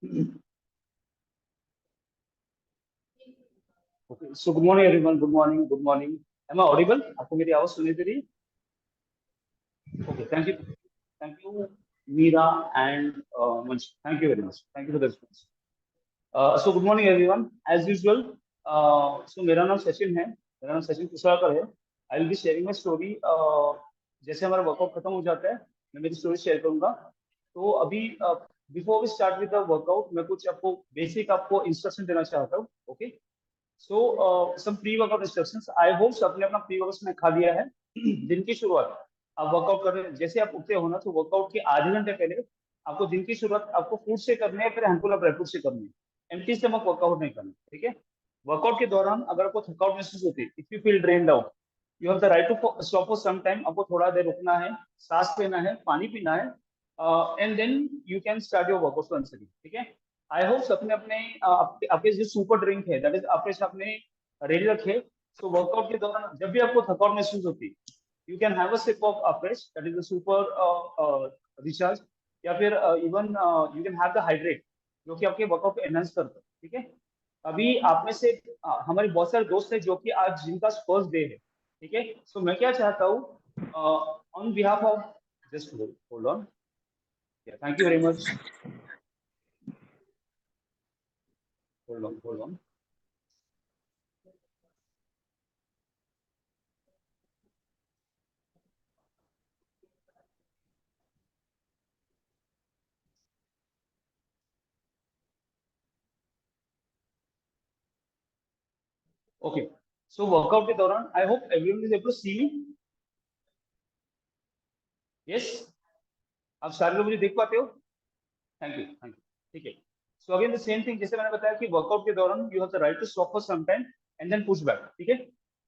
Okay. So good morning, everyone. Good morning. Good morning. Am I audible? आपको मेरी आवाज सुनाई दे रही है? Okay. Thank you. Thank you, Meera and Mansh. Thank you very much. Thank you for the response. So good morning, everyone. As usual, so मेरा नाम सचिन है. मेरा नाम सचिन कुशवाकर है. I will be sharing my story. जैसे हमारा वर्कआउट खत्म हो जाता है, मैं मेरी स्टोरी शेयर करूंगा. तो अभी before we start with the workout, मैं कुछ आपको बेसिक आपको इंस्ट्रक्शन देना चाहता हूँ. Okay. So some pre workout instructions. I hope सबने अपना प्री वर्कआउट में खा लिया है. दिन की शुरुआत आप वर्कआउट कर रहे हैं, जैसे आप उठते हो ना, तो वर्कआउट के आधे घंटे पहले आपको दिन की शुरुआत आपको फूड से करनी है, फिर हैंडफुल ऑफ ड्राई फ्रूट से करनी है. एम्प्टी स्टमक वर्कआउट नहीं करना. ठीक है. वर्कआउट के दौरान अगर आपको थकावट महसूस होती है, if you feel drained out, you have the right to stop for some time. आपको थोड़ा देर रुकना है, सांस लेना है, पानी पीना है, and then you can start your workout once again. ठीक है. आई होप सबने अपने आपके जो सुपर ड्रिंक है, दैट इज आपके सामने रेडी रखे. सो वर्कआउट के दौरान जब भी आपको थकावट महसूस होती, you can have a sip of Afresh, that is a super recharge. या फिर even you can have the hydrate, जो कि आपके वर्कआउट को एनहांस करता है. ठीक है. अभी आप में से हमारे बहुत सारे दोस्त हैं जो कि आज जिनका फर्स्ट डे है. ठीक है. सो मैं क्या चाहता हूँ, on behalf of, just hold on, thank you very much, hold on. Okay. So workout के दौरान I hope everyone is able to see me. Yes, आप सारे लोग मुझे देख पाते हो? Thank you, thank you. ठीक है. So again the same thing, जैसे मैंने बताया कि वर्कआउट के दौरान you have the right to stop for some time and then push back. ठीक है.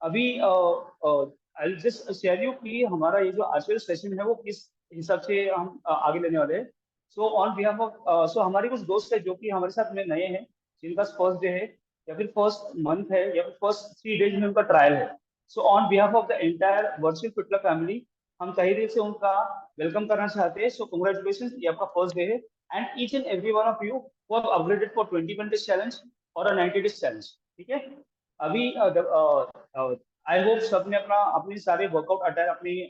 अभी आई जस्ट शेयर यू कि हमारा ये जो आज का सेशन है वो किस हिसाब से हम आगे लेने वाले हैं. सो ऑन बिहाफ ऑफ, सो हमारे कुछ दोस्त है जो कि हमारे साथ में नए हैं, जिनका फर्स्ट डे है, या फिर फर्स्ट मंथ है, या फिर फर्स्ट 3 डेज में उनका ट्रायल है. So on behalf of the entire virtual fitness family, हम तहे दिल से उनका वेलकम करना चाहते हैं. सो कंग्रेचुलेशन, ये आपका फर्स्ट डे है. And each and every one of you who have upgraded for 20 days challenge और अ 90 डेज चैलेंज. ठीक है. अभी आई होप सबने अपना अपनी सारे वर्कआउट अटायर अपनी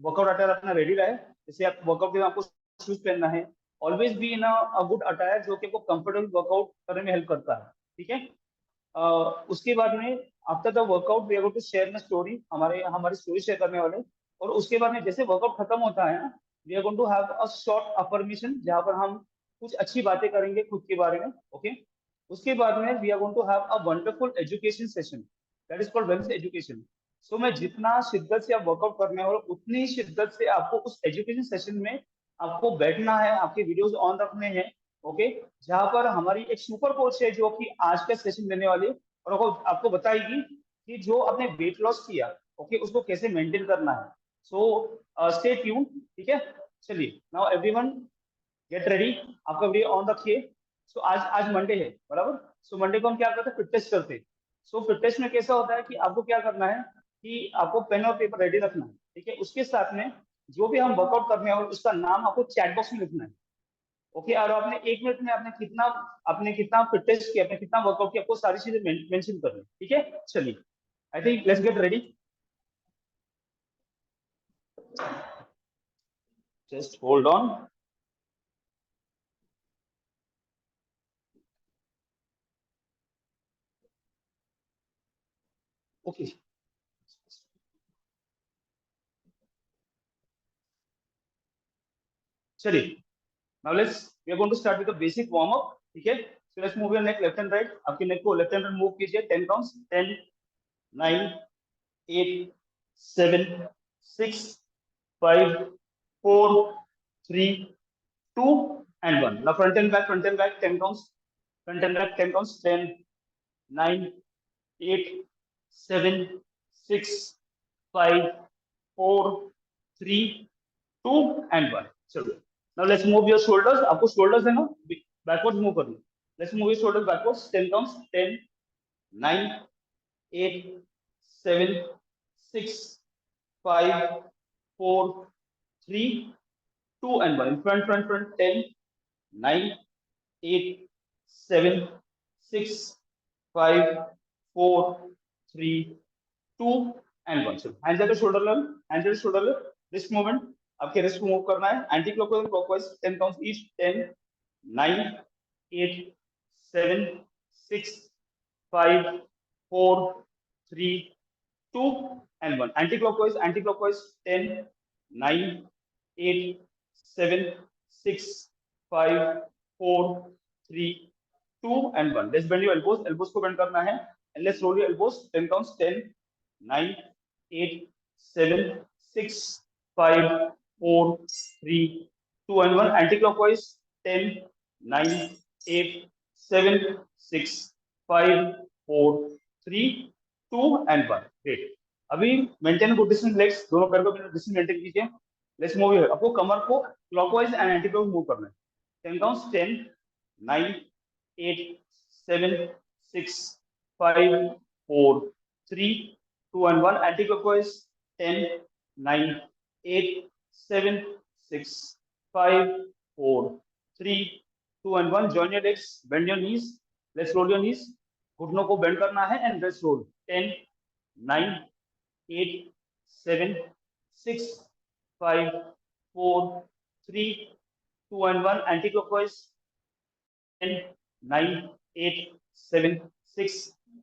वर्कआउट अटायर अपना रेडी रहे. जैसे आप वर्कआउट के लिए आपको शूज पहनना है. Always be in a good attire जो कि आपको कंफर्टेबल वर्कआउट करने में हेल्प करता है. ठीक है. उसके बाद में after the workout we are going to share the story. हमारे हमारी स्टोरी शेयर करने वाले. और उसके बाद में जैसे वर्कआउट खत्म होता है ना, we are going to have a short affirmation, जहां पर हम कुछ अच्छी बातें करेंगे खुद के बारे में. ओके. उसके बाद में we are going to have a wonderful education session, that is called wellness education. So मैं जितना शिद्दत से आप वर्कआउट करने वाले, उतनी ही शिद्दत से आपको उस एजुकेशन सेशन में आपको बैठना है, आपके वीडियोस ऑन रखने हैं. ओके. जहां पर हमारी एक सुपर कोच है जो कि आज का सेशन देने वाली है, और आपको आपको बताएगी कि जो आपने वेट लॉस किया, ओके, उसको कैसे मेंटेन करना है. So stay tune. ठीक है. चलिए, नाउ एवरीवन गेट रेडी. आपका वीडियो ऑन रखिए. सो आज आज मंडे है, बराबर. सो मंडे को हम क्या करते हैं, फिट टेस्ट करते हैं. सो फिट टेस्ट में कैसा होता है कि आपको क्या करना है कि आपको पेन और पेपर रेडी रखना है. ठीक है. उसके साथ में जो भी हम वर्कआउट करने हैं उसका नाम आपको चैट बॉक्स में लिखना है. ओके. और आपने 1 मिनट में आपने कितना फिट टेस्ट किया, आपने कितना वर्कआउट किया, आपको सारी चीजें मेंशन करनी. ठीक है. चलिए, I think let's get ready. Just hold on. Okay. चलिए, now let's we are going to start with the basic warm up. ठीक है. So let's move your neck left and right. आपके नेक को left hand में move कीजिए. 10 counts. 10, 9, 8, 7, 6, 5, 4, 3, 2 and 1. Now front and back 10 counts. Front and back 10 counts. 10, 9, 8, 7, 6, 5, 4, 3, 2 and 1. चलो. Now let's move your shoulders. आपको shoulders है ना, backwards move करना. Let's move your shoulders backwards. 10 counts. 10, 9, 8, 7, 6, 5, 4, 3, 2 and 1. Front. 10, 9, 8, 7, 6, 5, 4, 3, 2 and 1. So hands at the shoulder level, hands at the shoulder level. Wrist movement. आपके wrist को move करना है. Anti-clockwise and clockwise 10 counts each. 10, 9, 8, 7, 6, 5, 4, 3, 2 and 1. Anti-clockwise, anti-clockwise 10, 9, 8, 7, 6, 5, 4, 3, 2 and 1. Let's bend your elbows. Elbows को bend करना है. And let's roll your elbows. 10 counts. 10, 9, 8, 7, 6, 5, 4, 3, 2 and 1. Anti-clockwise 10, 9, 8, 7, 6, 5, 4, 3, 2 and 1. Great. अभी maintain good distance legs दोनों पैर को डिस्टेंस मेंटेन कीजिए. Let's move here. आपको कमर को clockwise and anti clockwise move करना है. 10 counts. 10, 9, 8, 7, 6, 5, 4, 3, 2 and 1. Anti clockwise. 10, 9, 8, 7, 6, 5, 4, 3, 2 and 1. Join your legs. Bend your knees. Let's roll your knees. घुटनों को बेंड करना है and let's roll. 10, 9, 8, 7, 6, 5, 4, 3, 2 and 1. Anti-clockwise. 10, 9, 8, 7, 6,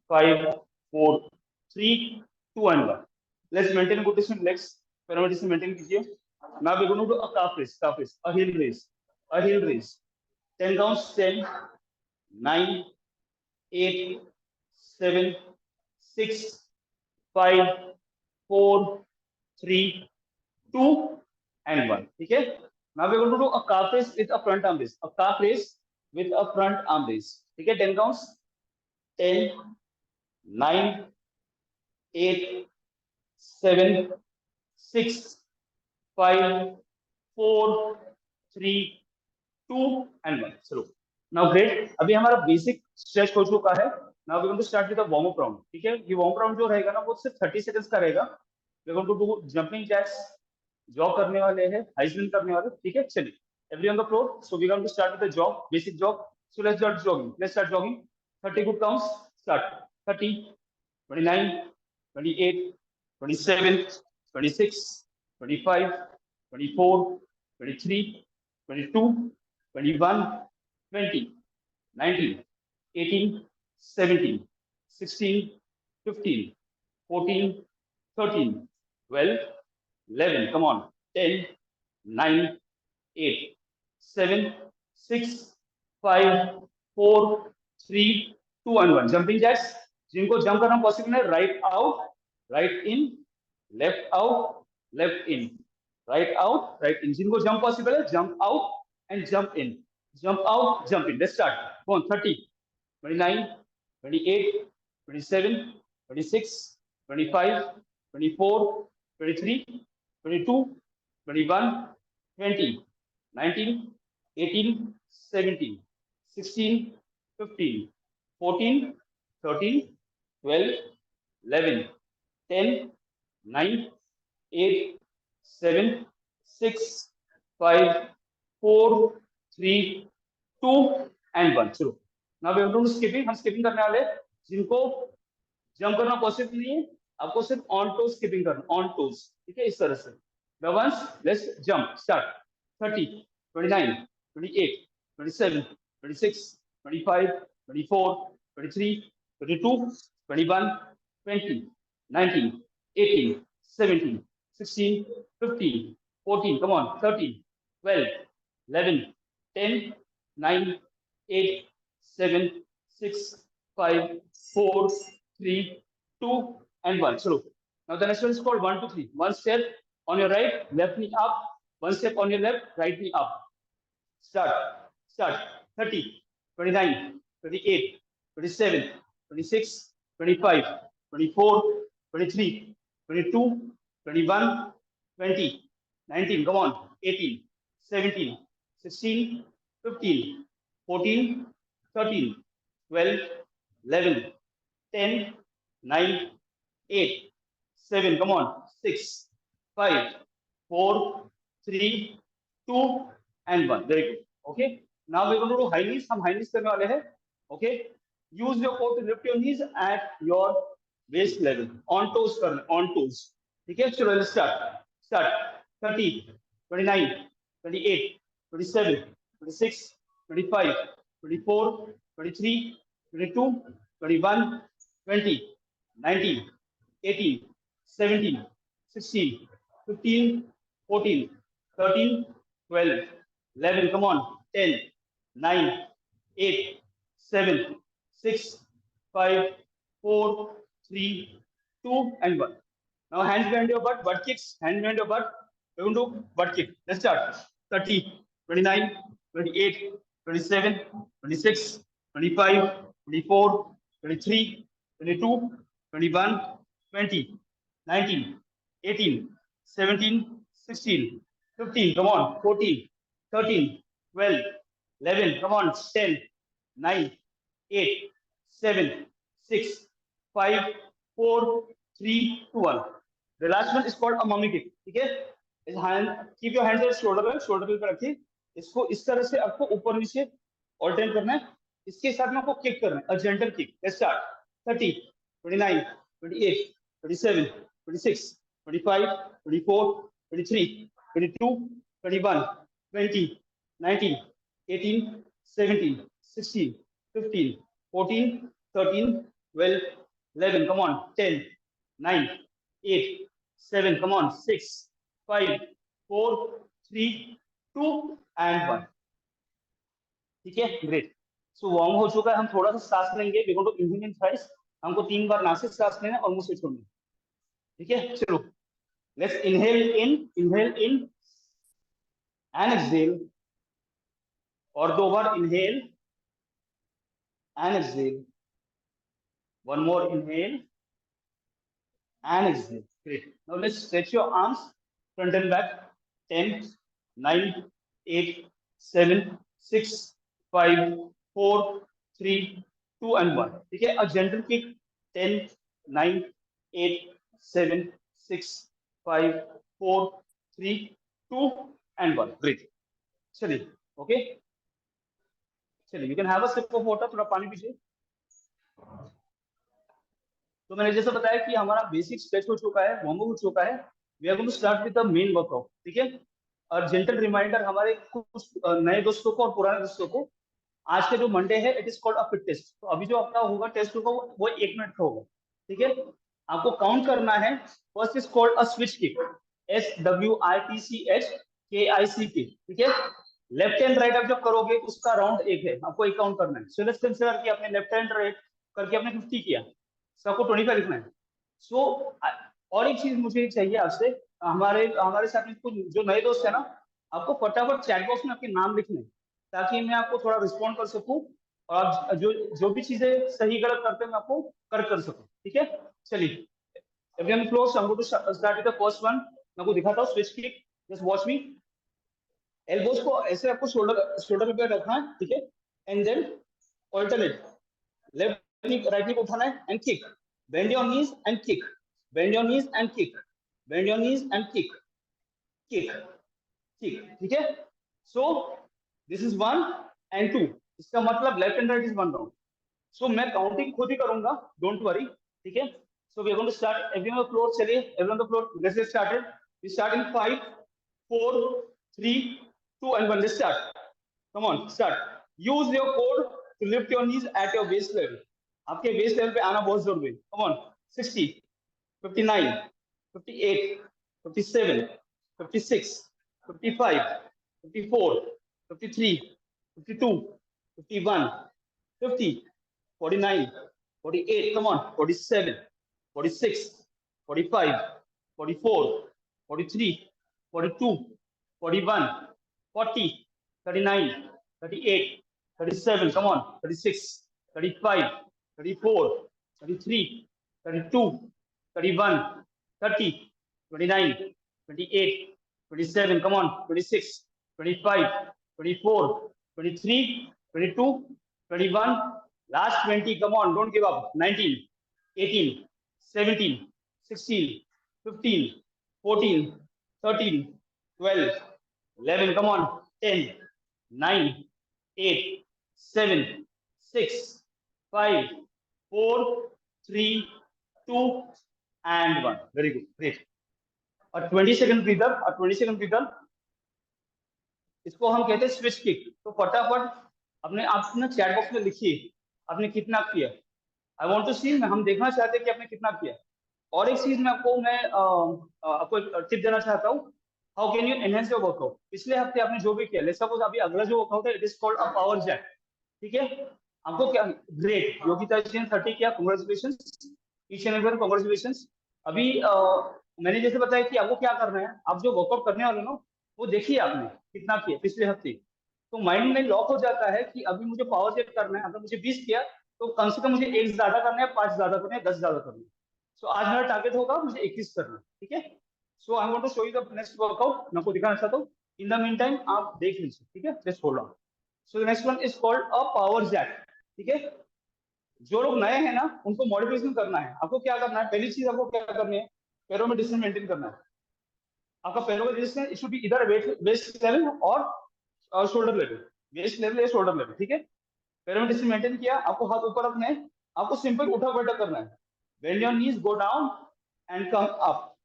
5, 4, 3, 2 and 1. Let's maintain good distance legs. Pyramid distance maintain कीजिए. Now we're going to do a calf raise. Calf raise. A heel raise. A heel raise. 10 counts. 10, 9, 8, 7, 6, 5, 4, 3, 2 and 1. ठीक है. Now we're going to do a calf raise with a front arm raise. A calf raise with a front arm raise. ठीक है. 10 counts. 10, 9, 8, 7, 6, 5, 4, 3, 2 and 1. चलो. Now great. अभी हमारा basic stretch हो चुका है. Now we're going to start with a warm up round. ठीक है. ये warm up round जो रहेगा ना वो सिर्फ 30 seconds का रहेगा. We're going to do jumping jacks. Jog करने वाले हैं, हाई जंप करने वाले. ठीक है. चलिए. Every on the floor. So we're going to start with the jog, basic jog. So let's start jogging. Let's start jogging. 30 good counts. Start. 30, 29, 28, 27, 26, 25, 24, 23, 22, 21, 20, 19, 18, 17, 16, 15, 14, 13, 12, 11. Come on. 10, 9, 8, 7, 6, 5, 4, 3, 2 and 1. Jumping jacks. जिनको jump करना possible है, right out, right in, left out, left in, right out, right in. जिनको jump possible है, jump out and jump in, jump out, jump in. Let's start. Go on. 30, 29, 28, 27, 26, 25, 24, 23, 22, 21, 20, 19, 18, 17, 16, 15, 14, 13, 12, 11, 10, 9, 8, 7, 6, 5, 4, 3, 2 and 1. चलो. Now we are going to skipping. हम skipping करने वाले. जिनको jump करना possible नहीं है, आपको सिर्फ ऑन टोज स्किपिंग करना. On toes. ठीक है. इस तरह से. The ones, let's jump. Start. 30, 29, 28, 27, 26, 25, 24, 23, 22, 21, 20, 19, 18, 17, 16, 15, 14, come on, 13, 12, 11, 10, 9, 8, 7, 6, 5, 4, 3, 2 and 1. So now the next one is called 1, 2, 3. One step on your right, left knee up. One step on your left, right knee up. Start. Start. 30, 29, 28, 27, 26, 25, 24, 23, 22, 21, 20, 19. Come on. 18, 17, 16, 15, 14, 13, 12, 11, 10, 9, 8, 7. Come on. 6, 5, 4, 3, 2 and 1. Very good. Okay. Now we going to do high knees, हम high knees करने वाले हैं. Okay, use your core to lift your knees at your waist level. On toes करना, on toes. ठीक है, चलो start. Start. 30, 29, 28, 27, 26, 25, 24, 23, 22, 21, 20, 19, 18, 17, 16, 15, 14, 13, 12, 11. Come on. 10, 9, 8, 7, 6, 5, 4, 3, 2, and 1. Now hands behind your butt, butt kicks, hands behind your butt. We're going to do butt kick. Let's start. 30, 29, 28, 27, 26, 25, 24, 23, 22, 21, 20, 19, 18, 17, 16, 15, come on, 14, 13, 12, 11, come on, 10, 9, 8, 7, 6, 5, 4, 3, 2, 1. The last one is called a mummy kick. ठीक है? Keep your hands at shoulder पे रखिए. इसको इस तरह से आपको ऊपर नीचे ऑल्टरनेट करना है. इसके साथ में आपको किक करना है, a gentle kick. Let's start. 30, 29, 28, 27, 26, 25, 24, 23, 22, 21, 20, 19, 18, 17, 16, 15, 14, 13, 12, 11. Come on. 10, 9, 8, 7. Come on. 6, 5, 4, 3, 2, and 1. ठीक है, ग्रेट. सो वार्म हो चुका है. हम थोड़ा सा सांस लेंगे. We going to inhale in thrice. हमको 3 बार नाक से सांस लेना और मुंह से छोड़ना. ठीक है, चलो. Let's inhale in and exhale. और 2 बार inhale and exhale. One more inhale and exhale. Great. Now let's stretch your arms front and back. 10, 9, 8, 7, 6, 5, 4, 3, 2, and 1. Okay, a gentle kick. 10, 9, 8, 7, 6, 5, 4, 3, 2, and 1. Great. चलिए, okay. चलिए, you can have a sip of water. थोड़ा पानी पीजिए. तो मैंने जैसे बताया कि हमारा बेसिक स्ट्रेच हो चुका है, वार्म अप हो चुका है. We are going to start with the main workout. ठीक है, और जेंटल रिमाइंडर हमारे कुछ नए दोस्तों को और पुराने दोस्तों को, आज का जो मंडे है it is called a fit test. तो अभी जो अपना होगा टेस्ट होगा वो 1 मिनट का होगा. ठीक है, आपको काउंट करना है. First is called a switch kick. SWITCH ठीक है. लेफ्ट हैंड राइट आप जब करोगे तो उसका राउंड 1 है, आपको 1 काउंट करना है. सो लेट्स कंसीडर कि आपने लेफ्ट हैंड राइट करके आपने 50 किया, सो आपको 25 लिखना है. सो और एक चीज मुझे चाहिए आपसे, हमारे हमारे साथ में कुछ जो नए दोस्त है ना, आपको फटाफट चैट बॉक्स में आपके नाम लिखने, ताकि मैं आपको थोड़ा रिस्पॉन्ड कर सकूं और आप जो जो भी चीजें सही गलत करते हैं मैं आपको कर सकूं. ठीक है, चलिए. Everyone close. I am going to start with the first one. मैं आपको दिखाता हूं switch kick. Just watch me. Elbows को ऐसे आपको शोल्डर पे रखना है. ठीक है, and then alternate. Left knee right knee को उठाना है and kick. Bend your knees and kick. Bend your knees and kick. Bend your knees and kick. Kick. Kick. ठीक है. So this is 1 and 2. इसका मतलब left and right is 1 round. So मैं counting खुद ही करूंगा, डोंट वरी. ठीक है, so we are going to start. Everyone on the floor. चलिए, everyone on the floor. Let's get started. We start in 5, 4, 3, 2, and 1. Let's start. Come on, start. Use your core to lift your knees at your waist level. आपके waist level पे आना बहुत जरूरी है. Come on. 60, 59, 58, 57, 56, 55, 54, 53, 52, 51, 50, 49, 48. Come on. 47, 46, 45, 44, 43, 42, 41, 40, 39, 38, 37. Come on. 36, 35, 34, 33, 32, 31, 30, 29, 28, 27. Come on. 26, 25, 24, 23, 22, 21. Last 20. Come on. Don't give up. 19, 18, 17, 16, 15, 14, 13, 12, 11. Come on. 10, 9, 8 7 6 5 4 3 2 and 1. Very good, great. और 20 second breather, और 20 second breather, इसको हम कहते हैं स्विच किक। तो फटाफट अपने आप ना चैट बॉक्स में लिखिए आपने कितना किया। आई वांट टू सी, हम देखना चाहते हैं कि आपने कितना किया। और एक चीज में आपको एक टिप देना चाहता हूँ, how can you enhance your workout. पिछले हफ्ते आपने जो भी किया, लेट्स सपोज अभी अगला जो वर्कआउट है it is called a power jack, ठीक है। आपको क्या, ग्रेट, योगिता जी ने 30 किया, congratulation, each and everyone congratulation. अभी मैंने जैसे बताया कि आपको क्या करना है, आप जो वर्कआउट करने वाले हो वो देखिए आपने कितना किया पिछले हफ्ते। तो माइंड में लॉक हो जाता है कि अभी मुझे पावर चेक करना है, अगर मुझे 20 किया तो कम से कम मुझे 1 ज्यादा करना है, 5 ज्यादा करना है, 10 ज्यादा करना है। सो आज मेरा टारगेट होगा मुझे 21 करना है, ठीक है। So I want to show you the next workout, मैं आपको दिखाना चाहता हूँ। इन द मीन टाइम आप देख लीजिए, ठीक है, just hold on. So the next one is called a power jack, ठीक है। जो लोग नए हैं ना उनको मॉडिफिकेशन करना है। आपको क्या करना है, पहली चीज आपको क्या करनी है, पैरों में डिस्टेंस मेंटेन करना है। आपका पैरों का डिस्टेंस इट शुड बी इधर वेस्ट लेवल और शोल्डर लेवल, वेस्ट लेवल या शोल्डर लेवल, ठीक है। पैरों में डिस्टेंस मेंटेन किया, आपको हाथ ऊपर रखना है, आपको सिंपल उठा बैठा करना है। Bend your knees, go down and come up,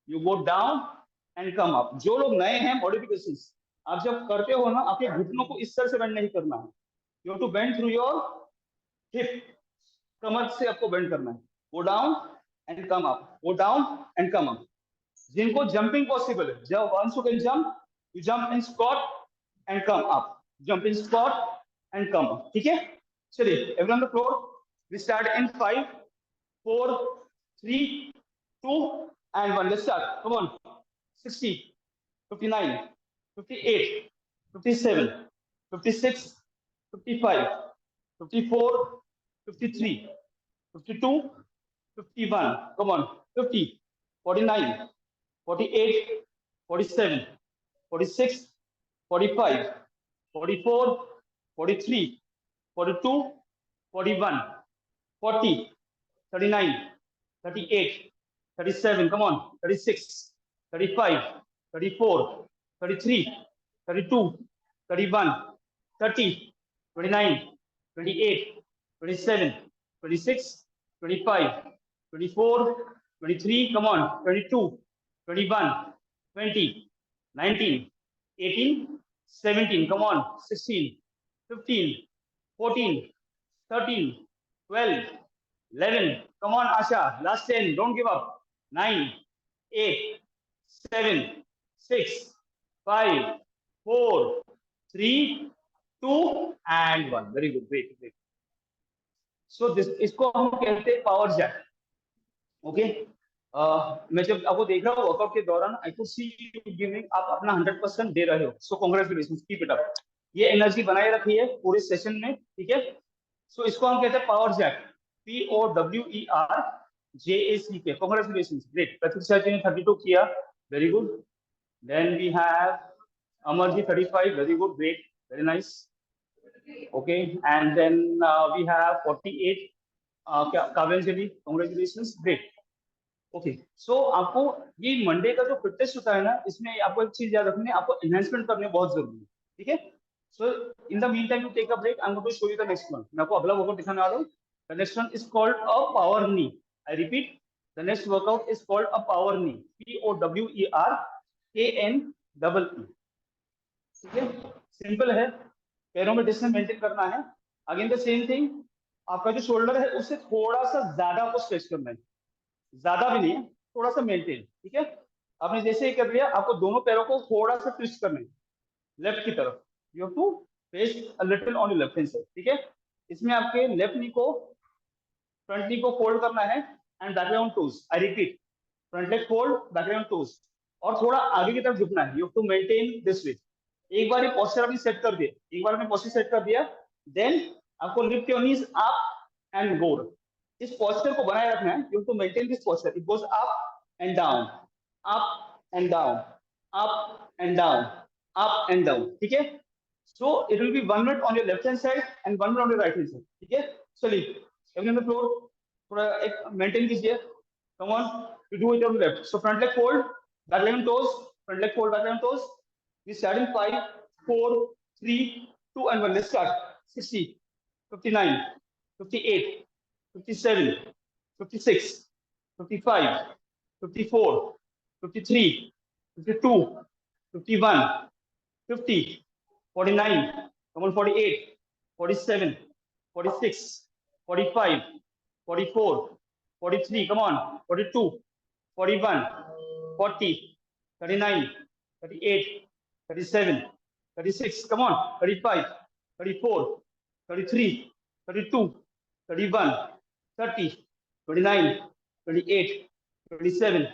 you go down and come up. जो लोग नए हैं मॉडिफिकेशंस, आप जब करते हो ना आपके घुटनों को इस तरह से बेंड नहीं करना है, you have to bend through your hip, कमर से आपको बेंड करना है। Go down and come up, go down and come up. जिनको जंपिंग पॉसिबल है, जब once you can jump, you jump in squat and come up, jump in squat and come up, ठीक है। चलिए everyone the floor, we start in 5 4 3 2 and 1, let's start, come on। 60 59 58 57 56 55 54 53 52 51, come on, 50 49 48 47 46 45 44 43 42 41 40 39 38 37, come on, 36 35 34 33 32 31 30 29 28 27 26 25 24 23, come on, 22 21 20 19 18 17, come on, 16 15 14 13 12 11, come on, Asha, last 10, don't give up. 9 8 7 6 5 4 3 2 and 1, very good, great, great। So this, इसको हम कहते हैं power Jack, okay. मैं जब आपको देख रहा हूँ वर्कआउट के दौरान, आई कुड सी यू गिविंग, आप अपना 100% दे रहे हो, सो कांग्रेचुलेशंस, कीप इट अप। ये एनर्जी बनाए रखिए पूरे सेशन में, ठीक है। सो इसको हम कहते हैं power jack, POWERJACK, congratulations, great. Pratiksha ji ने 32 किया, very good. Then we have Amar ji 35, very good, great, very nice, okay. And then we have 48, Kavyanjali, congratulations, great, okay. सो आपको ये मंडे का जो फिटनेस होता है ना, इसमें आपको एक चीज याद रखनी है, आपको एनहांसमेंट करने बहुत जरूरी है, ठीक है। So in the mean time you take a break, I am going to show you the next one. मैं आपको अगला वर्कआउट दिखाने वाला हूँ। The next one is called a power knee, I repeat, the next workout is called a power knee, POWERKNEE, ठीक है। Simple है, पैरों में डिस्टेंस मेंटेन करना है। अगेन द सेम थिंग, आपका जो शोल्डर है उससे थोड़ा सा ज्यादा आपको स्ट्रेच करना है, ज्यादा भी नहीं है, थोड़ा सा मेंटेन, ठीक है। आपने जैसे ही कर लिया, आपको दोनों पैरों को थोड़ा सा ट्विस्ट करना है लेफ्ट की तरफ, you have to face a little on your left hand side, ठीक है। इसमें आपके लेफ्ट नी को, फ्रंट नी को फोल्ड करना है and back on toes, I repeat, front leg fold, back on toes, और थोड़ा आगे की तरफ झुकना है, you have to maintain this way. एक बार ये पोस्चर आपने सेट कर दिया, एक बार आपने पोस्चर सेट कर दिया, देन आपको lift your knees up and go. इस पोस्चर को बनाए रखना है, you have to maintain this posture, it goes up and down, up and down, up and down, up and down, ठीक है। So it will be 1 minute on your left hand side and 1 minute on your right hand side, ठीक है। चलिए everyone on the floor, थोड़ा एक maintain कीजिए, come on, you do it on left. So front leg fold, back leg on toes, front leg fold, back on toes. We start in 5 4 3 2 and 1. Let's start. 60, 59, 58, 57, 56, 55, 54, 53, 52, 51, 50, 49, come on, 48, 47, 46, 45, 44, 43, come on, 42, 41, 40, 39, 38, 37, 36, come on, 35, 34, 33, 32, 31, 30, 29, 28, 27,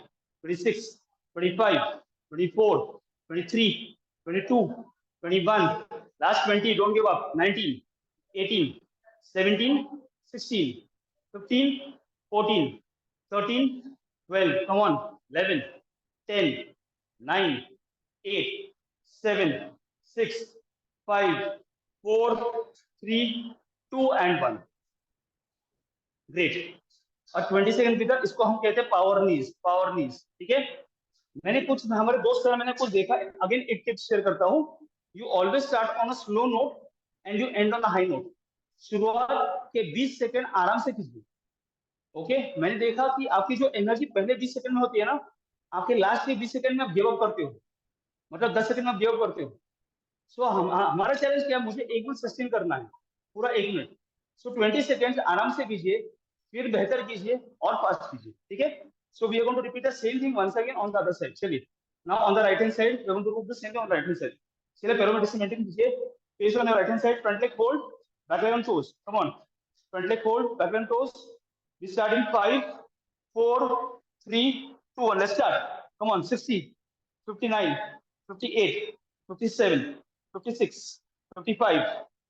26, 25, 24, 23, 22, 21, last 20, don't give up, 19, 18, 17, 16, 15, 14, 13, 12, come on, 11, 10, 9, 8, 7, 6, 5, 4, 3, 2 and 1. Great. और 20 second के अंदर इसको हम कहते हैं power नीज, power नीज. ठीक है. मैंने कुछ हमारे दोस्त का मैंने कुछ देखा. अगेन एक टिप्स शेयर करता हूँ. You always start on a slow note and you and on a high note. शुरुआत के 20 सेकंड आराम से कीजिए. ओके. मैंने देखा कि आपकी जो एनर्जी पहले 20 सेकंड में होती है ना, आपके लास्ट के 20 सेकंड में आप गिव अप करते हो. मतलब 10 सेकंड में आप गिव अप करते हो. सो हमारा चैलेंज क्या है, मुझे 1 मिनट सस्टेन करना है, पूरा 1 मिनट. सो 20 सेकंड आराम से कीजिए, फिर बेहतर कीजिए और फास्ट कीजिए. ठीक है. So we are going to repeat the same thing once again on the other side. चलिए. Now on the right hand side we are going to do the same thing on the right hand side. चलिए पैरों में distance maintain कीजिए. Face on your right hand side, front leg hold, back leg on toes. Come on. Front leg hold, back leg on toes. We start in 5 4 3 2 1. Let's start. Come on. 60, 59, 58, 57, 56, 55,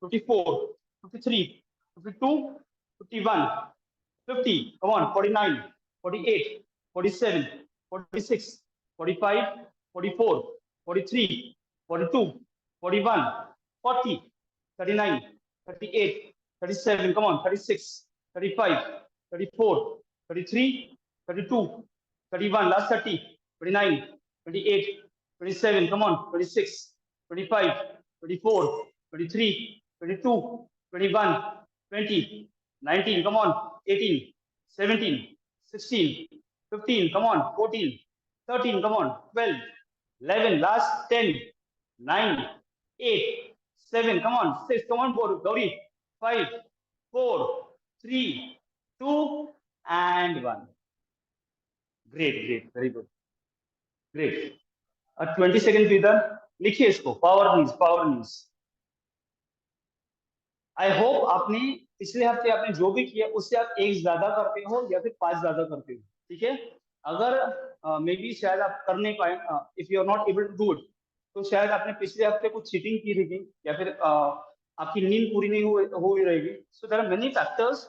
54, 53, 52, 51, 50, come on, 49, 48, 47, 46, 45, 44, 43, 42, 41, 40, 39, 38, 37, come on, 36, 35, 34, 33, 32, 31, last 30, 29, 28, 27, come on, 26, 25, 24, 23, 22, 21, 20, 19, come on, 18, 17, 16, 15, come on, 14, 13, come on, 12, 11, last 10, 9, 8, 7, come on, 6, come on, Gauri, 5, 4, 3, 2, and 1. Great, great, very good. Great. 20 second के इधर लिखिए इसको, power knees, power knees. I hope आपने पिछले हफ्ते आपने जो भी किया उससे आप 1 ज्यादा करते हो या फिर 5 ज्यादा करते हो. ठीक है. अगर मे बी शायद आप कर नहीं पाए, if you are not able to do it, तो शायद आपने पिछले हफ्ते कुछ चीटिंग की थी या फिर आपकी नींद पूरी नहीं हुई रहेगी. So there are many factors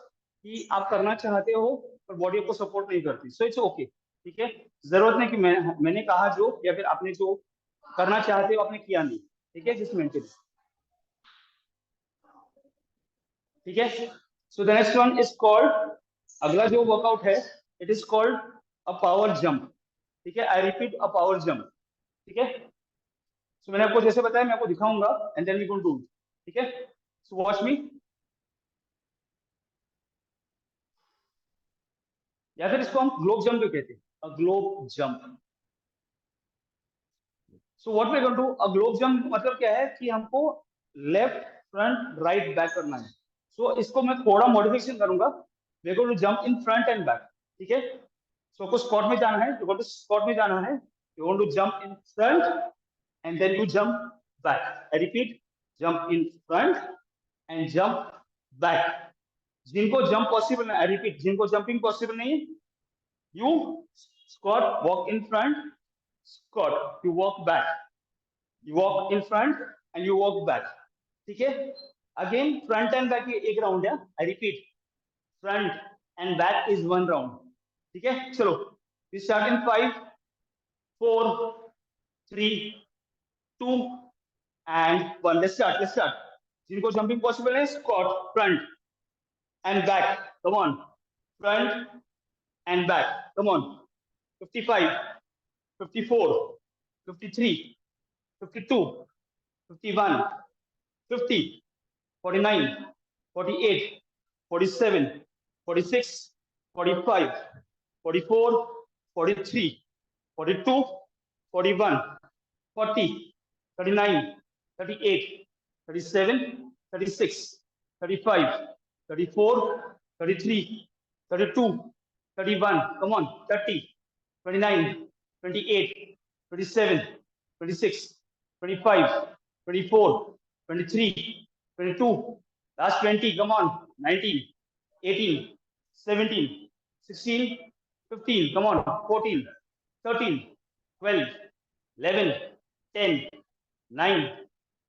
कि आप करना चाहते हो पर बॉडी आपको सपोर्ट नहीं करती. So it's okay. ठीक है. जरूरत नहीं कि मैंने कहा जो या फिर आपने जो करना चाहते हो आपने किया नहीं. ठीक है. Just maintain. ठीक है. सो the next one is called, अगला जो वर्कआउट है it is called a power jump. ठीक है. I repeat, a power jump. ठीक है. सो मैंने आपको जैसे बताया मैं आपको दिखाऊंगा and then we going to do. ठीक है. So watch me. या फिर इसको हम ग्लोब जंप भी कहते हैं, a globe jump. So what we going to, a globe jump मतलब क्या है कि हमको लेफ्ट फ्रंट राइट बैक करना है. सो इसको मैं थोड़ा मॉडिफिकेशन करूंगा. We going to jump in front and back. ठीक है. सो को स्क्वाट में जाना है, यू टू स्क्वाट में जाना है, you want to jump in front and then you jump back. I repeat, jump in front and jump back. जिनको जंप पॉसिबल नहीं, आई रिपीट, जिनको जंपिंग पॉसिबल नहीं, you squat, walk in front, squat, you walk back, you walk in front and you walk back. ठीक है. Again front and back एक round है. I repeat, front and back is 1 round. ठीक है. चलो we start in 5 4 3 2 and 1. Let's start, let's start. जिनको jumping possible है, squat, front and back, come on, front and back, come on. 55, 54, 53, 52, 51, 50, 49, 48, 47, 46, 45, 44, 43, 42, 41, 40, 39, 38, 37, 36, 35, 34, 33, 32, 31, come on, 30, 29, 28, 27, 26, 25, 24, 23, 22, last 20, come on, 19, 18, 17, 16, 15, come on, 14, 13, 12, 11, 10, 9,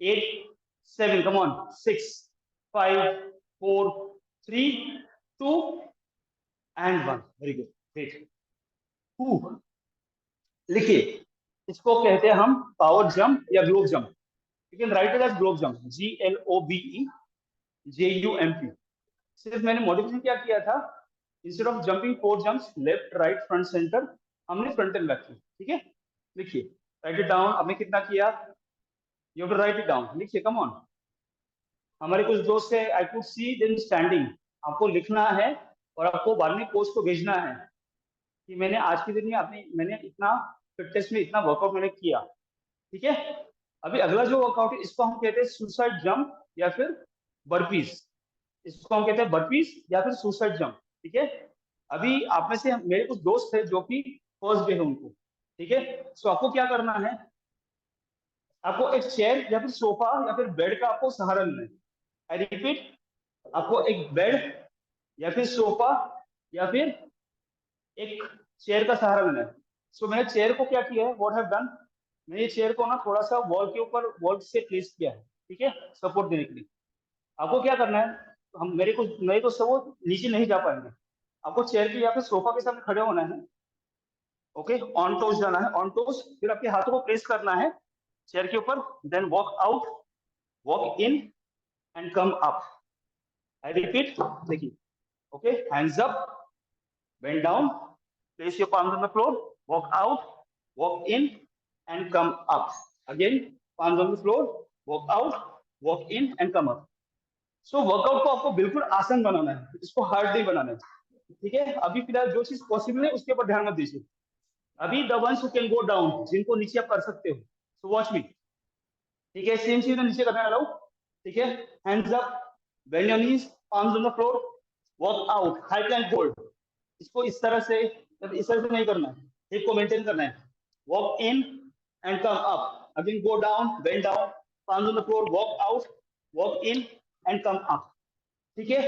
8, 7, come on, 6, 5, 4, 3, 2, and 1. Very good. Great. लिखिए, इसको कहते हैं हम power jump या globe jump. You can write it as globe jump, GLOBE JUMP. सिर्फ मैंने modification क्या किया था, instead of jumping 4 jumps left right front centre, हमने फ्रंट एंड बैक की. ठीक है, लिखिए, राइट इट डाउन. आपने कितना किया, you have to write it down. लिखिए, कम ऑन. हमारे कुछ दोस्त है, I could see them standing. आपको लिखना है और आपको बाद में कोच को भेजना है कि मैंने आज के दिन में मैंने इतना फिटनेस में इतना वर्कआउट मैंने किया. ठीक है, अभी अगला जो वर्कआउट है इसको हम कहते हैं सुसाइड जंप या फिर बर्पीज. इसको हम कहते हैं बर्पीज या फिर सुसाइड जंप. ठीक है, अभी आप में से मेरे कुछ दोस्त है जो कि फर्स्ट डे है उनको. ठीक है, सो आपको क्या करना है, आपको एक चेयर या फिर सोफा या फिर बेड का आपको सहारा लेना है. आई रिपीट, आपको एक बेड या फिर सोफा या फिर एक चेयर का सहारा लेना है. सो मैंने चेयर को क्या किया है, व्हाट हैव डन, मैंने चेयर को ना थोड़ा सा वॉल के ऊपर वॉल से प्लेस किया है. ठीक है, सपोर्ट देने के लिए. आपको क्या करना है, हम मेरे को सब वो नीचे नहीं जा पाएंगे. आपको चेयर के या फिर सोफा के सामने खड़े होना है. ओके, ऑन टोज जाना है, ऑन टोज. फिर आपके हाथों को प्रेस करना है चेयर के ऊपर. Then walk out, walk in and come up. I repeat, देखिए. Okay, hands up, bend down, place your palms on the floor, walk out, walk in and come up. Again, palms on the floor, walk out, walk in and come up. So workout को आपको बिल्कुल आसान बनाना है, इसको hard नहीं बनाना है. ठीक है, अभी फिलहाल जो चीज पॉसिबल है उसके ऊपर ध्यान मत दीजिए. अभी the ones who can go down, जिनको नीचे आप कर सकते हो, सो वॉच मी. ठीक है, सेम चीज नीचे करने वाला हूं. ठीक है, hands up, bend your knees, palms on the floor, walk out, high plank hold. इसको इस तरह से नहीं करना है, हिप को मेंटेन करना है. Walk in and come up. Again go down, bend down, palms on the floor, walk out, walk in and come up. ठीक है,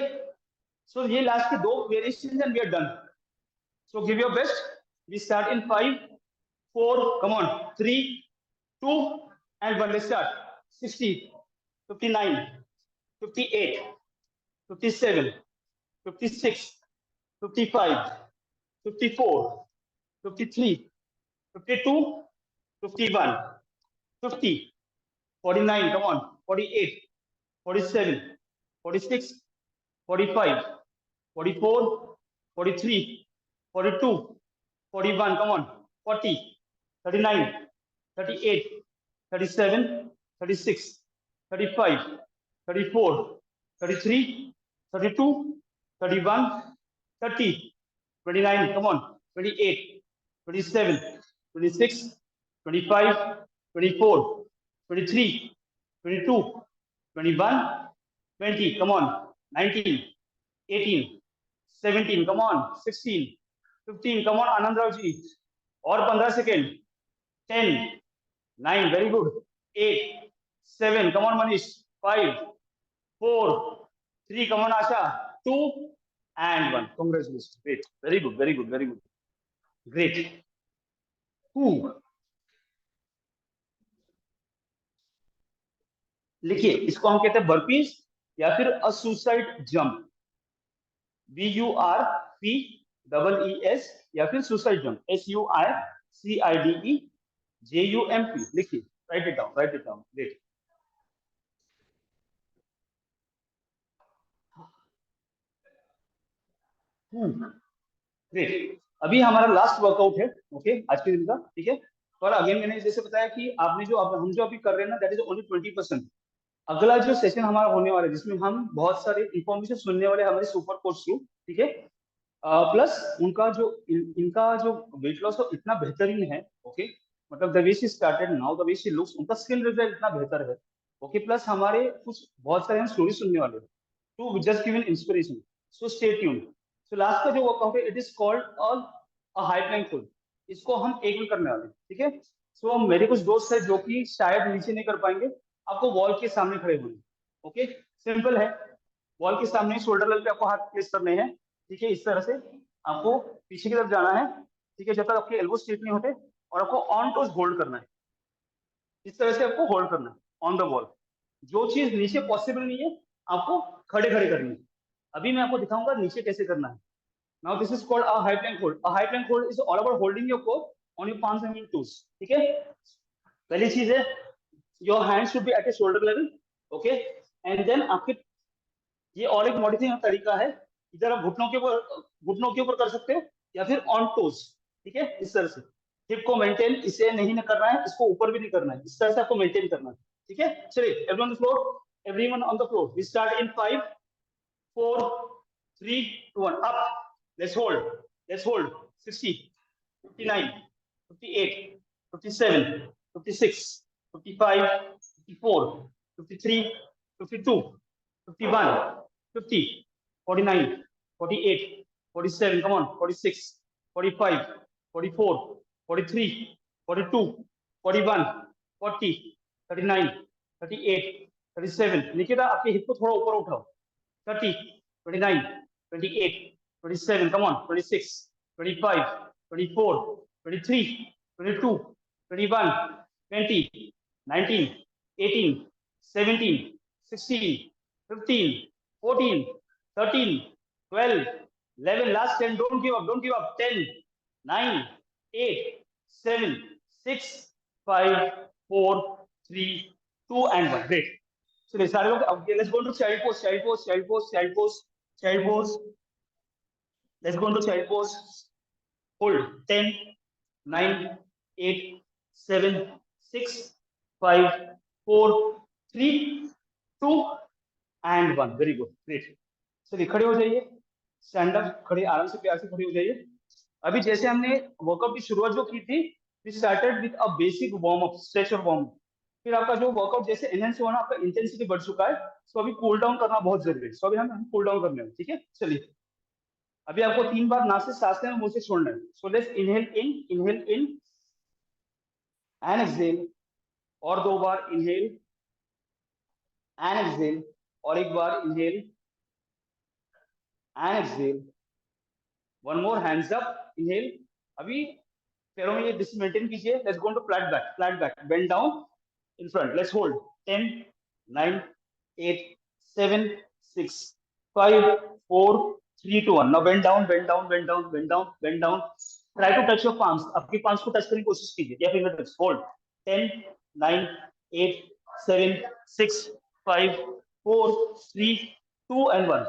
सो ये लास्ट के 2 variations and we are done. So give your best. We start in 5, 4, come on, 3, 2 and 1. Let's start. 60, 59, 58, 57, 56, 55, 54, 53, 52, 51, 50, 49, come on, 48, 47, 46, 45, 44, 43, 42, 41, come on, 40, 39, 38, 37, 36, 35, 34, 33, 32, 31, 30, 29, come on, 28, 27, 26, 25, 24, 23, 22, 21, 20, come on, 19, 18, 17, come on, 16, 15, come on, Anand Rao ji, और 15 second. 10, 9, very good. 8, 7, come on Manish. 5, 4, 3, come on Asha. 2 and 1. Congratulations. Great. Very good, very good, very good. Great. लिखिए, इसको हम कहते हैं burpees या फिर a suicide jump. BURPEES या फिर सुसाइड जंप, SUICIDE JUMP. लिखिए, right it down, right it down. Great. Great. अभी हमारा लास्ट वर्कआउट है, ओके, आज के दिन का. ठीक है, और अगेन मैंने जैसे बताया कि आपने जो हम जो अभी कर रहे हैं ना, दैट इज ओनली 20%. अगला जो सेशन हमारा होने वाला है जिसमें हम बहुत सारे इंफॉर्मेशन सुनने वाले हमारे सुपर कोर्स थ्रू, ठीक है। प्लस उनका जो इनका जो वेट लॉस है इतना बेहतरीन है, ओके। मतलब the way she started now the way she looks, उनका स्किल रिजल्ट इतना बेहतर है, ओके। प्लस हमारे कुछ बहुत सारे हम स्टोरी सुनने वाले हैं to just give an inspiration, so stay tuned. So last का जो वर्कआउट है it is called a high plank pull. इसको हम एक में करने वाले हैं, ठीक है। सो मेरे कुछ दोस्त है जो कि शायद नीचे नहीं कर पाएंगे, आपको वॉल के सामने खड़े होने, ओके। सिंपल है, वॉल के सामने शोल्डर लेवल पे आपको हाथ प्लेस करने हैं, ठीक है। इस तरह से आपको पीछे की तरफ जाना है, ठीक है, जब तक आपके एल्बो स्ट्रेट नहीं होते, और आपको ऑन टोज होल्ड करना है। इस तरह से आपको होल्ड करना है ऑन द वॉल। जो चीज नीचे पॉसिबल नहीं है आपको खड़े खड़े करनी है। अभी मैं आपको दिखाऊंगा नीचे कैसे करना है। Now this is called a high plank hold. A high plank hold is all about holding your core on your palms and toes, ठीक है। पहली चीज है your hand should be at a shoulder level, okay. And then आपके ये और एक modifying तरीका है, इधर आप घुटनों के ऊपर कर सकते हो या फिर ऑन टोज, ठीक है। इस तरह से हिप को मेंटेन इसे नहीं करना है, इसको ऊपर भी नहीं करना है, इस तरह से आपको मेंटेन करना है, ठीक है। चलिए everyone on the floor, everyone on the floor, we start in 5 4 3 2 1 up. Let's hold 60 59 58 57 56 55 54 53 52 51 50 49 48 47, come on, 46 45 44 43 42 41 40 39 38 37। Nikita आपके हिप को थोड़ा ऊपर उठाओ, 30 29 28 27, come on, 26 25 24 23 22 21 20 19 18 17 16 15 14 13 12 11, last 10, don't give up, 10 9 8 7 6 5 4 3 2 and 1, great। चलिए सारे लोग अब let's go to child pose, child pose, child pose, child pose, child pose. Let's go to child pose. Hold 10 9 8 7 6 5 4 3 2 and 1, very good, great. चलिए खड़े हो जाइए, stand up, खड़े आराम से प्यार से खड़े हो जाइए। अभी जैसे हमने वर्कआउट की शुरुआत जो की थी, we started with a basic warm up, stretch और वार्म अप। फिर आपका जो वर्कआउट जैसे एनहेंस हुआ ना, आपका इंटेंसिटी बढ़ चुका है, तो अभी कूल डाउन करना बहुत जरूरी है। सो अभी हम कूल डाउन करने हैं, ठीक है। चलिए अभी आपको 3 बार नाक से सांस लेना, मुंह से छोड़ना है। So let's inhale in and exhale, और 2 बार इनहेल एंड एक्सहेल, और 1 बार inhale and exhale, one more, hands up, inhale. अभी पैरों में ये डिस्टेंस मेंटेन कीजिए। Let's go to flat back, bend down in front, let's hold 10 9 8 7 6 5 4 3 2 1। Now bend down, bend down, bend down, bend down, bend down. Try to touch your palms, आपके palms को touch करने की कोशिश कीजिए या finger tips. Hold 10 9 8 7 6 5 4 3 2 and 1।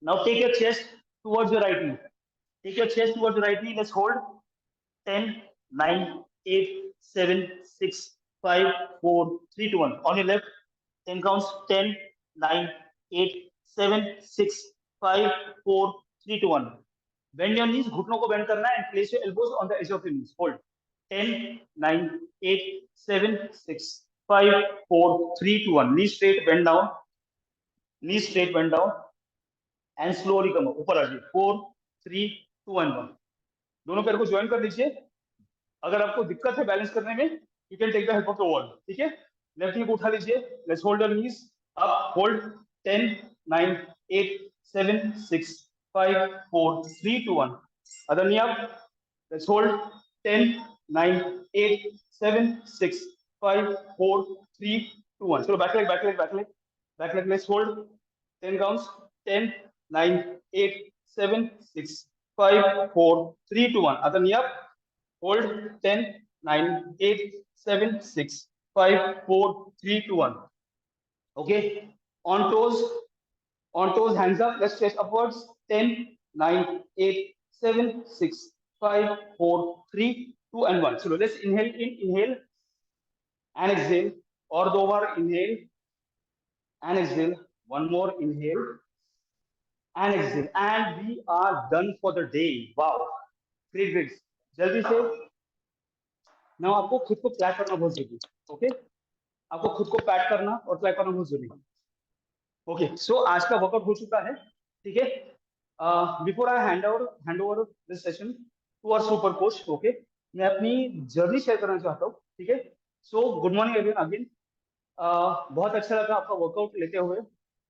Now take your chest towards your right knee. Take your chest towards your right knee. Let's hold 10 9 8 7 6 5 4 3 2 1। On your left, 10 counts, 10 9 8 7 6 5 4 3 2 1। Bend your knees, घुटनों को bend करना है, and place your elbows on the edge of your knees. Hold 10 9 8 7 6 5 4 3 2 1। Knee straight, bend down, knee straight, bend down, and slowly कम ऊपर आ जाइए। 4 3 2 and 1। दोनों पैर को join कर लीजिए। अगर आपको दिक्कत है बैलेंस करने में, you can take the help of the wall, ठीक है। लेफ्ट नी को उठा लीजिए। Let's hold your knees up, hold 10 9 8 7 6 5 4 3 2 1। Other knee up, let's hold 10 9 8 7 6 5 4 3 2 1। चलो back leg, back leg, back leg, back leg. Let's hold 10 counts, 10 9 8 7 6 5 4 3 2 1। other knee up, hold 10 9 8 7 6 5 4 3 2 1। okay, on toes, hands up, let's chest upwards, 10 9 8 7 6 5 4 3 2 and 1। so let's inhale and exhale, और 2 बार inhale and exhale. One more inhale and exhale, and we are done for the day. Wow, great, great. जल्दी से ना आपको खुद को प्यार करना बहुत जरूरी है। ओके, आपको खुद को पैट करना और प्यार करना बहुत जरूरी है। ओके, सो आज का वर्कआउट हो चुका है, ठीक है। Before I hand over this session to our super coach, okay, मैं अपनी जर्नी शेयर करना चाहता हूँ, ठीक है। So good morning everyone again. बहुत अच्छा लगा आपका वर्कआउट लेते हुए।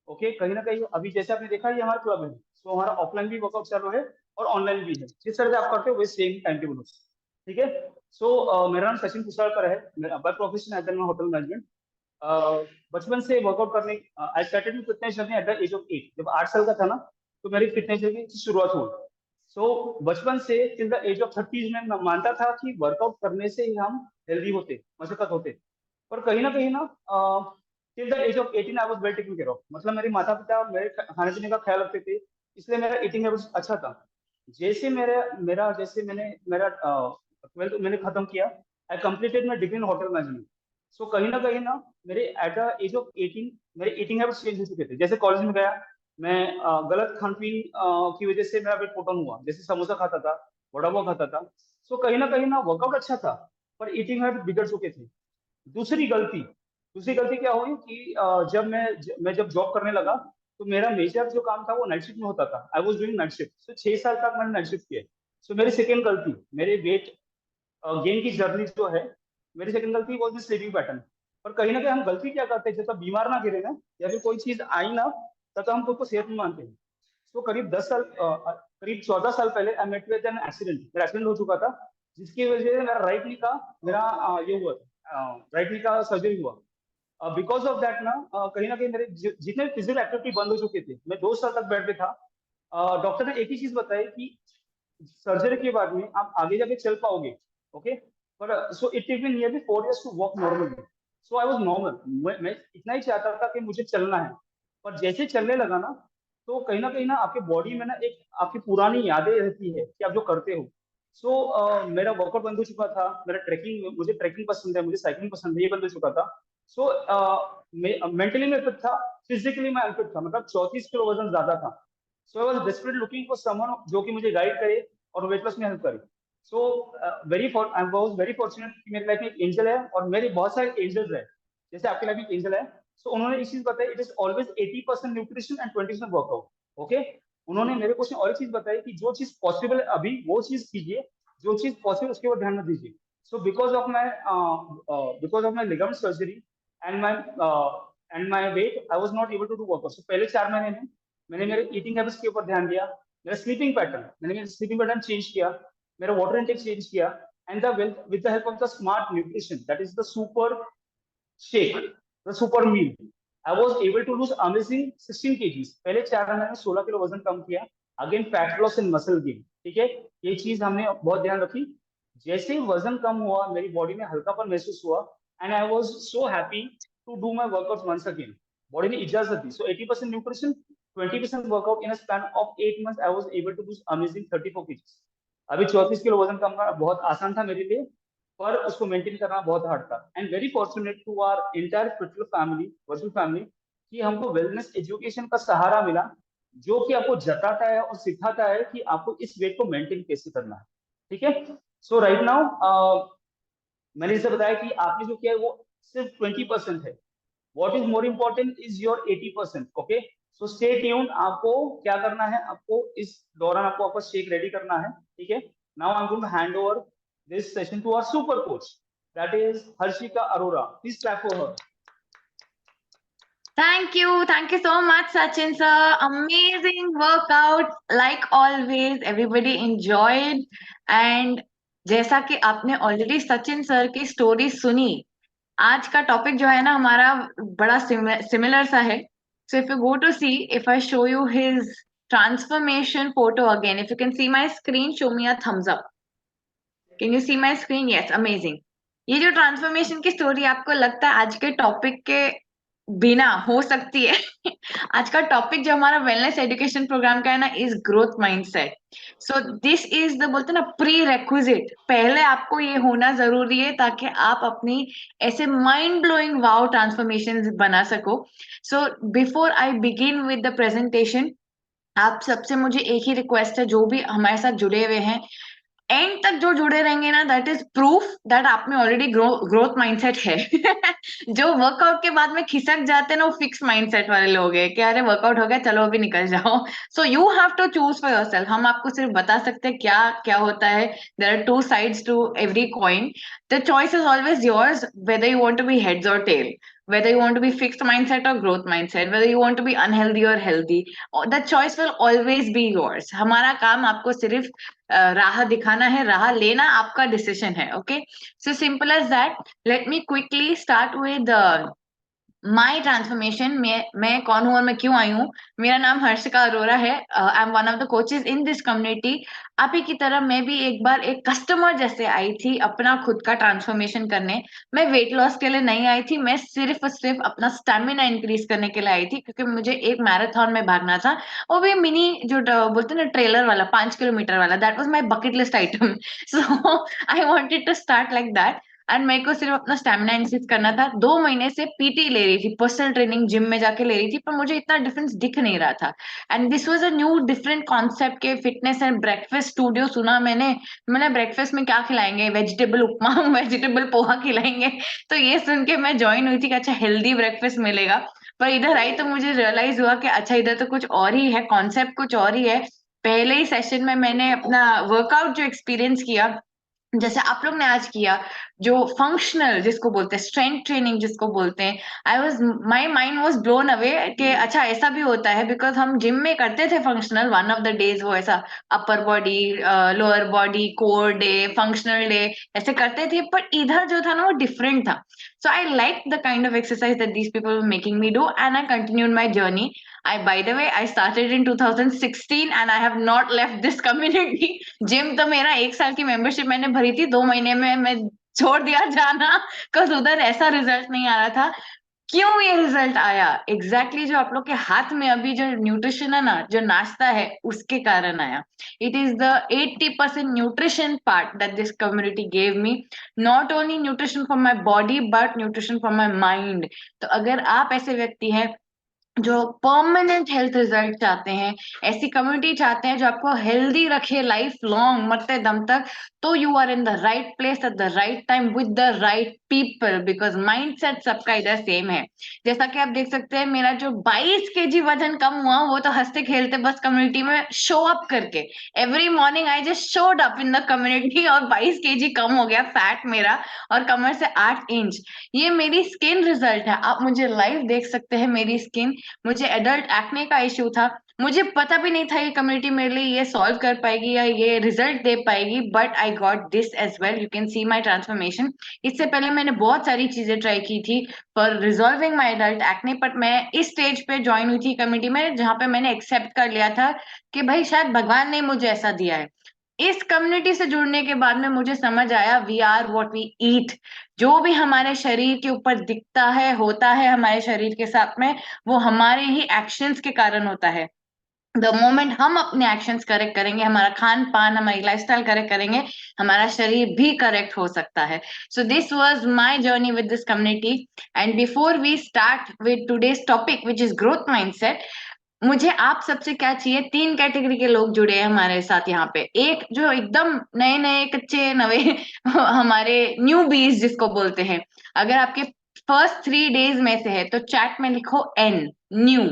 ओके, कहीं ना कहीं अभी जैसे आपने देखा ये हमारा क्लब है, सो हमारा ऑफलाइन भी वर्कआउट चल रहा है और ऑनलाइन भी है। जिस तरह से आप करते हो वही सेम टाइम टेबल हो, ठीक है। सो मेरा नाम सचिन कुशवाहा है, by profession as an hotel management. बचपन से वर्कआउट करने I started with fitness journey at the age of 8। जब 8 साल का था ना, तो मेरी फिटनेस जर्नी की शुरुआत हुई। सो बचपन से टिल द एज ऑफ 30 में मैं मानता था कि वर्कआउट करने से ही हम हेल्दी होते, मशक्कत होते। पर कहीं ना till the age of 18 I was well taken care of. मतलब मेरे माता पिता मेरे खाने पीने का ख्याल रखते थे, इसलिए मेरा ईटिंग हैबिट्स अच्छा था। जैसे मेरे मेरा जैसे मैंने मेरा 12th मैंने खत्म किया, I completed my degree in hotel management. So कहीं ना मेरे एट द एज ऑफ 18 मेरे ईटिंग हैबिट्स चेंज हो चुके थे। जैसे कॉलेज में गया मैं, गलत खान पीन की वजह से मेरा वेट पुट ऑन हुआ। जैसे समोसा खाता था, वड़ा पाव खाता था। सो कहीं ना वर्कआउट अच्छा था, पर ईटिंग हैबिट बिगड़ चुके थे। दूसरी गलती दूसरी गलती क्या हुई कि जब मैं जब जॉब करने लगा, तो मेरा मेजर जो काम था वो नाइट शिफ्ट में होता था। I was doing night shift, so 6 साल तक मैंने नाइट शिफ्ट किया। सो मेरी सेकेंड गलती, मेरे वेट गेन की जर्नी जो है, मेरी सेकंड गलती वो स्लीपिंग पैटर्न। पर कहीं ना कहीं हम गलती क्या करते हैं, जब तक बीमार ना गिरे ना, या फिर कोई चीज आई ना, तब तक हम खुद को सेहत में मानते हैं। तो करीब 14 साल पहले I met with an accident. मेरा एक्सीडेंट हो चुका था, जिसकी वजह से मेरा राइट नी का मेरा ये हुआ था, राइट नी का सर्जरी हुआ। बिकॉज ऑफ दैट ना, कहीं ना कहीं मेरे जितने फिजिकल एक्टिविटी बंद हो चुके थे, मैं 2 साल तक बेड पे था। डॉक्टर ने एक ही चीज बताई कि सर्जरी के बाद में आप आगे जाके चल पाओगे, ओके। पर so it take me nearly 4 years to walk normally. So I was normal, मैं इतना ही चाहता था कि मुझे चलना है। पर जैसे चलने लगा ना, तो कहीं ना आपके बॉडी में ना एक आपकी पुरानी यादें रहती है कि आप जो करते हो। मेरा वर्कआउट बंद हो चुका था, मेरा ट्रैकिंग, मुझे ट्रैकिंग पसंद है, मुझे साइकिलिंग पसंद है, ये बंद हो चुका था। सो मेंटली मैं फिट था, फिजिकली मैं अनफिट था, मतलब 34 किलो वजन ज्यादा था। So I was desperate looking for someone जो कि मुझे गाइड करे और वेट लॉस में हेल्प करे। सो आई वाज वेरी फॉर्चुनेट कि मेरी लाइफ में एक एंजल है, और मेरे बहुत सारे एंजल्स हैं, जैसे आपकी लाइफ में एक एंजल है। सो उन्होंने इस चीज बताई, it is always 80% nutrition and 20% workout, okay. उन्होंने मेरे को और एक चीज बताई कि जो चीज पॉसिबल है अभी वो चीज कीजिए, जो चीज पॉसिबल उसके ऊपर ध्यान मत दीजिए। So because of my ligament surgery and my weight, I was not able to do workout. So पहले 4 महीने में मैंने मेरे ईटिंग हैबिट्स के ऊपर ध्यान दिया, मेरा स्लीपिंग पैटर्न, मैंने मेरा स्लीपिंग पैटर्न चेंज किया, मेरा वाटर इनटेक चेंज किया, and the with the help of the smart nutrition, that is the super shake, the super meal, I was able to lose amazing 16 kgs। पहले 4 महीने में 16 kilo वजन कम किया। Again fat loss and muscle gain, ठीक है। ये चीज हमने बहुत ध्यान रखी। जैसे ही वजन कम हुआ, मेरी बॉडी में हल्कापन महसूस हुआ, and I was so happy to do my workout once again. Body ने इजाजत दी। So 80% nutrition, 20% workout, in a span of 8 months I was able to lose amazing 34 kgs। अभी 34 किलो वजन कम करना बहुत आसान था मेरे लिए, पर उसको मेंटेन करना बहुत हार्ड था। And very fortunate to our entire fitness family, virtual family, कि हमको वेलनेस एजुकेशन का सहारा मिला, जो कि आपको जताता है और सिखाता है कि आपको इस वेट को मेंटेन कैसे करना है, ठीक है। सो राइट नाउ मैंने इसे बताया कि आपने जो किया है वो सिर्फ 20% है। What is more important is your 80%, okay. So stay tuned. आपको क्या करना है, आपको इस दौरान आपको आपका शेक रेडी करना है, ठीक है। Now I am going to hand over this session to our super coach, that is Harshika Arora. Please clap for her. Thank you so much, Sachin sir. Amazing workout, like always. Everybody enjoyed, and जैसा कि आपने already Sachin sir की story सुनी, आज का topic जो है ना हमारा बड़ा सिमिलर सा है. So if you go to see, if I show you his transformation photo again, if you can see my screen, show me a thumbs up. Can you see my screen? Yes, amazing. ये जो transformation की story आपको लगता है आज के topic के बिना हो सकती है। आज का टॉपिक जो हमारा वेलनेस एजुकेशन प्रोग्राम का है ना, is growth mindset. So this is the, बोलते हैं ना, प्री रेक्विजिट। पहले आपको ये होना जरूरी है ताकि आप अपनी ऐसे माइंड ब्लोइंग वाव ट्रांसफॉर्मेशन बना सको। So before I begin with the presentation, आप सबसे मुझे एक ही रिक्वेस्ट है, जो भी हमारे साथ जुड़े हुए हैं, एंड तक जो जुड़े रहेंगे ना, दैट इज प्रूफ दैट आप में ऑलरेडी ग्रोथ माइंडसेट है। जो वर्कआउट के बाद में खिसक जाते हैं ना, वो फिक्स माइंडसेट वाले लोग हैं कि अरे वर्कआउट हो गया, चलो अभी निकल जाओ। So you have to choose for yourself. हम आपको सिर्फ बता सकते हैं क्या क्या होता है। There are two sides to every coin. The choice is always yours, whether you want to be heads और tail, whether you want to be fixed mindset or growth mindset, whether you want to be unhealthy or healthy, the choice will always be yours. हमारा काम आपको सिर्फ राह दिखाना है, राह लेना आपका डिसीजन है। Okay, so simple as that. Let me quickly start with my transformation. मैं कौन हूँ और मैं क्यों आई हूँ। मेरा नाम हर्षिका अरोरा है। I am one of the coaches in this community. आप ही की तरह मैं भी एक बार एक कस्टमर जैसे आई थी अपना खुद का ट्रांसफॉर्मेशन करने। मैं वेट लॉस के लिए नहीं आई थी, मैं सिर्फ और सिर्फ अपना स्टेमिना इंक्रीज करने के लिए आई थी, क्योंकि मुझे एक मैराथन में भागना था। वो भी मिनी, जो बोलते हैं ना ट्रेलर वाला, 5 किलोमीटर वाला। That was my bucket list item. So I wanted to start like that. And मेरे को सिर्फ अपना स्टेमिना इंक्रीज करना था। 2 महीने से पीटी ले रही थी, पर्सनल ट्रेनिंग जिम में जाके ले रही थी, पर मुझे इतना डिफरेंस दिख नहीं रहा था। And this was a new different concept के फिटनेस एंड ब्रेकफास्ट स्टूडियो सुना मैंने। मैंने ब्रेकफास्ट में क्या खिलाएंगे, वेजिटेबल उपमा, वेजिटेबल पोहा खिलाएंगे। तो ये सुन के मैं ज्वाइन हुई थी कि अच्छा हेल्दी ब्रेकफास्ट मिलेगा। पर इधर आई तो मुझे रियलाइज हुआ कि अच्छा इधर तो कुछ और ही है, कॉन्सेप्ट कुछ और ही है। पहले ही सेशन में मैंने अपना वर्कआउट जो एक्सपीरियंस किया, जैसे आप लोग ने आज किया, जो फंक्शनल जिसको बोलते हैं, स्ट्रेंथ ट्रेनिंग जिसको बोलते हैं, I was, my mind was blown away कि अच्छा ऐसा भी होता है। बिकॉज हम जिम में करते थे functional, one of the days वो ऐसा upper body, lower body, core day, functional day ऐसे करते थे। पर इधर जो था ना, वो डिफरेंट था। So I like the kind of exercise that these people were making me do, and I continued my journey. I, by the way, I started in 2016 and I have not left this community. Gym तो मेरा 1 साल की membership मैंने भरी थी, 2 महीने में मैं छोड़ दिया जाना, बिकॉज उधर ऐसा रिजल्ट नहीं आ रहा था। क्यों ये रिजल्ट आया एग्जैक्टली, जो आप लोग के हाथ में अभी जो न्यूट्रिशन है ना, जो नाश्ता है, उसके कारण आया। It is the 80% nutrition part that this community gave me. Not only nutrition for my body but nutrition for my mind. तो अगर आप ऐसे व्यक्ति हैं जो परमानेंट हेल्थ रिजल्ट चाहते हैं, ऐसी कम्युनिटी चाहते हैं जो आपको हेल्दी रखे लाइफ लॉन्ग, मरते दम तक, तो you are in the right place at the right time with the right people, because mindset सबका इधर सेम है। जैसा कि आप देख सकते हैं, मेरा जो 22 kg वजन कम हुआ, वो तो हंसते खेलते बस कम्युनिटी में शो अप करके। Every morning I just showed up in the community और 22 kg कम हो गया फैट मेरा, और कमर से 8 इंच। ये मेरी स्किन रिजल्ट है, आप मुझे लाइव देख सकते हैं मेरी स्किन। मुझे एडल्ट एक्ने का इश्यू था, मुझे पता भी नहीं था ये कम्युनिटी मेरे लिए ये सॉल्व कर पाएगी या ये रिजल्ट दे पाएगी, but I got this as well. You can see my transformation. इससे पहले मैंने बहुत सारी चीजें ट्राई की थी for resolving my adult acne, but मैं इस स्टेज पे ज्वाइन हुई थी कम्युनिटी में जहां पे मैंने एक्सेप्ट कर लिया था कि भाई शायद भगवान ने मुझे ऐसा दिया है। इस कम्युनिटी से जुड़ने के बाद में मुझे समझ आया, we are what we eat. जो भी हमारे शरीर के ऊपर दिखता है, होता है हमारे शरीर के साथ में, वो हमारे ही एक्शंस के कारण होता है। द मोमेंट हम अपने एक्शंस करेक्ट करेंगे, हमारा खान पान, हमारी लाइफस्टाइल करेक्ट करेंगे, हमारा शरीर भी करेक्ट हो सकता है। So this was my journey with this community. And before we start with today's topic which is growth mindset, मुझे आप सबसे क्या चाहिए, 3 कैटेगरी के लोग जुड़े हैं हमारे साथ यहाँ पे। एक जो एकदम नए नए कच्चे नवे हमारे न्यू बीज जिसको बोलते हैं। अगर आपके फर्स्ट 3 डेज में से है तो चैट में लिखो एन, न्यू।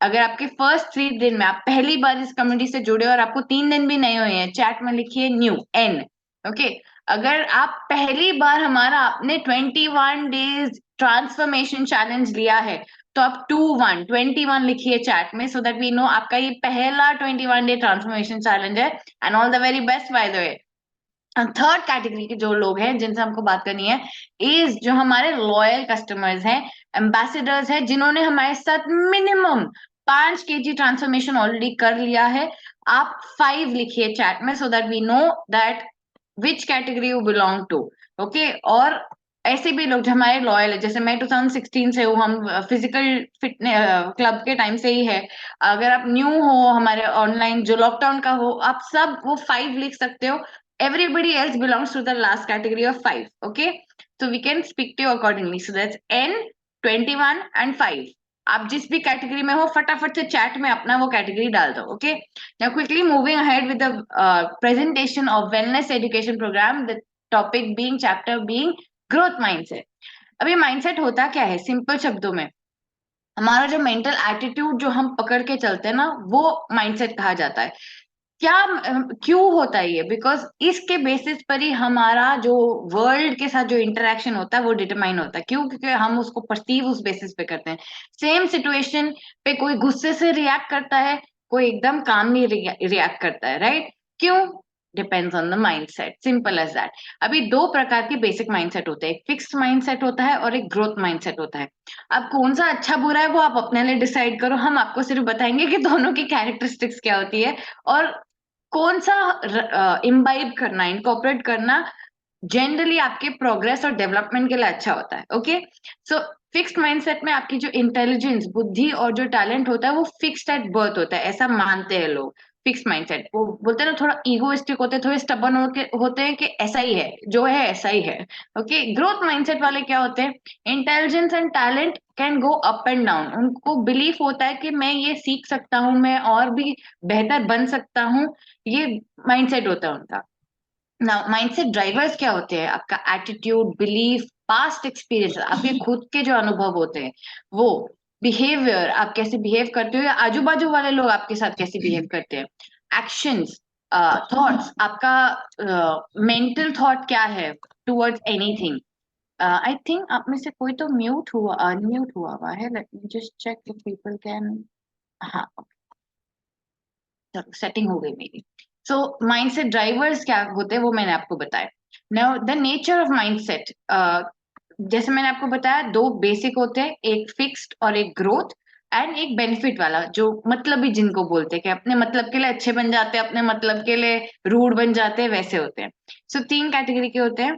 अगर आपके फर्स्ट 3 दिन में आप पहली बार इस कम्युनिटी से जुड़े और आपको 3 दिन भी नहीं हुए हैं, चैट में लिखिए न्यू, एन। ओके। अगर आप पहली बार हमारा आपने 21 डेज ट्रांसफॉर्मेशन चैलेंज लिया है, तो आप 21 लिखिए चैट में, सो दैट वी नो आपका ये पहला 21 डे ट्रांसफॉर्मेशन चैलेंज है। And all the very best bye the way. Third category के जो लोग हैं जिनसे हमको बात करनी है, इज जो हमारे लॉयल कस्टमर्स हैं, एम्बेसडर्स हैं, जिन्होंने हमारे साथ मिनिमम 5 kg ट्रांसफॉर्मेशन ऑलरेडी कर लिया है। आप 5 लिखिए चैट में, so that we know that which category you belong to. Okay. और ऐसे भी लोग जो हमारे लॉयल है, जैसे मैं 2016 से हूँ, हम फिजिकल फिटनेस क्लब के टाइम से ही है। अगर आप न्यू हो हमारे ऑनलाइन, जो लॉकडाउन का हो, आप सब वो 5 लिख सकते हो। Everybody else belongs to the last category of 5, okay. तो we can speak to accordingly, so that's N, 21 and 5। आप जिस भी कैटेगरी में हो फटाफट से चैट में अपना वो कैटेगरी डाल दो, okay. Now quickly moving ahead with the presentation of wellness education programme, the topic being, chapter being growth mindset. अब ये माइंडसेट होता क्या है, सिंपल शब्दों में हमारा जो मेंटल एटीट्यूड जो हम पकड़ के चलते हैं ना, वो माइंडसेट कहा जाता है। क्या क्यों होता है ये? बिकॉज इसके बेसिस पर ही हमारा जो वर्ल्ड के साथ जो इंटरेक्शन होता है वो डिटरमाइन होता है। क्यों? क्योंकि हम उसको परसीव उस बेसिस पे करते हैं। सेम सिचुएशन पे कोई गुस्से से रिएक्ट करता है, कोई एकदम कामली रिएक्ट करता है, राइट? क्यों? Depends on the mindset, simple as that. अभी दो प्रकार के बेसिक माइंडसेट होते हैं, एक फिक्स्ड माइंडसेट होता है और एक ग्रोथ माइंडसेट होता है। अब कौन सा अच्छा बुरा है वो आप अपने लिए डिसाइड करो, हम आपको सिर्फ बताएंगे कि दोनों की कैरेक्टरिस्टिक्स क्या होती है और कौन सा इम्बाइब करना, इनकॉर्पोरेट करना जनरली आपके प्रोग्रेस और डेवलपमेंट के लिए अच्छा होता है, ओके। सो फिक्स्ड माइंडसेट में आपकी जो इंटेलिजेंस, बुद्धि और जो टैलेंट होता है वो फिक्स्ड एट बर्थ होता है, ऐसा मानते हैं लोग। फिक्स्ड माइंडसेट, वो बोलते हैं ना, थोड़ा ईगोइस्टिक होते हैं, थोड़े स्टबर्न होते हैं कि ऐसा ही है, जो है ऐसा ही है, ओके। ग्रोथ माइंडसेट वाले क्या होते हैं? Intelligence and talent can go up and down, उनको बिलीफ होता है कि मैं ये सीख सकता हूँ, मैं और भी बेहतर बन सकता हूँ, ये माइंडसेट होता है उनका। नाउ माइंडसेट ड्राइवर्स क्या होते हैं? आपका एटीट्यूड, बिलीफ, पास्ट एक्सपीरियंस, आपके खुद के जो अनुभव होते हैं वो, बिहेवियर, आप कैसे बिहेव करते हो या आजू बाजू वाले लोग आपके साथ कैसे बिहेव करते हैं, एक्शंस, थॉट्स, आपका मेंटल थॉट क्या है टुवर्ड्स एनीथिंग। आई थिंक आप में से कोई तो म्यूट हुआ, अनम्यूट हुआ है, let me just check if people can. हाँ, सेटिंग हो गई मेरी। सो माइंडसेट ड्राइवर्स क्या होते हैं वो मैंने आपको बताया। Now the nature of mindset, जैसे मैंने आपको बताया दो बेसिक होते हैं, एक फिक्स्ड और एक ग्रोथ, एंड एक बेनिफिट वाला, जो मतलब ही जिनको बोलते हैं कि अपने मतलब के लिए अच्छे बन जाते हैं, अपने मतलब के लिए रूड बन जाते हैं, वैसे होते हैं। सो तीन कैटेगरी के होते हैं।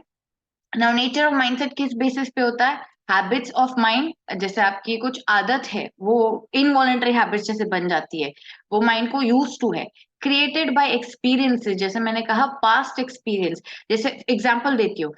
नाउ नेचर ऑफ माइंडसेट किस बेसिस पे होता है? हैबिट्स ऑफ माइंड, जैसे आपकी कुछ आदत है वो इनवॉलेंटरी हैबिट्स जैसे बन जाती है, वो माइंड को यूज टू है। क्रिएटेड बाय एक्सपीरियंसेस, जैसे मैंने कहा पास्ट एक्सपीरियंस। जैसे एग्जांपल देती हूँ,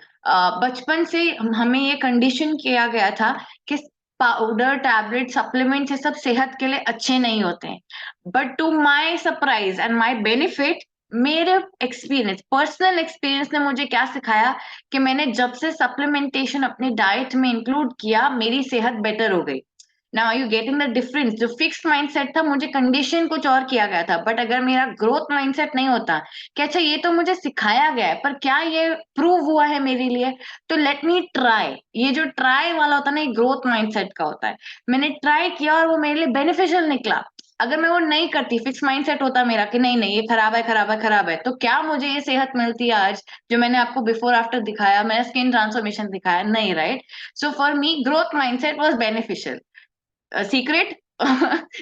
बचपन से हमें ये कंडीशन किया गया था कि पाउडर, टैबलेट, सप्लीमेंट्स ये सब सेहत के लिए अच्छे नहीं होते हैं। But to my surprise and my benefit, मेरे एक्सपीरियंस, पर्सनल एक्सपीरियंस ने मुझे क्या सिखाया कि मैंने जब से सप्लीमेंटेशन अपनी डाइट में इंक्लूड किया, मेरी सेहत बेटर हो गई। Now you getting the difference? जो फिक्स्ड माइंडसेट था, मुझे कंडीशन कुछ और किया गया था, बट अगर मेरा ग्रोथ माइंडसेट नहीं होता कि अच्छा ये तो मुझे सिखाया गया है पर क्या ये प्रूव हुआ है मेरे लिए, तो लेट मी ट्राई, ये जो ट्राई वाला होता है ना, ये ग्रोथ माइंडसेट का होता है। मैंने ट्राई किया और वो मेरे लिए बेनिफिशियल निकला। अगर मैं वो नहीं करती, फिक्स माइंडसेट होता मेरा कि नहीं नहीं ये खराब है, खराब है, खराब है, तो क्या मुझे ये सेहत मिलती है आज, जो मैंने आपको बिफोर आफ्टर दिखाया, मैंने स्किन ट्रांसफॉर्मेशन दिखाया? नहीं, right? So for me growth mindset was beneficial. Secret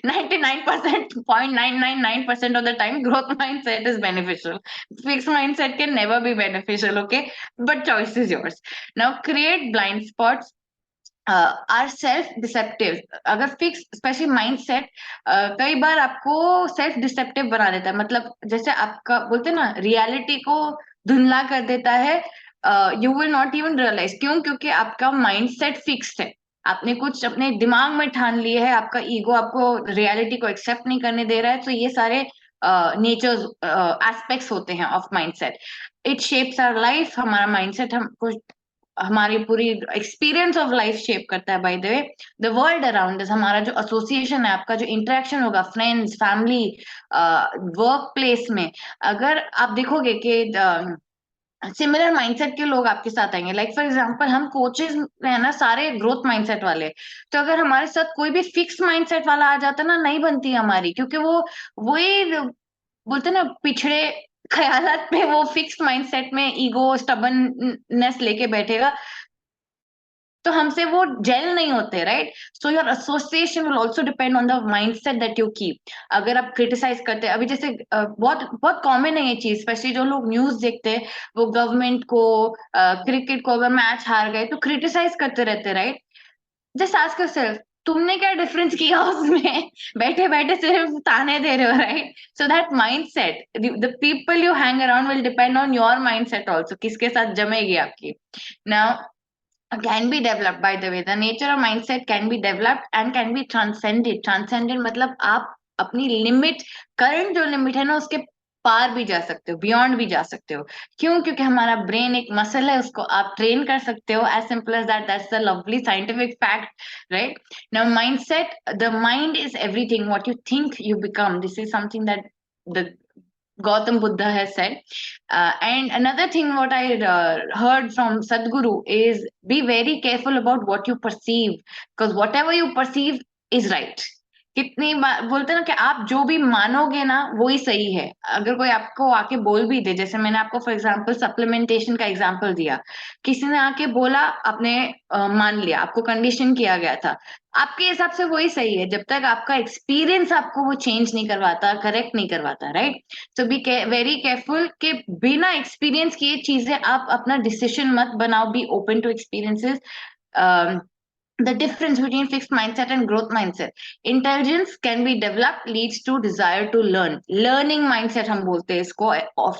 99%, 0.999% of the time growth mindset is beneficial. Fixed mindset can never be beneficial, okay? But choice is yours. Now create blind spots are self deceptive. अगर fix specially mind set कई बार आपको self deceptive बना देता है, मतलब जैसे आपका बोलते हैं ना, रियलिटी को धुंधला कर देता है। You will not even realise, क्यों? क्योंकि आपका माइंड सेट फिक्स्ड है, आपने कुछ अपने दिमाग में ठान लिए है, आपका ईगो आपको रियलिटी को एक्सेप्ट नहीं करने दे रहा है। तो ये सारे नेचर्स, एस्पेक्ट्स होते हैं of mindset. It shapes our life, हमारा माइंडसेट हमको हमारी पूरी एक्सपीरियंस ऑफ लाइफ शेप करता है। By the way, the world around us, हमारा जो एसोसिएशन है, आपका जो इंटरेक्शन होगा फ्रेंड्स, फैमिली, वर्क प्लेस में, अगर आप देखोगे कि सिमिलर माइंडसेट के लोग आपके साथ आएंगे, लाइक फॉर एग्जांपल हम कोचेस है ना, सारे ग्रोथ माइंडसेट वाले, तो अगर हमारे साथ कोई भी फिक्स माइंडसेट वाला आ जाता ना, नहीं बनती हमारी, क्योंकि वो वही बोलते ना, पिछड़े ख्यालात पे, वो फिक्स्ड माइंडसेट में ईगो, स्टबननेस लेके बैठेगा। तो हमसे वो जेल नहीं होते, right? So your association will also depend on the mindset that you keep. अगर आप क्रिटिसाइज करते हैं, अभी जैसे बहुत बहुत कॉमन है ये चीज, स्पेशली जो लोग न्यूज देखते हैं, वो गवर्नमेंट को, क्रिकेट को अगर मैच हार गए तो क्रिटिसाइज करते रहते, राइट? जस्ट आस्क योरसेल्फ, तुमने क्या डिफरेंस किया उसमें? बैठे बैठे सिर्फ ताने दे रहे हो, right? So that mindset, the people you hang around will depend on your mindset also, किसके साथ जमेगी आपकी। Now can be developed, by the way, the nature of mindset can be developed and can be transcended मतलब आप अपनी limit, current जो limit है ना, उसके पार भी जा सकते हो, बियॉन्ड भी जा सकते हो। क्यों? क्योंकि हमारा ब्रेन एक मसल है, उसको आप ट्रेन कर सकते हो, as simple as that, that's the lovely scientific fact, right? Now mindset, the mind is everything, what you think you become, this is something that the Gautam Buddha has said. And another thing what I heard from Sadhguru is be very careful about what you perceive, because whatever you perceive is right. कितनी बार बोलते हैं ना कि आप जो भी मानोगे ना वो ही सही है। अगर कोई आपको आके बोल भी दे, जैसे मैंने आपको फॉर एग्जांपल सप्लीमेंटेशन का एग्जांपल दिया, किसी ने आके बोला, आपने मान लिया, आपको कंडीशन किया गया था, आपके हिसाब से वही सही है, जब तक आपका एक्सपीरियंस आपको वो चेंज नहीं करवाता, करेक्ट नहीं करवाता, right? So be very careful कि बिना एक्सपीरियंस किए चीजें आप अपना डिसीजन मत बनाओ, be open to experiences. The difference between fixed mindset and growth mindset. Intelligence can be developed, leads to desire to learn. Learning mindset हम बोलते हैं इसको,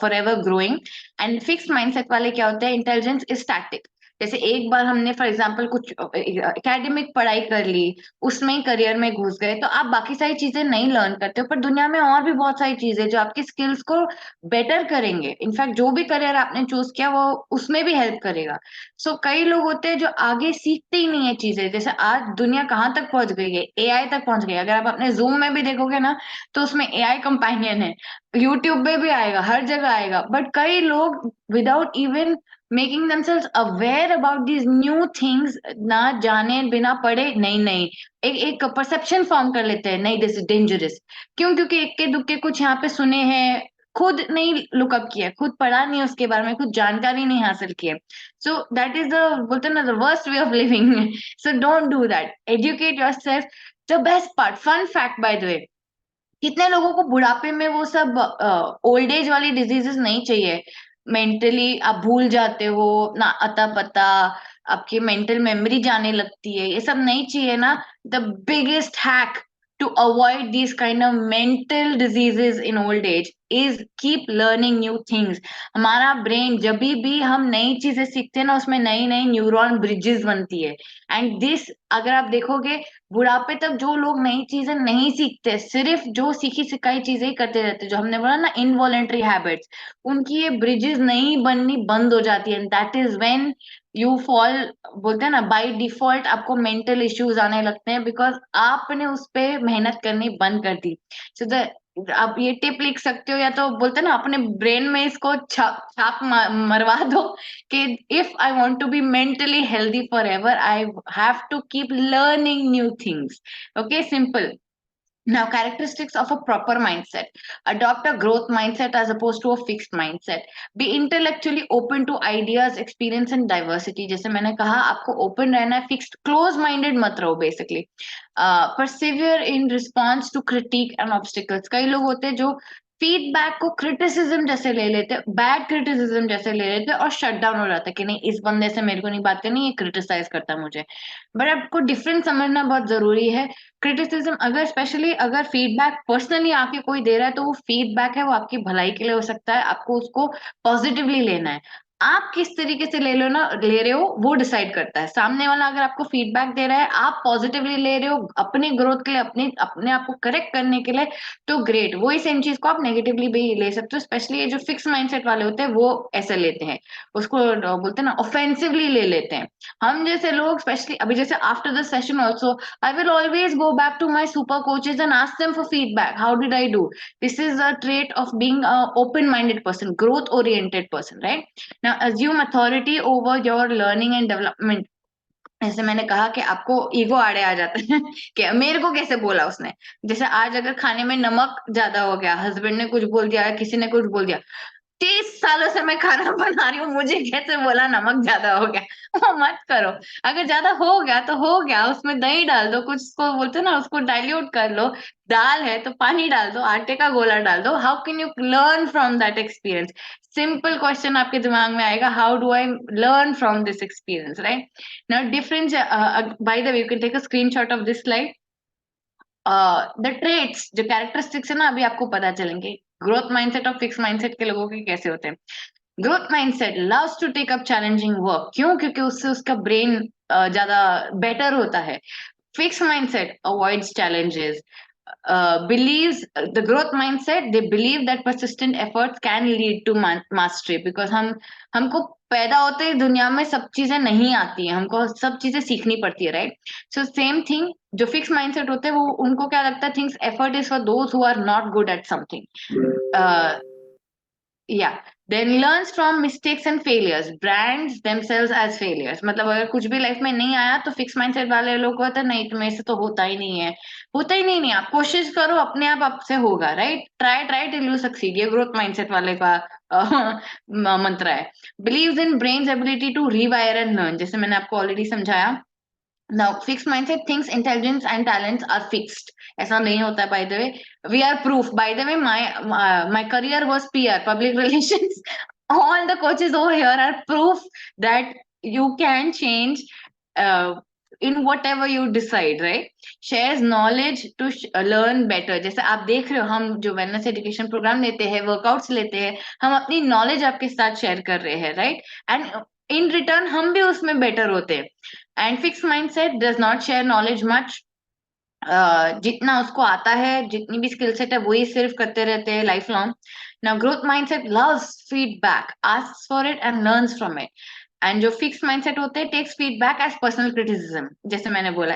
forever growing. And fixed mindset वाले क्या होते हैं? Intelligence is static. जैसे एक बार हमने फॉर एग्जाम्पल कुछ एकेडमिक पढ़ाई कर ली, उसमें ही करियर में घुस गए, तो आप बाकी सारी चीजें नहीं लर्न करते हो, पर दुनिया में और भी बहुत सारी चीजें जो आपकी स्किल्स को बेटर करेंगे। इनफैक्ट जो भी करियर आपने चूज किया वो उसमें भी हेल्प करेगा। सो कई लोग होते हैं जो आगे सीखते ही नहीं है चीजें। जैसे आज दुनिया कहाँ तक पहुंच गई है, एआई तक पहुंच गई है। अगर आप अपने जूम में भी देखोगे ना, तो उसमें एआई कंपेनियन है, यूट्यूब पे भी आएगा, हर जगह आएगा, बट कई लोग without even making themselves aware about these new things, ना जाने बिना पढ़े, नहीं नहीं, एक एक परसेप्शन फॉर्म कर लेते हैं, नहीं दिस इज डेंजरस। क्यों? क्योंकि इक्के दुक्के कुछ यहाँ पे सुने हैं, खुद नहीं लुकअप किया, खुद पढ़ा नहीं उसके बारे में, कुछ जानकारी नहीं हासिल की है। सो दैट इज द, बोलते हैं ना, the worst way of living. So don't do that, educate yourself. The best part, fun fact by the way, कितने लोगों को बुढ़ापे में वो सब ओल्ड एज वाली डिजीजेस नहीं चाहिए। मेंटली आप भूल जाते हो ना, अता पता, आपकी मेंटल मेमोरी जाने लगती है, ये सब नहीं चाहिए ना। The biggest hack to avoid these kind of mental diseases in old age is keep learning new things. हमारा ब्रेन जब भी हम नई चीजें सीखते हैं ना, उसमें नई नई न्यूरॉन ब्रिजेस बनती है। एंड दिस, अगर आप देखोगे, बुढ़ापे तक जो लोग नई चीजें नहीं सीखते, सिर्फ जो सीखी सिखाई चीजें ही करते रहते, जो हमने बोला ना इनवॉलेंट्री हैबिट्स, उनकी ये ब्रिजेस नहीं बननी बंद हो जाती है। That is when you fall, बोलते हैं ना, बाय डिफॉल्ट आपको मेंटल इश्यूज आने लगते हैं, बिकॉज आपने उस पे मेहनत करनी बंद कर दी। सो द, आप ये टिप लिख सकते हो, या तो बोलते हैं ना अपने ब्रेन में इसको छाप मरवा दो कि if I want to be mentally healthy for ever, I have to keep learning new things. Okay, simple. Now, characteristics of a proper mindset. Adopt a growth mindset as opposed to a fixed mindset. Be intellectually open to ideas, experience and diversity. जैसे मैंने कहा, आपको open रहना है, fixed, close minded मत रहो basically. Persevere in response to critique and obstacles. कई लोग होते हैं जो फीडबैक को क्रिटिसिज्म जैसे ले लेते, बैड क्रिटिसिज्म जैसे ले लेते, और शट डाउन हो जाता है कि नहीं, इस बंदे से मेरे को नहीं बात करनी, ये क्रिटिसाइज करता है मुझे। बट आपको डिफरेंस समझना बहुत जरूरी है। क्रिटिसिज्म, अगर स्पेशली अगर फीडबैक पर्सनली आके कोई दे रहा है, तो वो फीडबैक है, वो आपकी भलाई के लिए हो सकता है, आपको उसको पॉजिटिवली लेना है। आप किस तरीके से ले रहे हो वो डिसाइड करता है। सामने वाला अगर आपको फीडबैक दे रहा है, आप पॉजिटिवली ले रहे हो अपनी ग्रोथ के लिए, अपने अपने आप को करेक्ट करने के लिए, तो ग्रेट। वही सेम चीज को आप नेगेटिवली भी ले सकते हो। स्पेशली ये जो फिक्स माइंडसेट वाले होते हैं वो ऐसे लेते हैं, उसको बोलते हैं ना ऑफेंसिवली ले लेते हैं। हम जैसे लोग, स्पेशली अभी जैसे after the session also, I will always go back to my super coaches and ask them for feedback. How did I do? This is a trait of being a open-minded person, growth-oriented person, right? Now, assume authority over your learning and development. ऐसे मैंने कहा कि आपको ego आड़े आ जाता है कि मेरे को कैसे बोला उसने। जैसे आज अगर खाने में नमक ज्यादा हो गया, हस्बैंड ने कुछ बोल दिया, किसी ने कुछ बोल दिया, 30 सालों से मैं खाना बना रही हूँ, मुझे कैसे बोला नमक ज्यादा हो गया? वो मत करो। अगर ज्यादा हो गया तो हो गया, उसमें दही डाल दो, कुछ उसको बोलते हैं ना, उसको डाइल्यूट कर लो। दाल है तो पानी डाल दो, आटे का गोला डाल दो। How can you learn from that experience? Simple question आपके दिमाग में आएगा, how do I learn from this experience, right? Now difference, by the way you can take a screenshot of this slide. The traits, जो characteristics है ना, अभी आपको पता चलेंगे ग्रोथ माइंडसेट और फिक्स माइंडसेट के लोगों के कैसे होते हैं। Growth mindset loves to take up challenging work, क्यों? क्योंकि उससे उसका ब्रेन ज्यादा बेटर होता है। Fixed mindset avoids challenges. Believes the growth mindset, they believe that persistent efforts can lead to mastery, because हमको पैदा होते ही दुनिया में सब चीजें नहीं आती हैं, हमको सब चीजें सीखनी पड़ती है, राइट? सो सेम थिंग, जो फिक्स माइंडसेट होते हैं वो उनको क्या लगता है, things effort is for those who are not good at something. या then learns from mistakes and failures, brands themselves as failures. मतलब अगर कुछ भी लाइफ में नहीं आया तो फिक्स माइंडसेट वाले लोग कहते हैं नहीं, तुम्हें से तो होता ही नहीं है, होता ही नहीं आप कोशिश करो, अपने आप आपसे होगा, right? Try try till you succeed, ये ग्रोथ माइंडसेट वाले का मंत्र है। Believes in brain's ability to rewire and learn, जैसे मैंने आपको ऑलरेडी समझाया। Now, fixed mindset thinks intelligence and talents are fixed. ऐसा नहीं होता है, by the way. We are proof. By the way, my career was PR, public relations. All the coaches over here are proof that you can change uh, in whatever you decide, right? Shares knowledge to learn better. जैसे आप देख रहे हो, हम जो wellness education program लेते हैं, workouts लेते हैं, हम अपनी knowledge आपके साथ share कर रहे हैं, right? And in return हम भी उसमें better होते हैं। And fix mindset does not share knowledge much. जितना उसको आता है, जितनी भी स्किल सेट है, वही सिर्फ करते रहते हैं life long. Now growth mindset loves feedback, asks for it and learns from it. And जो फिक्स माइंडसेट होते हैं takes feedback as personal criticism, जैसे मैंने बोला,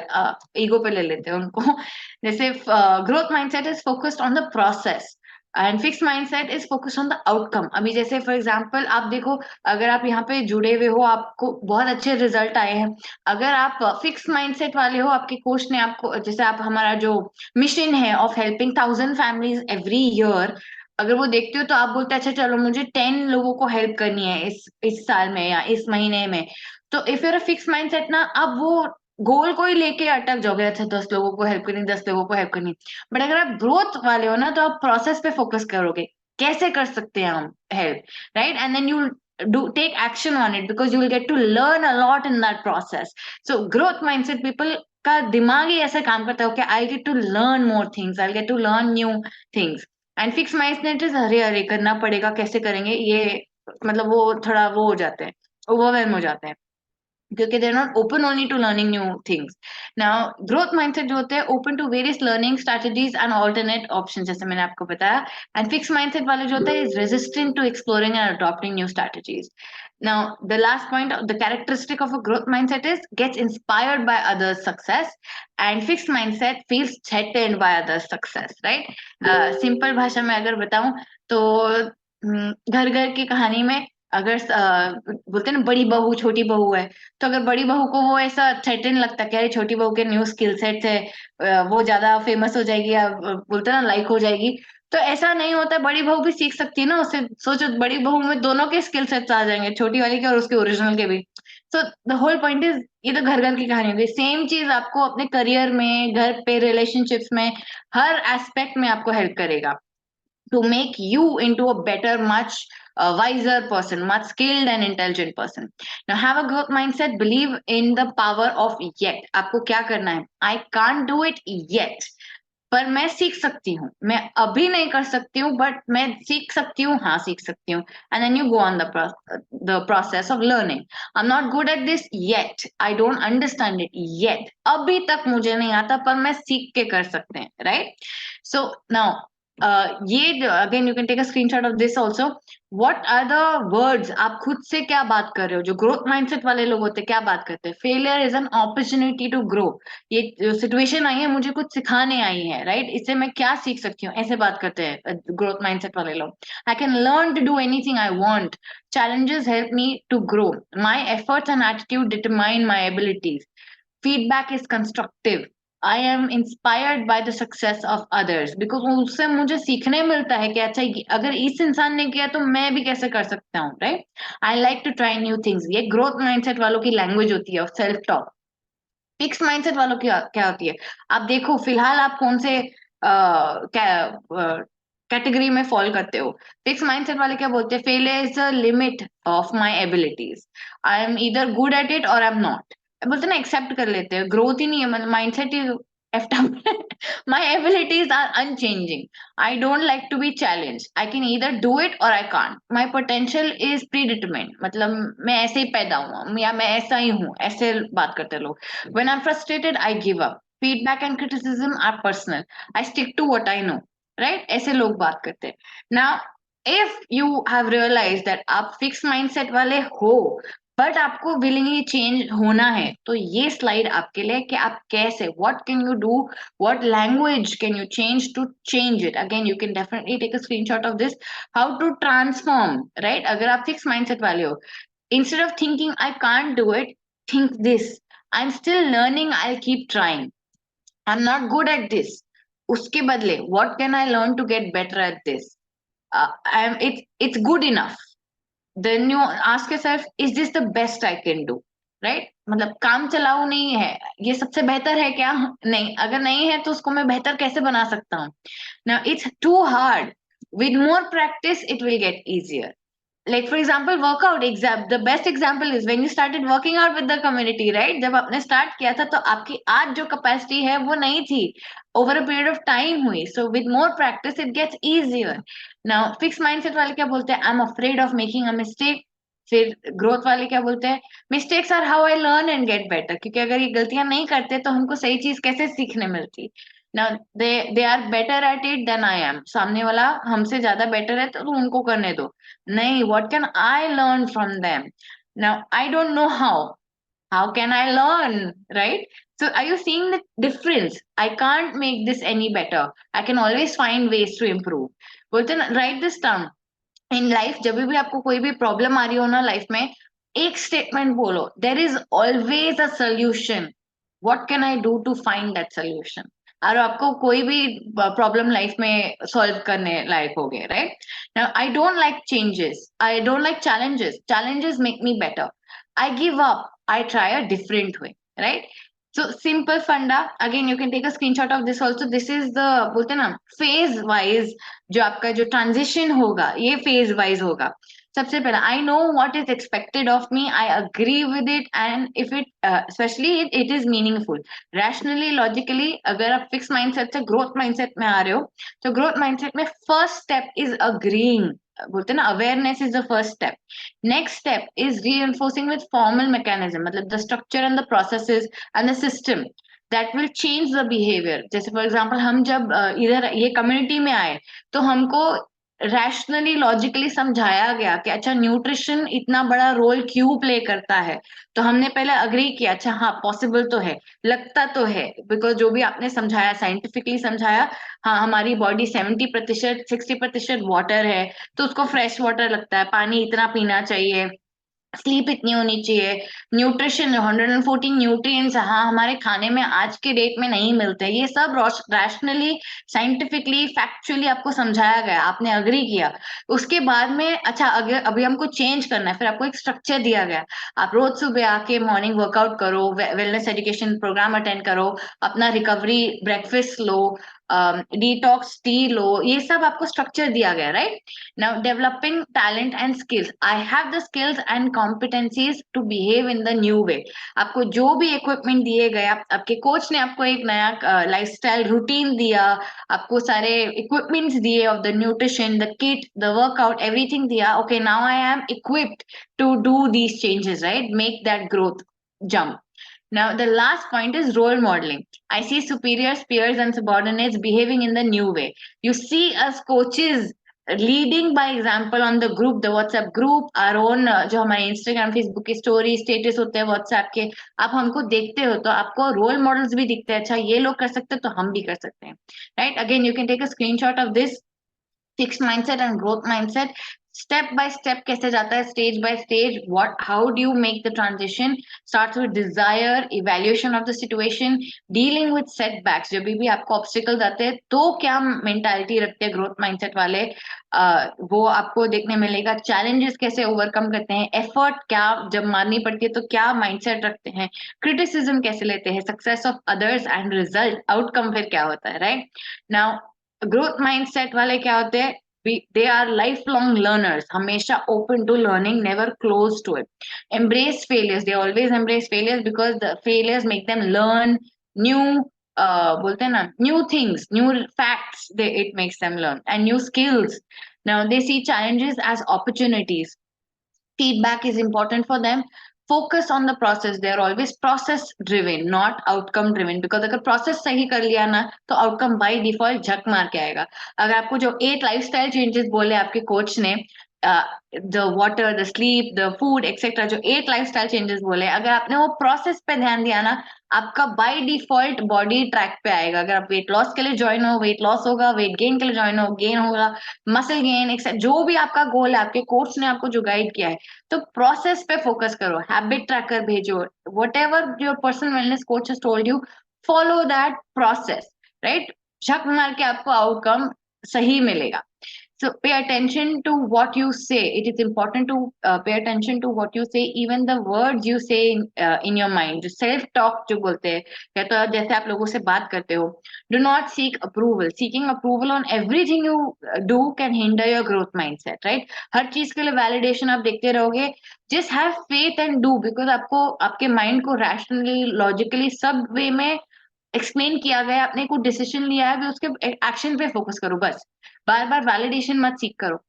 ईगो पे ले लेते हैं उनको। जैसे growth mindset is focused on the process and fix mindset is focused on the outcome. अभी जैसे फॉर एग्जांपल आप देखो, अगर आप यहाँ पे जुड़े हुए हो, आपको बहुत अच्छे रिजल्ट आए हैं, अगर आप फिक्स माइंडसेट वाले हो, आपके कोच ने आपको, जैसे आप हमारा जो मिशन है of helping 1000 families every year, अगर वो देखते हो तो आप बोलते हैं अच्छा चलो मुझे 10 लोगों को हेल्प करनी है इस साल में या इस महीने में। तो if you're a fix mindset ना, अब वो गोल को ही लेके अटक जाओगे, अच्छा 10 लोगों को हेल्प करनी, 10 लोगों को हेल्प करनी। बट अगर आप ग्रोथ वाले हो ना, तो आप प्रोसेस पे फोकस करोगे, कैसे कर सकते हैं हम help, right? And then you do take action on it because you will get to learn a lot in that process. So growth mindset people का दिमाग ही ऐसे काम करता है, okay, I get to learn more things, I'll get to learn new things. And fixed mindset is अरे अरे करना पड़ेगा, कैसे करेंगे ये, मतलब वो थोड़ा वो हो जाते हैं, ओवरवेलम हो जाते हैं, क्योंकि they are not open only to learning new things. Now growth mindset जो होते हैं open to various learning strategies and alternate option, जैसे मैंने आपको बताया। एंड फिक्स माइंडसेट वाले जो होते हैं is resistant to exploring and adopting new strategies. Now, the last point, the characteristic of a growth mindset is gets inspired by others' success, and fixed mindset feels threatened by others' success, right? Simple भाषा में अगर बताऊं तो घर घर की कहानी में, अगर बोलते हैं ना बड़ी बहू छोटी बहू है, तो अगर बड़ी बहू को वो ऐसा थ्रेटन लगता है कि अरे छोटी बहू के न्यू स्किल सेट्स है, वो ज्यादा फेमस हो जाएगी या बोलते हैं ना लाइक हो जाएगी, तो ऐसा नहीं होता। बड़ी बहू भी सीख सकती है ना उससे, सोचो बड़ी बहू में दोनों के स्किल सेट्स आ जाएंगे, छोटी वाली के और उसके ओरिजिनल के भी। So the whole point is, ये तो घर घर की कहानी होगी, सेम चीज आपको अपने करियर में, घर पे, रिलेशनशिप्स में, हर एस्पेक्ट में आपको हेल्प करेगा to make you into a better, much wiser person, much skilled and intelligent person. Now have a growth mindset, believe in the power of yet. आपको क्या करना है? I can't do it yet, पर मैं सीख सकती हूँ, मैं अभी नहीं कर सकती हूँ बट मैं सीख सकती हूँ, हाँ सीख सकती हूँ। And then you go on the process of learning. I am not good at this yet, I don't understand it yet, अभी तक मुझे नहीं आता पर मैं सीख के कर सकते हैं, राइट? सो नाउ ये again you can take a screenshot of this also. What are the words, आप खुद से क्या बात कर रहे हो? जो ग्रोथ माइंडसेट वाले लोग होते हैं क्या बात करते हैं? Failure is an opportunity to grow, ये जो सिचुएशन आई है मुझे कुछ सिखाने आई है, राइट? इससे मैं क्या सीख सकती हूँ, ऐसे बात करते हैं ग्रोथ माइंडसेट वाले लोग। I can learn to do anything I want, challenges help me to grow, my efforts and attitude determine my abilities, feedback is constructive, I am inspired by the success of others, because उससे मुझे सीखने मिलता है कि अच्छा अगर इस इंसान ने किया तो मैं भी कैसे कर सकता हूँ, right. I like to try new things. ये ग्रोथ माइंडसेट वालों की लैंग्वेज होती है, सेल्फ टॉक। फिक्स माइंडसेट वालों की क्या होती है? आप देखो फिलहाल आप कौन से कैटेगरी में फॉल करते हो। फिक्स माइंडसेट वाले क्या बोलते हैं? Failure is a limit of my abilities. I am either good at it और आई एम नॉट। बोलते हैं ना, एक्सेप्ट कर लेते हैं। ग्रोथ ही नहीं है, मतलब mindset he effed up. My abilities are unchanging. I don't like to be challenged. I can either do it or I can't. My potential is predetermined. मतलब मैं ऐसे ही पैदा हुआ या मैं ऐसा ही हूँ, ऐसे बात करते हैं लोग। When I'm frustrated, I give up. Feedback and criticism are personal. I stick to what I know. Right? ऐसे लोग बात करते हैं। Now, if you have realized that आप fixed mindset वाले हो, बट आपको विलिंगली चेंज होना है, तो ये स्लाइड आपके लिए कि आप कैसे, what can you do, what language can you change to change it. Again you can definitely take a screenshot of this, how to transform, right. अगर आप फिक्स माइंडसेट वाले हो, instead of thinking I can't do it, think this, I am still learning, I keep trying, I am not good at this. उसके बदले what can I learn to get better at this, I M it's good enough. Then you ask yourself, is this the best I can do, right? मतलब काम चलाऊ नहीं है, ये सबसे बेहतर है क्या? नहीं, अगर नहीं है तो उसको मैं बेहतर कैसे बना सकता हूँ? Now it's too hard. With more practice it will get easier. Like for example workout exam, the best example is when you started working out with the community, right? जब आपने start किया था तो आपकी आज जो capacity है वो नहीं थी, over a period of time हुई। So with more practice it gets easier. Now fixed mindset वाले क्या बोलते हैं? I'm afraid of making a mistake. फिर ग्रोथ वाले क्या बोलते हैं? Mistakes are how I learn and get better, क्योंकि अगर ये गलतियां नहीं करते तो हमको सही चीज कैसे सीखने मिलती। Now they are better at it than I am. सामने वाला हमसे ज्यादा बेटर है तो उनको करने दो। नहीं, what can I learn from them? Now I don't know how can I learn, right? So are you seeing the difference? I can't make this any better. I can always find ways to improve. बोलते हैं ना, write this down. In life जब भी आपको कोई भी problem आ रही हो ना लाइफ में, एक स्टेटमेंट बोलो, there is always a solution. What can I do to find that solution? और आपको कोई भी प्रॉब्लम लाइफ में सॉल्व करने लायक हो गए, right. Now I don't like changes, I don't like challenges, challenges make me better. I give up, I try a different way, right. So simple funda, again you can take a screenshot of this also. This is the बोलते हैं ना phase wise, जो आपका जो transition होगा ये phase wise होगा। सबसे पहले I know what is expected of me, I agree with it, and if it specially it is meaningful. Rationally logically अगर आप फिक्स माइंडसेट से ग्रोथ माइंडसेट में आ रहे हो, तो ग्रोथ माइंडसेट में फर्स्ट स्टेप इज अग्रीइंग। बोलते हैं ना, awareness is the first step. Next step is reinforcing with formal mechanism, मतलब the structure and the processes and the system that will change the behaviour. जैसे for example हम जब इधर ये community में आए तो हमको रैशनली लॉजिकली समझाया गया कि अच्छा न्यूट्रिशन इतना बड़ा रोल क्यों प्ले करता है। तो हमने पहले अग्री किया, अच्छा हाँ पॉसिबल तो है, लगता तो है, बिकॉज जो भी आपने समझाया साइंटिफिकली समझाया। हाँ, हमारी बॉडी 70% 60% वाटर है, तो उसको फ्रेश वाटर लगता है, पानी इतना पीना चाहिए, स्लीप इतनी होनी चाहिए, न्यूट्रिशन 114 न्यूट्रिएंट्स हाँ हमारे खाने में आज के डेट में नहीं मिलते। ये सब रैशनली साइंटिफिकली फैक्चुअली आपको समझाया गया, आपने अग्री किया। उसके बाद में अच्छा अगर अभी हमको चेंज करना है, फिर आपको एक स्ट्रक्चर दिया गया। आप रोज सुबह आके मॉर्निंग वर्कआउट करो, वेलनेस एजुकेशन प्रोग्राम अटेंड करो, अपना रिकवरी ब्रेकफास्ट लो, डिटॉक्स टी लो, ये सब आपको स्ट्रक्चर दिया गया, right. Now, developing talent and skills. I have the skills and competencies to behave in the new way. आपको जो भी इक्विपमेंट दिए गए, आपके कोच ने आपको एक नया लाइफस्टाइल रूटीन दिया, आपको सारे इक्विपमेंट्स दिए of the nutrition, the kit, the workout, everything दिया। Okay, now I am equipped to do these changes, right, make that growth jump. Now, the last point is role modeling. I see superiors, peers, and subordinates behaving in the new way. You see us coaches leading by example on the group, the WhatsApp group, our own, जो हमारे Instagram Facebook की story status होते हैं WhatsApp के, आप हमको देखते हो तो आपको रोल मॉडल्स भी दिखते हैं, अच्छा ये लोग कर सकते हैं तो हम भी कर सकते हैं, right. Again you can take a screenshot of this fixed mindset and growth mindset. Step by step कैसे जाता है, stage by stage, what how do you make the transition, starts with desire, evaluation of the situation, dealing with setbacks, जब भी आपको obstacles आते हैं तो क्या मेंटालिटी रखते हैं ग्रोथ माइंडसेट वाले, वो आपको देखने मिलेगा। चैलेंजेस कैसे ओवरकम करते हैं, एफर्ट क्या जब मारनी पड़ती है तो क्या माइंडसेट रखते हैं, क्रिटिसिज्म कैसे लेते हैं, success of others and result outcome फिर क्या होता है, राइट। नाउ ग्रोथ माइंडसेट वाले क्या होते हैं, they are lifelong learners, हमेशा open to learning, never close to it, embrace failures, they always embrace failures because the failures make them learn new, बोलते हैं ना, new things, new facts, it makes them learn and new skills. Now they see challenges as opportunities, feedback is important for them, focus on the process, they are always process driven not outcome driven, because अगर process सही कर लिया ना तो outcome by default झक मार के आएगा। अगर आपको जो 8 lifestyle changes बोले आपके कोच ने, the water, the sleep, the food etc, जो 8 lifestyle changes बोले, अगर आपने वो process पे ध्यान दिया ना, आपका बाय डिफॉल्ट बॉडी ट्रैक पे आएगा। अगर आप वेट लॉस के लिए ज्वाइन हो, वेट लॉस होगा, वेट गेन के लिए ज्वाइन हो, गेन होगा, मसल गेन एक्सेट्रा, जो भी आपका गोल है, आपके कोच ने आपको जो गाइड किया है, तो प्रोसेस पे फोकस करो, हैबिट ट्रैकर भेजो, what ever your personal wellness coach has told you, follow that process, right. झक मार के आपको आउटकम सही मिलेगा। So pay attention to what you say. It is important to pay attention to what you say, even the words you say in your mind. जो self talk जो बोलते हैं, या तो जैसे आप लोगों से बात करते हो, do not seek approval. Seeking approval on everything you do can hinder your growth mindset, right? हर चीज के लिए validation आप देखते रहोगे, just have faith and do, because आपको आपके mind को rationally, logically सब way में एक्सप्लेन किया गया, आपने कोई डिसीजन लिया है, भी उसके एक्शन पे फोकस करो बस, बार बार वैलिडेशन मत सीख करो।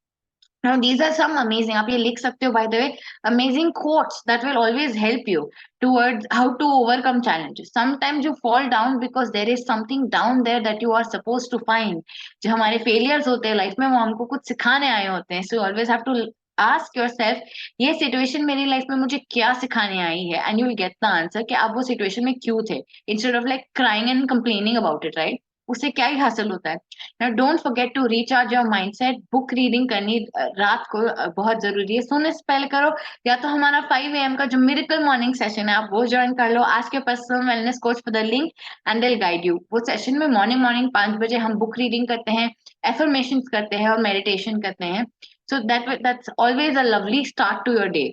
Now these are some amazing, आप ये लिख सकते हो by the way, amazing quotes that will always help you towards how to overcome challenges. Sometimes you fall down because there is something down there that you are supposed to find. जो हमारे failures होते हैं life में, वो हमको कुछ सिखाने आए होते हैं, so you always have to ask yourself, ये सिचुएशन मेरी लाइफ में मुझे क्या सिखाने आई है, and you will get the answer कि आप वो सिचुएशन में क्यों थे, instead of like crying and complaining about it, right? उससे क्या ही हासिल होता है। Now don't forget to recharge your mindset. Book reading करनी रात को बहुत जरूरी है, सोने से पहले करो, या तो हमारा 5 AM का जो मिरेकल मॉर्निंग सेशन है आप वो ज्वाइन कर लो, आज के personal wellness coach for the link and they guide you. वो सेशन में मॉर्निंग मॉर्निंग 5 बजे हम बुक रीडिंग करते हैं, एफर्मेशंस करते हैं और मेडिटेशन करते हैं। So that's always a lovely start to your day,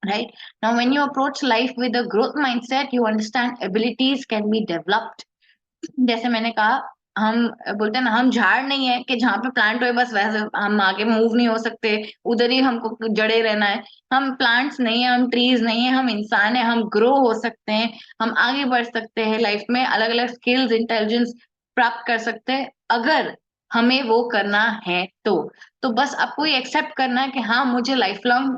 right? Now when you approach life with a growth mindset, you understand abilities can be developed. जैसे मैंने कहा, हम बोलते हैं ना, हम झाड़ नहीं है कि जहाँ पे प्लांट हुए बस वैसे हम आगे मूव नहीं हो सकते, उधर ही हमको जड़े रहना है। हम प्लांट्स नहीं है, हम ट्रीज नहीं है, हम इंसान है, हम ग्रो हो सकते हैं, हम आगे बढ़ सकते हैं लाइफ में, अलग अलग स्किल्स इंटेलिजेंस प्राप्त कर सकते हैं अगर हमें वो करना है तो बस आपको ये एक्सेप्ट करना है कि हाँ मुझे लाइफ लॉन्ग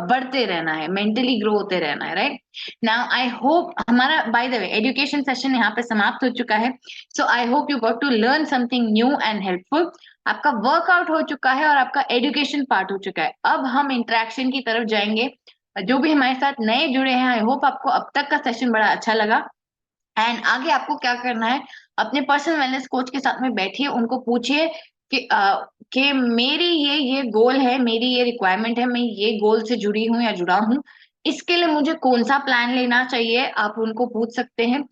बढ़ते रहना है, मेंटली ग्रो होते रहना है, राइट। नाउ आई होप हमारा by the way education session यहाँ पे समाप्त हो चुका है। So I hope you got to learn something new and helpful. आपका वर्कआउट हो चुका है और आपका एजुकेशन पार्ट हो चुका है, अब हम इंटरेक्शन की तरफ जाएंगे। जो भी हमारे साथ नए जुड़े हैं, आई होप आपको अब तक का सेशन बड़ा अच्छा लगा। एंड आगे आपको क्या करना है, अपने पर्सनल वेलनेस कोच के साथ में बैठिए, उनको पूछिए कि मेरी ये गोल है, मेरी ये रिक्वायरमेंट है, मैं ये गोल से जुड़ी हूँ या जुड़ा हूँ, इसके लिए मुझे कौन सा प्लान लेना चाहिए, आप उनको पूछ सकते हैं।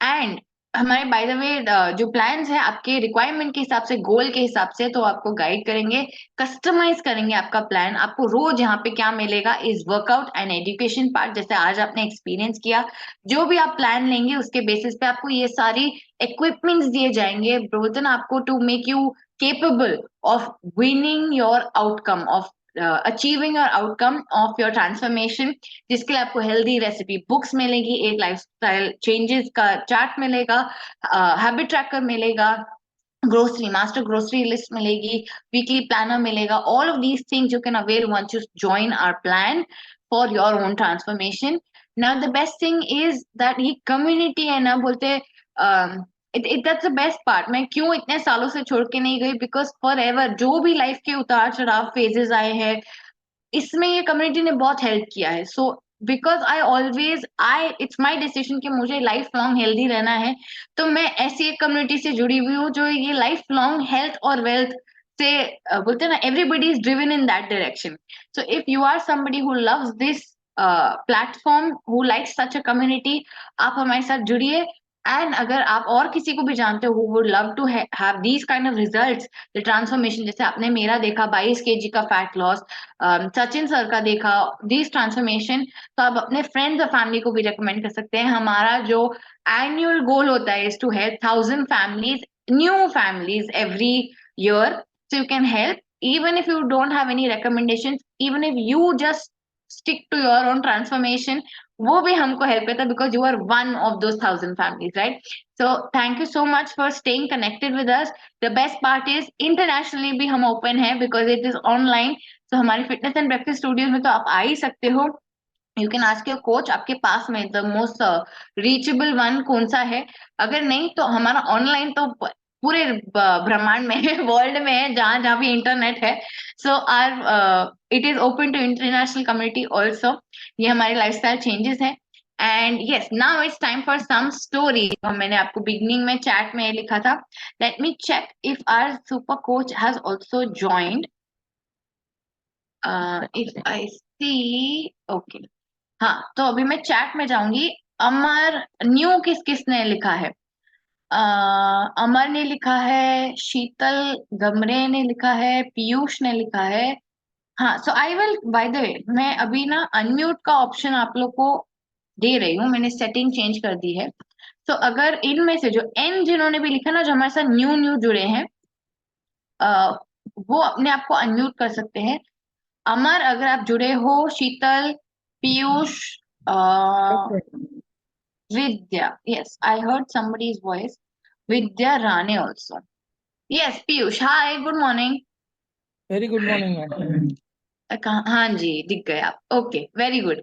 एंड हमारे बाय द वे जो प्लान्स है आपके रिक्वायरमेंट के हिसाब से, गोल के हिसाब से, तो आपको गाइड करेंगे, कस्टमाइज करेंगे आपका प्लान। आपको रोज यहाँ पे क्या मिलेगा is workout and education part, जैसे आज आपने एक्सपीरियंस किया। जो भी आप प्लान लेंगे उसके बेसिस पे आपको ये सारी इक्विपमेंट्स दिए जाएंगे, बोलते ना, आपको to make you capable of winning your outcome, of achieving your outcome of your transformation, जिसके लिए आपको हेल्दी रेसिपी बुक्स मिलेगी, एक लाइफस्टाइल चेंजेस का चार्ट मिलेगा, हैबिट ट्रैकर मिलेगा, ग्रोसरी मास्टर ग्रोसरी लिस्ट मिलेगी, वीकली प्लानर मिलेगा। All of these things you can avail once you join our plan for your own transformation. Now the best thing is that ये community है ना, बोलते that's the best part. मैं क्यों इतने सालों से छोड़ के नहीं गई, बिकॉज फॉर एवर जो भी लाइफ के उतार चढ़ाव फेजेस आए हैं, इसमें ये कम्युनिटी ने बहुत हेल्प किया है। So because I it's my decision कि मुझे लाइफ लॉन्ग हेल्दी रहना है, तो मैं ऐसी एक कम्युनिटी से जुड़ी हुई हूँ जो ये लाइफ लॉन्ग हेल्थ और वेल्थ से बोलते हैं ना, everybody is driven in that direction. So if you are somebody who loves this platform, who likes such a community, आप हमारे साथ जुड़िए. एंड अगर आप और किसी को भी जानते हो who would love to have these kind of results, the transformation, जैसे आपने मेरा देखा 22 kg का फैट लॉस, सचिन सर का देखा दिस ट्रांसफॉर्मेशन, तो आप अपने फ्रेंड्स और फैमिली को भी रिकमेंड कर सकते हैं. हमारा जो एनुअल गोल होता है is to help 1000 families, new families every year. So you can help even if you don't have any recommendations, even if you just stick to your own transformation, वो भी हमको हेल्प करता है because you are one of those 1000 families, right? So thank you so much for staying connected with us. The best part is internationally भी हम open है because it is online. So हमारी fitness and breakfast studios में तो आप आ ही सकते हो. You can ask your coach आपके पास में द मोस्ट रीचेबल वन कौन सा है. अगर नहीं तो हमारा ऑनलाइन तो पूरे ब्रह्मांड में है, वर्ल्ड में है, जहां जहां भी इंटरनेट है. So are it is open to international community also. ये हमारे लाइफस्टाइल चेंजेस हैं. And yes, now it's time for some story. मैंने आपको बिगनिंग में चैट में लिखा था. Let me check if our super coach has also joined. If I see, okay. हाँ, तो अभी मैं चैट में जाऊंगी. अमर न्यू किसने लिखा है? अमर ने लिखा है, शीतल गमरे ने लिखा है, पीयूष ने लिखा है. हाँ, so I will, by the way, मैं अभी ना अनम्यूट का ऑप्शन आप लोग को दे रही हूँ. मैंने सेटिंग चेंज कर दी है. तो अगर इनमें से जो एन जिन्होंने भी लिखा ना, जो हमारे साथ न्यू न्यू जुड़े हैं, वो अपने आप को अनम्यूट कर सकते हैं. अमर, अगर आप जुड़े हो, शीतल, Piyush, Vidya. Yes, I heard somebody's voice. Vidya Rane also. Yes, Piyush. Hi, good morning. Very good morning ma'am. हाँ जी, दिख गए आप. Okay, very good.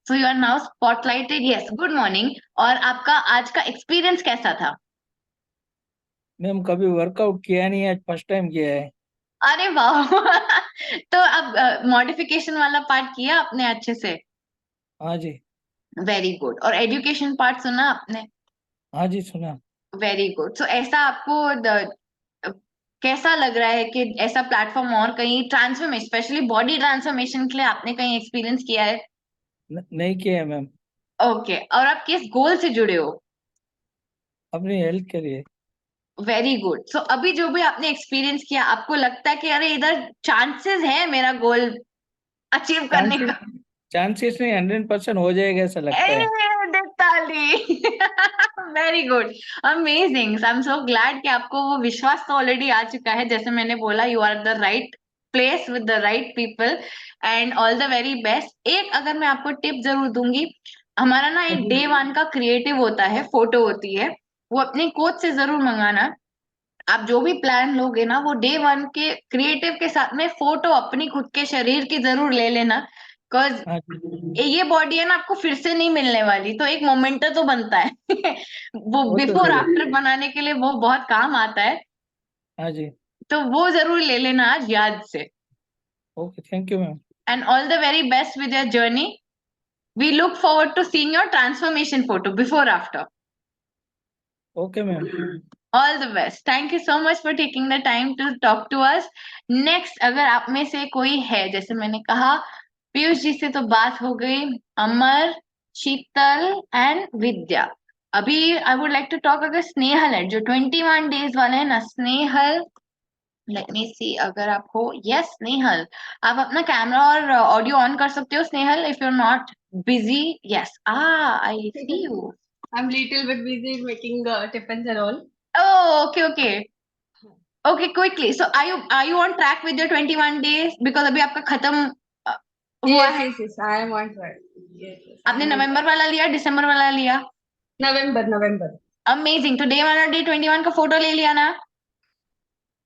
So you are now spotlighted. Yes, good morning. और आपका आज का एक्सपीरियंस कैसा था? मैम कभी वर्कआउट किया नहीं है, आज फर्स्ट टाइम किया है. अरे वाह. तो अब मॉडिफिकेशन वाला पार्ट किया आपने अच्छे से? हाँ जी. Very good. और एजुकेशन पार्ट सुना आपने? हाँ जी, सुना. Very good. सो ऐसा आपको कैसा लग रहा है कि ऐसा प्लेटफॉर्म और कहीं ट्रांसफॉर्मेशन, स्पेशली बॉडी ट्रांसफॉर्मेशन के लिए आपने कहीं एक्सपीरियंस किया है? नहीं किया है मैम. ओके. और आप किस गोल से जुड़े हो? अपनी हेल्थ के लिए. Very good. सो अभी जो भी आपने एक्सपीरियंस किया, आपको लगता है कि अरे इधर चांसेस है मेरा गोल अचीव करने चांसेस का? चांसेस नहीं, 100% हो जाएगा ऐसा लगता है. ताली. Very good. Amazing. I am so glad कि आपको वो विश्वास तो ऑलरेडी आ चुका है. जैसे मैंने बोला, you are the right place with the right people. And all the very best. एक अगर मैं आपको टिप जरूर दूंगी, हमारा ना एक डे वन का क्रिएटिव होता है, फोटो होती है, वो अपने कोच से जरूर मंगाना. आप जो भी प्लान लोगे ना, वो डे वन के क्रिएटिव के साथ में फोटो अपनी खुद के शरीर की जरूर ले लेना. बिकॉज हाँ जी. ये बॉडी है ना, आपको फिर से नहीं मिलने वाली, तो एक मोमेंटो तो बनता है. वो वो तो बिफोर सही. आफ्टर बनाने के लिए वो बहुत काम आता है. हाँ जी. तो वो जरूर ले लेना आज याद से. Okay, thank you ma'am. And all the very best with your journey. We look forward to seeing your transformation photo before after. Okay ma'am. All the best. Thank you so much for taking the time to talk to us. Next, अगर आप में से कोई है, जैसे मैंने कहा, पीयूष जी से तो बात हो गई, अमर, शीतल एंड विद्या. अभी I would like to talk, अगर स्नेहल है, जो 21 डेज वाले हैं ना, स्नेहल, लेट मी सी, अगर आप हो, यस स्नेहल, आप अपना कैमरा और ऑडियो ऑन कर सकते हो Snehal, if you are not busy. Yes, I see you. I'm little bit busy making tiffins and all. Oh, okay, okay. Okay, quickly. So are you on track with your 21 days? Because अभी आपका खत्म हुआ है. Yes. I am on track. Yes. आपने नवंबर वाला लिया, दिसंबर वाला लिया? November. अमेजिंग. तो डे 1 और डे 21 का फोटो ले लिया ना?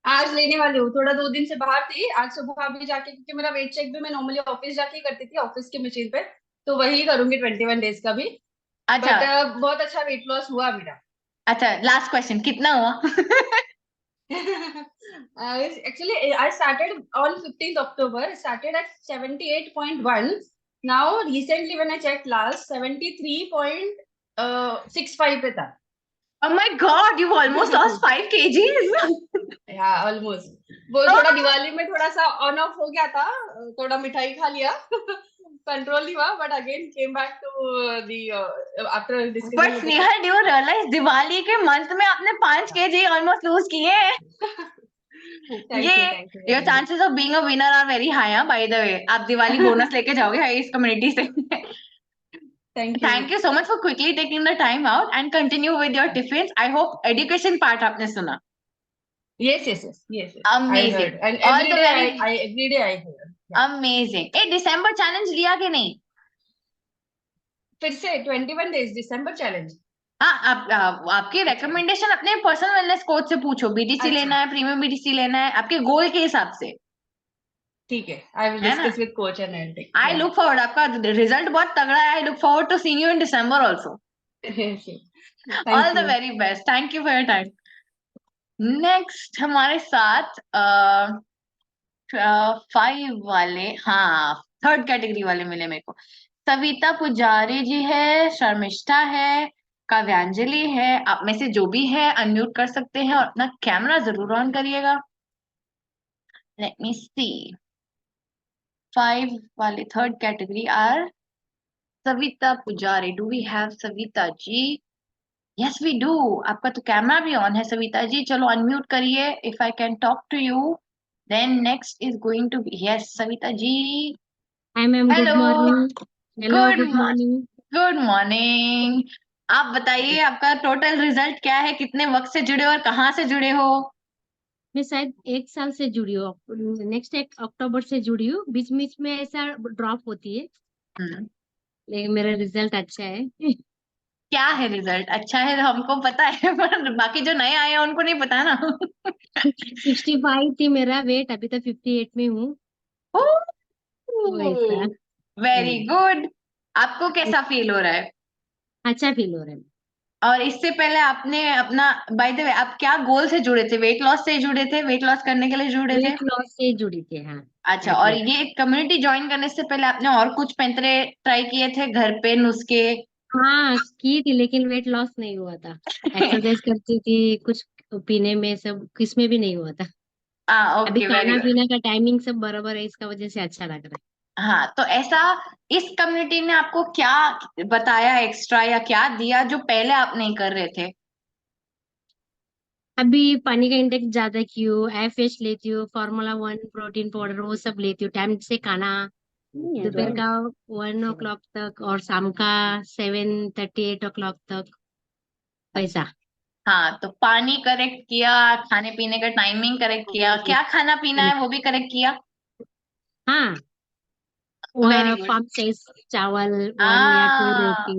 आज लेने वाली हूँ. थोड़ा 2 दिन से बाहर थी. आज सुबह अभी जाके, क्योंकि मेरा वेट चेक भी मैं नॉर्मली ऑफिस जाके करती थी, ऑफिस की मशीन पे, तो वही करूंगी 21 डेज का भी. अच्छा. बट बहुत अच्छा वेट लॉस हुआ मेरा. अच्छा, लास्ट क्वेश्चन, कितना हुआ? Actually, I started on 15th October. Started at 78.1. Now, recently when I checked last, 73.65 पे था. Oh my God, you've almost lost 5 kgs. Yeah, almost. वो थोड़ा दिवाली में थोड़ा सा ऑन ऑफ हो गया था, थोड़ा मिठाई खा लिया, कंट्रोल नहीं हुआ, but again came back to the after discussing But with the Snehal, do you realize Diwali के मंथ में आपने 5 kg ऑलमोस्ट लूज किए हैं? Thank you your chances of being a winner are very high, huh? By the way, आप Diwali bonus लेके जाओगे इस community से. Thank you. Thank you so much for quickly taking the time out and continue with your tiffins. I hope education part आपने सुना. Yes. Amazing. I heard, and All every the day very every day I heard. Yeah. amazing. A December challenge लिया कि नहीं? फिर से 21 days दिसंबर challenge. हाँ, आपकी recommendation अपने पर्सनल वेलनेस कोच से पूछो. बीटीसी अच्छा. लेना है, प्रीमियम बीटीसी लेना है, आपके गोल के हिसाब से, ठीक है. आई विल है ना? Discuss with coach and I take. I look forward, आपका रिजल्ट बहुत तगड़ा है. I look forward to seeing you in December also. All the very best. Thank you for your time. Next हमारे साथ 5 वाले, हाँ, 3rd कैटेगरी वाले मिले मेरे को. सविता पुजारी जी है, शर्मिष्ठा है, काव्यांजलि है. आप में से जो भी है अनम्यूट कर सकते हैं और अपना कैमरा जरूर ऑन करिएगा. लेट मी सी. 5 वाले 3rd category are Savita Pujari. Do we have Savita ji? Yes we do. आपका तो कैमरा भी ऑन है सविता जी. चलो अनम्यूट करिए. If I can talk to you then next is going to be yes Savita ji. Hi ma'am, good hello. morning. Hello, good good morning. Good morning. आप बताइए आपका total result क्या है, कितने वक्त से जुड़े हो और कहाँ से जुड़े हो? मैं शायद 1 साल से जुड़ी हूँ, नेक्स्ट 1 अक्टूबर से जुड़ी हूँ. बीच बीच में ऐसा ड्रॉप होती है, हम्म, लेकिन मेरा रिजल्ट अच्छा है. क्या है रिजल्ट? अच्छा है तो हमको पता है पर बाकी जो नए आए हैं उनको नहीं पता ना. 65 थी मेरा वेट, अभी तो 58 में हूँ. वैसा. Very good. आपको कैसा फील हो रहा है? अच्छा फील हो रहा है. और इससे पहले आपने अपना, बाय द वे, आप क्या गोल से जुड़े थे? वेट लॉस से जुड़े थे? वेट लॉस करने के लिए जुड़े थे? वेट लॉस से जुड़ी थी, हाँ. अच्छा. और एग्जैक्ट. ये कम्युनिटी ज्वाइन करने से पहले आपने और कुछ पैंतरे ट्राई किए थे घर पे नुस्खे? हाँ की थी, लेकिन वेट लॉस नहीं हुआ था. एक्सरसाइज करती थी, कुछ पीने में सब किसमें भी नहीं हुआ था. अभी ओके, वेरी खाना गुड. पीना का टाइमिंग सब बराबर है, इसका वजह से अच्छा लग रहा है. हाँ, तो ऐसा इस कम्युनिटी ने आपको क्या बताया एक्स्ट्रा या क्या दिया जो पहले आप नहीं कर रहे थे? अभी पानी का इंटेक ज्यादा की हूँ, एफएच लेती हूँ, फार्मूला 1 प्रोटीन पाउडर वो सब लेती हूँ, टाइम से खाना दोपहर का 1 o'clock तक और शाम का 7:30 8 o'clock तक, वैसा. हाँ, तो पानी करेक्ट किया, खाने पीने का टाइमिंग करेक्ट किया, क्या खाना पीना है वो भी करेक्ट किया. हाँ. Very good. फार्म साइज चावल आ 1 या 2 रोटी,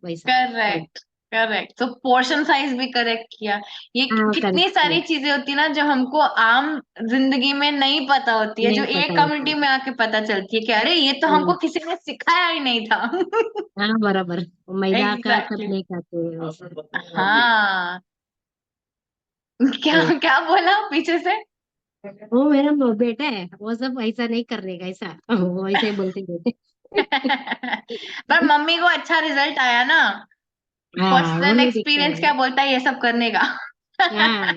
वैसा. Correct correct. तो पोर्शन साइज भी करेक्ट किया. ये हाँ, कितनी करेक्ट सारी किया. चीजें होती है ना जो हमको आम जिंदगी में नहीं पता होती है, जो नहीं एक पता कम्युनिटी होती. में आके पता चलती है कि अरे ये तो हमको किसी ने सिखाया ही नहीं था. हाँ बराबर. मैदा का सब एग्जैक्टली. नहीं खाते हैं, वैसा. हाँ. क्या वही. क्या बोला पीछे से? वो मेरा बेटा है, वो सब ऐसा नहीं करने का, ऐसा वो ऐसे ही बोलते रहते. पर मम्मी को अच्छा रिजल्ट आया ना. हाँ, वो पर्सनल नहीं दिखता एक्सपीरियंस है. क्या बोलता है ये सब करने का. हाँ.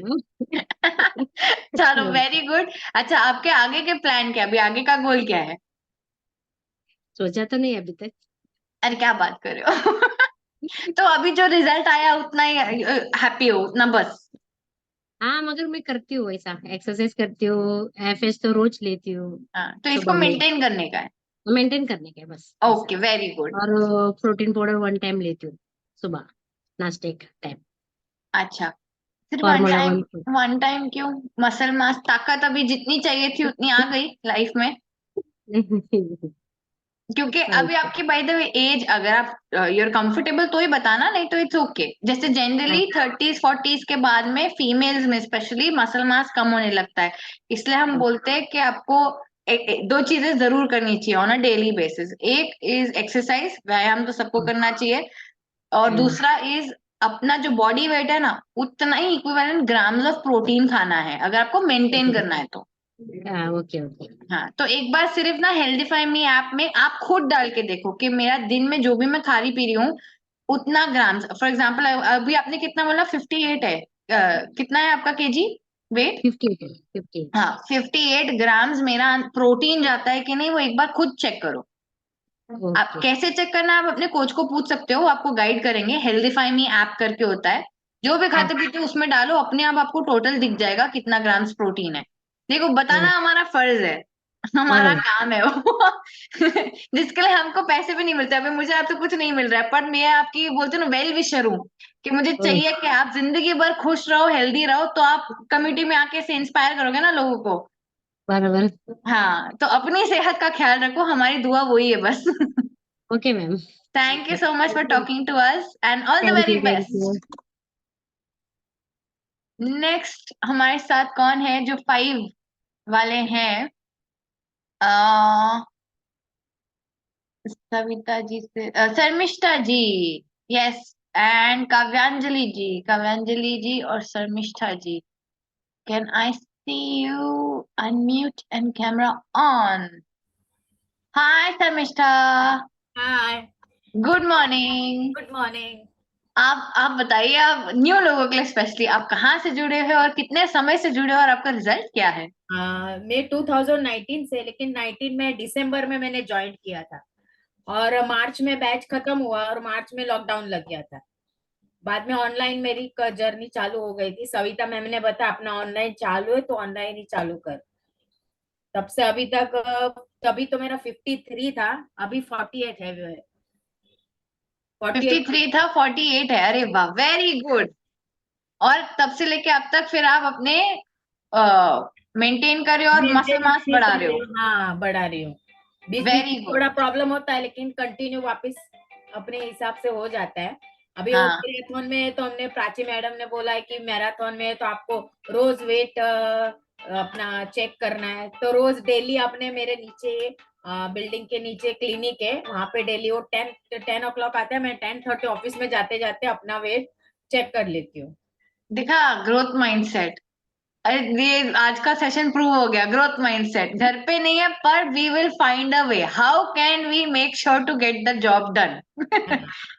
चलो वेरी गुड. अच्छा, आपके आगे के प्लान क्या? अभी आगे का गोल क्या है? सोचा तो नहीं अभी तक. अरे क्या बात कर रहे हो? तो अभी जो रिजल्ट आया उतना ही हैप्पी हो, उतना बस? हाँ, मगर मैं करती हूँ ऐसा, एक्सरसाइज करती हूँ, एफएस तो रोज लेती हूँ हाँ, तो इसको सुबह में, मेंटेन करने का है. मेंटेन करने का है बस, ऐसा. Okay, very good. और प्रोटीन पाउडर 1 टाइम लेती हूँ सुबह, नाश्ते का टाइम. अच्छा, सिर्फ one formula time? 1. One time क्यों? मसल मास ताकत अभी जितनी चाहिए थी उतनी आ गई लाइफ में? क्योंकि अभी आपकी बाय द वे एज, अगर आप यूर कंफर्टेबल तो ही बताना, नहीं तो इट्स ओके. जैसे जनरली 30s 40s के बाद में फीमेल्स में स्पेशली मसल मास कम होने लगता है. इसलिए हम बोलते हैं कि आपको दो चीजें जरूर करनी चाहिए ऑन अ डेली बेसिस. एक इज एक्सरसाइज, व्यायाम तो सबको करना चाहिए. और दूसरा इज अपना जो बॉडी वेट है ना उतना ही इक्विवेलेंट ग्राम्स ऑफ प्रोटीन खाना है अगर आपको मेंटेन करना है तो. हाँ, ओके ओके. हाँ, तो एक बार सिर्फ ना हेल्दीफाई मी ऐप में आप खुद डाल के देखो कि मेरा दिन में जो भी मैं खा रही पी रही हूँ उतना ग्राम्स, फॉर एग्जाम्पल अभी आपने कितना बोला, 58 है, कितना है आपका केजी वेट? 58. हाँ, 58 ग्राम्स मेरा प्रोटीन जाता है कि नहीं, वो एक बार खुद चेक करो। आप Okay. कैसे चेक करना है, आप अपने कोच को पूछ सकते हो, वो आपको गाइड करेंगे। हेल्दीफाई मी ऐप करके होता है, जो भी खाते पीते हो उसमें डालो, अपने आप आपको टोटल दिख जाएगा कितना ग्राम्स प्रोटीन है। देखो, बताना हमारा फर्ज है, हमारा काम है वो जिसके लिए हमको पैसे भी नहीं मिलते। अभी मुझे आपसे कुछ नहीं मिल रहा है, पर मैं आपकी बोलते ना वेल विशर हूँ, कि मुझे चाहिए कि आप जिंदगी भर खुश रहो, हेल्दी रहो, तो आप कम्युनिटी में आके से इंस्पायर करोगे ना लोगों को। बराबर. हाँ, तो अपनी सेहत का ख्याल रखो, हमारी दुआ वही है बस Okay, ma'am. Thank you so much for talking to us and all the Thank very you. Thank best. you. Next हमारे साथ कौन है जो 5 वाले हैं? अ, सविता जी से शर्मिष्ठा जी, यस, एंड काव्यांजलि जी और Sharmishtha ji. Can I see you unmute and camera on? Hi Sharmishtha, hi, good morning. Good morning. आप बताइए, आप न्यू लोगों के लिए स्पेशली, आप कहाँ से जुड़े हो और कितने समय से जुड़े हो और आपका रिजल्ट क्या है? मैं 2019 से, लेकिन 19 में दिसंबर में मैंने ज्वाइन किया था और मार्च में बैच खत्म हुआ और मार्च में लॉकडाउन लग गया था। बाद में ऑनलाइन मेरी जर्नी चालू हो गई थी। सविता मैम ने बताया अपना ऑनलाइन चालू है तो ऑनलाइन ही चालू कर। तब से अभी तक तभी तो मेरा 53 था, अभी 48 है। 48 53 था, 48 है, अरे वाह, वेरी गुड। और तब से लेके अब तक फिर आप अपने मेंटेन कर रहे हो और मसल मास बढ़ा रहे हो। हाँ, बढ़ा रही हूँ। बीच बीच वेरी में गुड। थोड़ा प्रॉब्लम होता है, लेकिन कंटिन्यू वापस अपने हिसाब से हो जाता है। अभी वो हाँ मैराथन में है तो हमने, प्राची मैडम ने बोला है कि मैराथन में है तो आपको रोज वेट अपना चेक करना है, तो रोज डेली अपने मेरे नीचे बिल्डिंग के नीचे क्लिनिक है, वहां पे डेली वो 10 o'clock आता है, मैं 10:30 ऑफिस में जाते जाते अपना वेट चेक कर लेती हूँ। दिखा, ग्रोथ माइंडसेट। अरे ये आज का सेशन प्रूव हो गया, ग्रोथ माइंडसेट घर पे नहीं है, पर we will find a way, how can we make sure to get the job done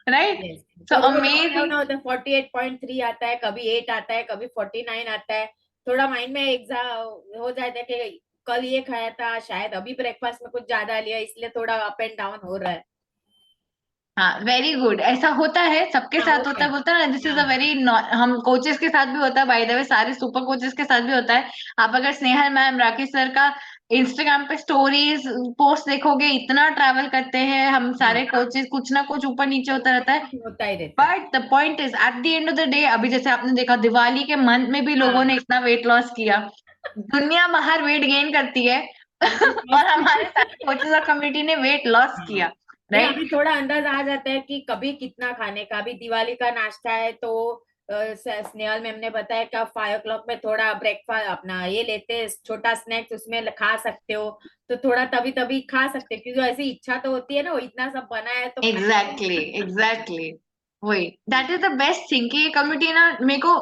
right. Yes. So तो रोज अमेजिंग। डाउन होता है, 48.3 आता है, कभी 8 आता है, कभी 49 आता है। थोड़ा माइंड में एग्जाम हो जाता है कि कल ये खाया था, शायद अभी ब्रेकफास्ट में कुछ ज्यादा लिया, इसलिए थोड़ा अप एंड डाउन हो रहा है। हाँ, वेरी गुड, ऐसा होता है, सबके हाँ, साथ होता होता है, है। बोलता है ना, दिस इज अ हाँ, वेरी, हम कोचेस के साथ भी होता है, बाय द वे सारे सुपर कोचेस के साथ भी होता है। आप अगर स्नेहल मैम, राकेश सर का इंस्टाग्राम पे स्टोरीज पोस्ट देखोगे, इतना ट्रैवल करते हैं हम सारे हाँ, कोचेस, कुछ ना कुछ ऊपर नीचे होता रहता है। होता ही रहता है। But the point is at the end of the day, अभी जैसे आपने देखा दिवाली के मंथ में भी लोगों हाँ, ने इतना वेट लॉस किया, दुनिया बाहर वेट गेन करती है हमने और हमारे lost- सारे कोचेस और कम्युनिटी ने वेट लॉस हाँ। किया, नहीं, राइट। अभी थोड़ा अंदाज आ जाता है कि कभी कितना खाने का। अभी दिवाली का नाश्ता है तो स्नेहल मैम ने बताया कि आप 5 o'clock में थोड़ा ब्रेकफास्ट अपना ये लेते हैं, छोटा स्नैक्स उसमें खा सकते हो, तो थोड़ा तभी तभी खा सकते हैं, क्योंकि ऐसी इच्छा तो होती है ना, वो इतना सब बना है तो एग्जैक्टली एग्जैक्टली, वही, that is the best thing कि ये कम्युनिटी ना, मेरे को,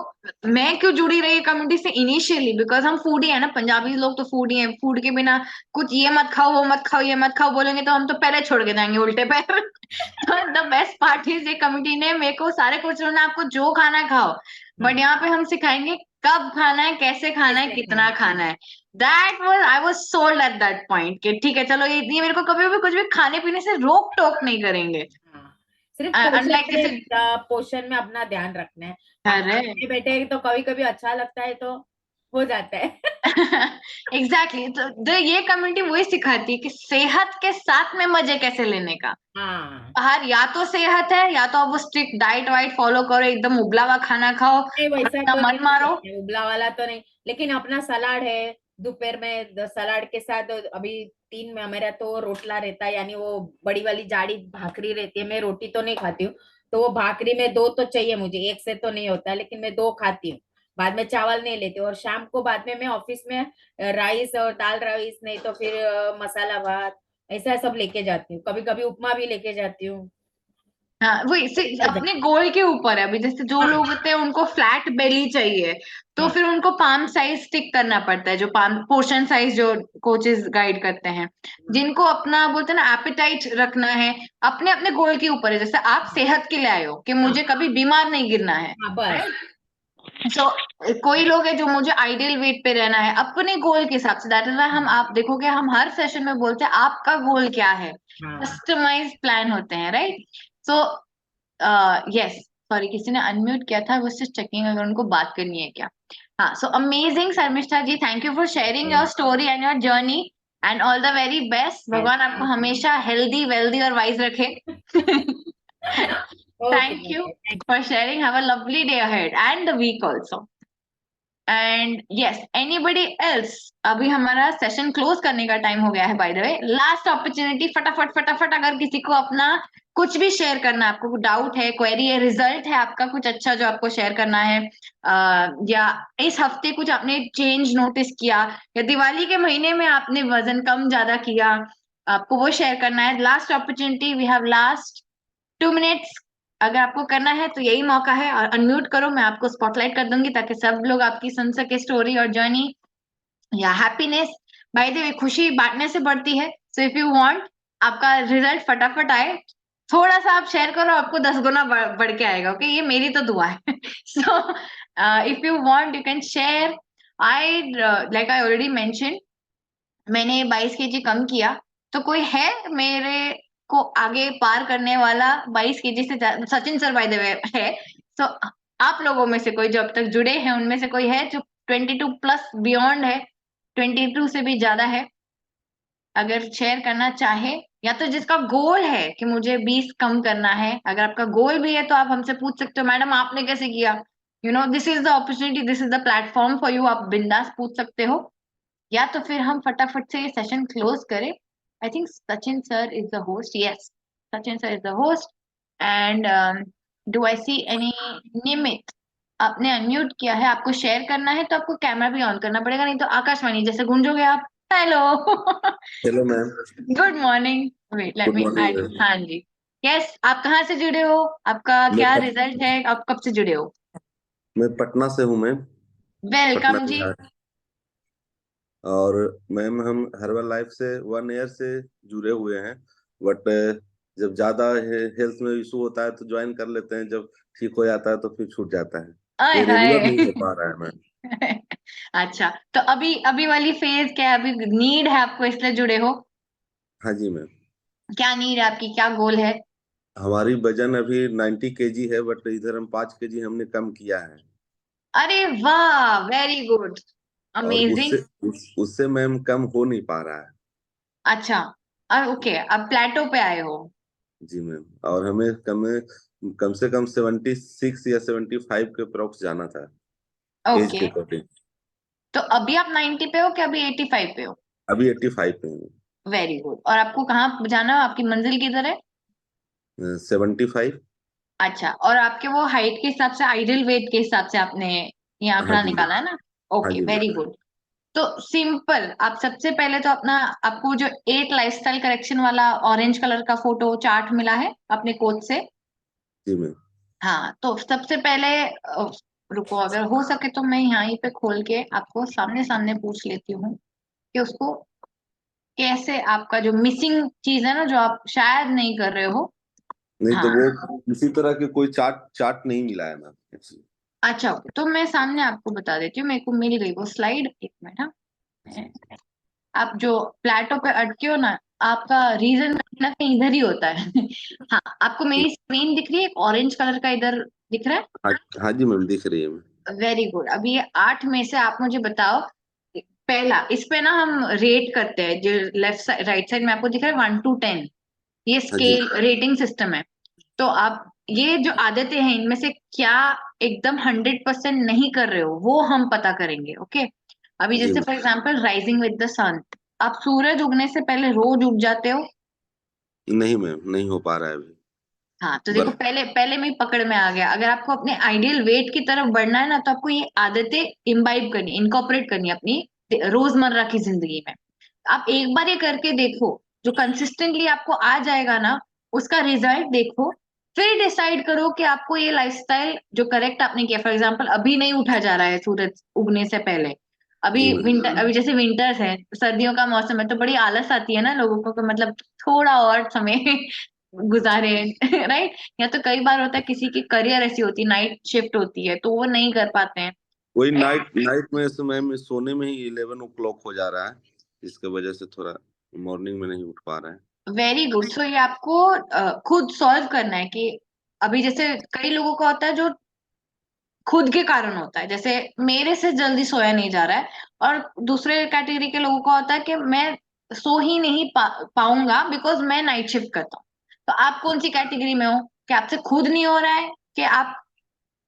मैं क्यों जुड़ी रही कम्युनिटी से इनिशियली, बिकॉज हम फूडी है ना, पंजाबी लोग तो फूडी हैं, फूड के बिना कुछ ये मत खाओ, वो मत खाओ, ये मत खाओ बोलेंगे तो हम तो पहले छोड़ के जाएंगे उल्टे पैर तो द बेस्ट पार्ट इज ये कम्युनिटी ने मेरे को सारे कुछ ना, आपको जो खाना है खाओ, बट यहाँ पे हम सिखाएंगे कब खाना है, कैसे खाना है, कैसे कितना खाना। खाना है। That was, I was sold at that point कि ठीक है चलो, ये मेरे को कभी भी कुछ भी खाने पीने से रोक टोक नहीं करेंगे। हाँ, सिर्फ अनलाइक जैसे, पोषण में अपना ध्यान रखना है। अरे बैठे बैठे तो कभी कभी अच्छा लगता है तो हो जाता है एग्जैक्टली तो ये कम्युनिटी वही सिखाती है कि सेहत के साथ में मजे कैसे लेने का। हाँ, बाहर या तो सेहत है, या तो आप वो स्ट्रिक्ट डाइट वाइट फॉलो करो, एकदम उबला हुआ खाना खाओ, नहीं वैसा अपना तो मन नहीं मारो। करते, उबला वाला तो नहीं, लेकिन अपना सलाड है दोपहर में, सलाड के साथ अभी 3 में मेरा तो रोटला रहता है, यानी वो बड़ी वाली जाड़ी भाकरी रहती है, मैं रोटी तो नहीं खाती हूँ, तो वो भाकरी में 2 तो चाहिए मुझे, एक से तो नहीं होता, लेकिन मैं 2 खाती हूँ। बाद में चावल नहीं लेती हूँ, और शाम को बाद में मैं ऑफिस में राइस और दाल राइस, नहीं तो फिर मसाला भात, ऐसा सब लेके जाती हूँ, कभी कभी उपमा भी लेके जाती हूँ। हाँ वही अपने गोल के ऊपर है। अभी जैसे जो लोग होते हैं उनको फ्लैट बेली चाहिए, तो हाँ। फिर उनको पाम साइज स्टिक करना पड़ता है, जो पाम पोर्शन साइज जो कोचेस गाइड करते हैं। जिनको अपना बोलते हैं ना एपेटाइट रखना है, अपने अपने गोल के ऊपर है। जैसे आप सेहत के लिए आए हो कि मुझे कभी बीमार नहीं गिरना है, हाँ बस सो कोई लोग है जो मुझे आइडियल वेट पे रहना है अपने गोल के हिसाब से। दैट इज वाई हम आप देखोगे हम हर सेशन में बोलते हैं आपका गोल क्या है, हाँ कस्टमाइज प्लान होते हैं, राइट? सो यस, सॉरी किसी ने अनम्यूट किया था, बस जस्ट चेकिंग अगर उनको बात करनी है क्या। हाँ, so amazing Sharmishtha ji, thank you for sharing your story and your journey and all the very best. भगवान आपको हमेशा हेल्दी वेल्दी और वाइज रखे। Okay Thank you thank for sharing. Have a lovely day ahead and the week also. And yes, anybody else? अभी हमारा session close करने का time हो गया है by the way. Last opportunity, फटाफट फटाफट, अगर किसी को अपना कुछ भी शेयर करना है, आपको डाउट है, क्वेरी है, रिजल्ट है आपका कुछ अच्छा जो आपको शेयर करना है, या इस हफ्ते कुछ आपने चेंज नोटिस किया, या दिवाली के महीने में आपने वजन कम ज्यादा किया, आपको वो शेयर करना है। Last opportunity, we have last 2 minutes. अगर आपको करना है तो यही मौका है, और अनम्यूट करो, मैं आपको स्पॉटलाइट कर दूंगी ताकि सब लोग आपकी सुन सके स्टोरी और जर्नी या हैप्पीनेस। बाय द वे, खुशी बांटने से बढ़ती है। सो इफ यू वांट आपका रिजल्ट फटाफट आए, थोड़ा सा आप शेयर करो, आपको 10 गुना बढ़ के आएगा। ओके, ये मेरी तो दुआ है। So if you want you can share. I like I already mention, मैंने 22 केजी कम किया, तो कोई है मेरे को आगे पार करने वाला 22 केजी से सचिन सर बाय द वे है। तो आप लोगों में से कोई जो अब तक जुड़े हैं उनमें से कोई है जो 22 प्लस बियॉन्ड है, 22 से भी ज्यादा है, अगर शेयर करना चाहे, या तो जिसका गोल है कि मुझे 20 कम करना है। अगर आपका गोल भी है तो आप हमसे पूछ सकते हो, मैडम आपने कैसे किया? You know, this is the opportunity, this is the platform for you, आप बिंदास पूछ सकते हो। या तो फिर हम फटाफट से ये सेशन क्लोज करें। I think Sachin sir is the host. Yes, Sachin sir is the host. And do I see any Nimit? आपने अनम्यूट किया है, आपको शेयर करना है तो आपको कैमरा भी ऑन करना पड़ेगा, नहीं तो आकाशवाणी जैसे गूंजोगे आप। Hello. Hello ma'am. Good morning. Wait let good me morning add. Ma'am. हाँ जी। यस, आप कहाँ से जुड़े हो, आपका मैं क्या पट, रिजल्ट है, आप कब से जुड़े हो? मैं पटना से हूँ मैम। पटना वेलकम जी। बिहार। और मैम हम हर्बल लाइफ से 1 ईयर से जुड़े हुए हैं, बट जब ज्यादा हेल्थ में इशू होता है तो ज्वाइन कर लेते हैं, जब ठीक हो जाता है तो फिर छूट जाता है, आय तो रेगुलर हाय। नहीं हो पा रहा है मैम। अच्छा, तो अभी अभी वाली फेज क्या है, अभी नीड है आपको इसलिए जुड़े हो? हाँ जी मैम। क्या नीड है आपकी, क्या गोल है? हमारी वजन अभी 90 केजी है, बट इधर हम 5 केजी हमने कम किया है। अरे वाह, वेरी गुड, और अमेजिंग। उससे मैम कम हो नहीं पा रहा है। अच्छा, ओके, अब प्लेटो पे आए हो। जी मैम। और हमें कम से कम 76 या 75 के अप्रोक्स जाना था, एज के ओके, अकॉर्डिंग। तो अभी आप 90 पे हो कि अभी 85 पे हो? अभी 85 पे हूँ। Very good. और आपको कहाँ जाना है, आपकी मंजिल किधर है? 75। अच्छा, और आपके वो हाइट के हिसाब से, आइडियल वेट के हिसाब से आपने ये हाँ आंकड़ा जी निकाला है मैम। ना? हाँ ओके, जी वेरी मैम। गुड। तो सिंपल, आप सबसे पहले तो अपना, आपको जो 8 लाइफस्टाइल करेक्शन वाला ऑरेंज कलर का फोटो चार्ट मिला है अपने कोच से। जी मैम। हाँ, तो सबसे पहले रुको, अगर हो सके तो मैं यहाँ पे खोल के आपको सामने सामने पूछ लेती हूँ कि उसको कैसे, आपका जो मिसिंग चीज है ना जो आप शायद नहीं कर रहे हो। नहीं तो हाँ, वो किसी तरह के कोई चार्ट चार्ट नहीं मिला है मैम एक्चुअली। अच्छा ओके, तो मैं सामने आपको बता देती हूँ, मेरे को मिल गई वो स्लाइड, एक मिनट। हाँ, आप जो प्लेटो पे अटके हो ना, आपका रीजन कहीं ना कहीं इधर ही होता है। हाँ, आपको मेरी स्क्रीन दिख रही है, ऑरेंज कलर का इधर दिख रहा हाँ हाँ जी मैम, दिख रही है मैम। है? Very good. अभी ये 8 में से आप मुझे बताओ, पहला इस पे ना हम रेट करते हैं, जो लेफ्ट साइड राइट साइड में आपको दिख रहा है 1 to 10, ये हाँ जी। स्केल रेटिंग सिस्टम है। तो आप ये जो आदतें हैं इनमें से क्या एकदम 100% नहीं कर रहे हो, वो हम पता करेंगे। ओके, अभी जी जैसे ma'am. For example rising with the sun, आप सूरज उगने से पहले रोज उग जाते हो? नहीं मैम, नहीं हो पा रहा है अभी। हाँ, तो देखो बर्फ। पहले पहले में ही पकड़ में आ गया। अगर आपको अपने आइडियल वेट की तरफ बढ़ना है ना, तो आपको ये आदतें इम्बाइब करनी, इनकॉर्पोरेट करनी है अपनी रोजमर्रा की जिंदगी में। आप एक बार ये करके देखो, जो कंसिस्टेंटली आपको आ जाएगा ना, उसका रिजल्ट देखो। फिर डिसाइड करो कि आपको ये लाइफस्टाइल जो करेक्ट आपने किया, फॉर एग्जांपल अभी नहीं उठा जा रहा है सूरज उगने से पहले, अभी विंटर, अभी जैसे विंटर्स है, सर्दियों का मौसम है, तो बड़ी आलस आती है ना लोगों को कि मतलब थोड़ा और समय गुजारे, राइट। या तो कई बार होता है किसी की करियर ऐसी होती है, नाइट शिफ्ट होती है, तो वो नहीं कर पाते हैं। वही नाइट नाइट में समय में सोने में ही 11 o'clock हो जा रहा है, इसके वजह से थोड़ा मॉर्निंग में नहीं उठ पा रहे हैं। Very good. सो ये आपको खुद सॉल्व करना है कि अभी जैसे कई लोगों का होता है जो खुद के कारण होता है, जैसे मेरे से जल्दी सोया नहीं जा रहा है, और दूसरे कैटेगरी के लोगों का होता है कि मैं सो ही नहीं पाऊंगा बिकॉज मैं नाइट शिफ्ट करता हूँ। तो आप कौन सी कैटेगरी में हो, कि आपसे खुद नहीं हो रहा है कि आप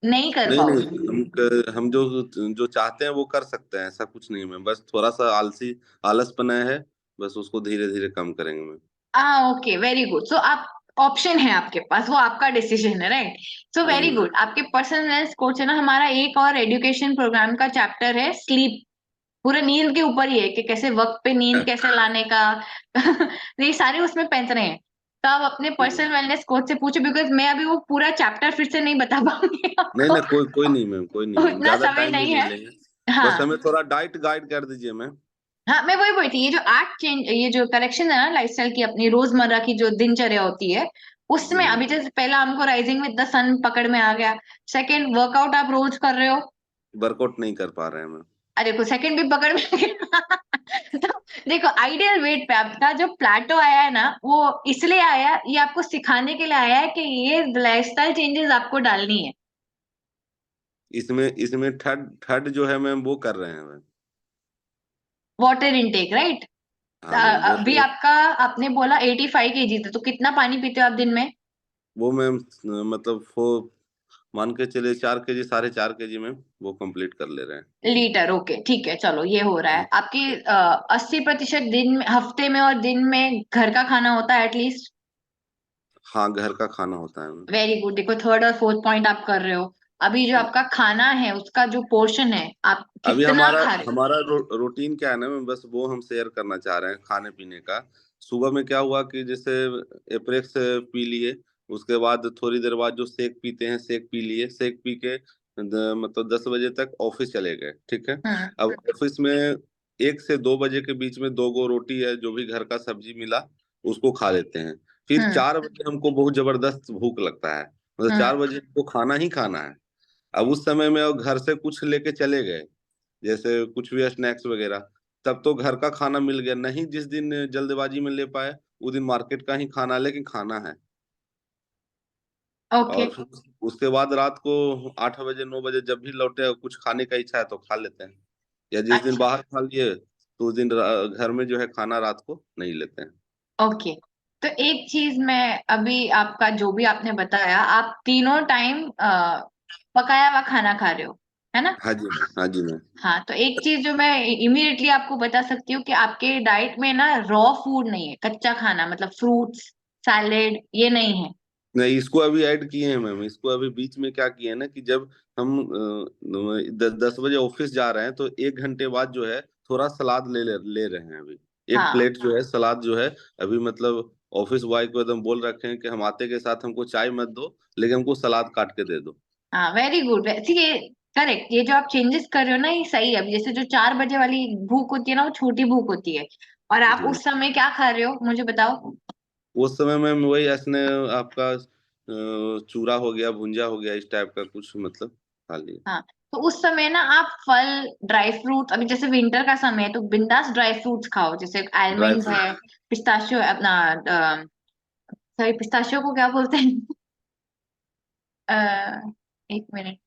नहीं कर नहीं पाओगे? नहीं, हम जो जो चाहते हैं वो कर सकते हैं, ऐसा कुछ नहीं है। मैं बस थोड़ा सा आलसपना है, बस उसको धीरे धीरे कम करेंगे मैं। Okay, very good. सो आप ऑप्शन है आपके पास, वो आपका डिसीजन है, राइट। सो हाँ वेरी जी। गुड। आपके पर्सनल कोच है ना, हमारा एक और एजुकेशन प्रोग्राम का चैप्टर है स्लीप, पूरा नींद के ऊपर ही है कि कैसे वक्त पे नींद कैसे लाने का। ये सारे उसमें पेंच रहे हैं। तो आप अपने पर्सनल वेलनेस कोच से पूछो, बिकॉज मैं अभी वो पूरा चैप्टर फिर से नहीं बता पाऊंगी नहीं आपको। नहीं, कोई नहीं मैम, कोई नहीं मैम, उतना ज्यादा समय टाइम भी नहीं नहीं है। लेंगे। बस हाँ हमें थोड़ा डाइट गाइड कर दीजिए मैम। हाँ, मैं वही बोली थी, ये जो आर्ट चेंज, ये जो करेक्शन है ना लाइफस्टाइल की, अपनी रोजमर्रा की जो दिनचर्या होती है, जी उसमें अभी मैम। जैसे पहला हमको राइजिंग विद द सन पकड़ में आ गया। सेकंड, वर्कआउट आप रोज कर रहे हो। वर्कआउट नहीं कर पा रहे हैं मैम। अरे देखो, सेकंड भी पकड़ में आ गया। तो देखो, आइडियल वेट पे आपका जो प्लाटो आया है ना, वो इसलिए आया, ये आपको सिखाने के लिए आया है कि ये लाइफस्टाइल चेंजेस आपको डालनी है। इसमें इसमें थर्ड थर्ड जो है मैम वो कर रहे हैं मैम। Water intake, right. हाँ मैम, वो अभी तो आपका, आपने बोला 85 kg था, तो कितना पानी पीते हो आप दिन में? वो मैम मतलब वो मान के चलिए 4 kg, 4.5 kg में वो कंप्लीट कर ले रहे हैं। लीटर, ओके ठीक है, चलो ये हो रहा है आपकी। 80% दिन में, हफ्ते में और दिन में घर का खाना होता है एटलीस्ट। हाँ, घर का खाना होता है मैम। Very good. देखो, थर्ड और फोर्थ पॉइंट आप कर रहे हो। अभी जो आपका खाना है उसका जो पोर्शन है, आप अभी कितना हमारा खा रहे हो? हमारा रूटीन क्या है ना मैम, बस वो हम शेयर करना चाह रहे हैं खाने पीने का। सुबह में क्या हुआ कि जैसे एप्रेक्स पी लिए, उसके बाद थोड़ी देर बाद जो शेक पीते हैं शेक पी लिए, शेक पी के मतलब 10 बजे तक ऑफिस चले गए, ठीक है। हम्म अब ऑफिस में 1 से 2 बजे के बीच में 2 गो रोटी है, जो भी घर का सब्जी मिला उसको खा लेते हैं। फिर हम्म 4 बजे हमको बहुत जबरदस्त भूख लगता है, मतलब हम्म 4 बजे हमको खाना ही खाना है। अब उस समय में और घर से कुछ लेके चले गए, जैसे कुछ भी स्नैक्स वगैरह, तब तो घर का खाना मिल गया नहीं। जिस दिन जल्दबाजी में ले पाए उस दिन मार्केट का ही खाना, लेकिन खाना है। ओके। और फिर उसके बाद रात को 8 बजे 9 बजे जब भी लौटे कुछ खाने का इच्छा है तो खा लेते हैं, या जिस दिन अच्छा, बाहर खा लिए तो उस दिन घर में जो है खाना रात को नहीं लेते हैं। ओके। तो एक चीज मैं, अभी आपका जो भी आपने बताया, आप तीनों टाइम पकाया हुआ खाना खा रहे हो, है ना? हाँ जी मैम, हाँ जी मैम। हाँ, तो एक चीज जो मैं इमीडिएटली आपको बता सकती हूँ कि आपके डाइट में ना रॉ फूड नहीं है, कच्चा खाना, मतलब फ्रूट्स, सैलेड, ये नहीं है। नहीं, इसको अभी ऐड किए हैं मैम। इसको अभी बीच में क्या किए हैं ना कि जब हम 10 बजे ऑफिस जा रहे हैं तो 1 घंटे बाद जो है थोड़ा सलाद ले रहे हैं अभी। एक हाँ प्लेट जो है सलाद जो है अभी, मतलब ऑफिस बॉय को एकदम बोल रखे हैं कि हम आते के साथ हमको चाय मत दो, लेकिन हमको सलाद काट के दे दो। हाँ, वेरी गुड। ठीक है, करेक्ट। ये जो आप चेंजेस कर रहे हो ना, ये सही है। अब जैसे जो 4 बजे वाली भूख होती है ना, वो छोटी भूख होती है, और आप जी मैम। उस समय क्या खा रहे हो मुझे बताओ। उस समय मैम वही ऐसने आपका चूरा हो गया, भुंजा हो गया, इस टाइप का कुछ मतलब खा लिया। हाँ, तो उस समय ना आप फल, ड्राई फ्रूट, अभी जैसे विंटर का समय है तो बिंदास ड्राई फ्रूट्स खाओ, जैसे ड्राई आलमंड्स फ्रूट। है, पिस्ताशियो अपना, सॉरी, पिस्ताशियो को क्या बोलते हैं? अ, एक मिनट,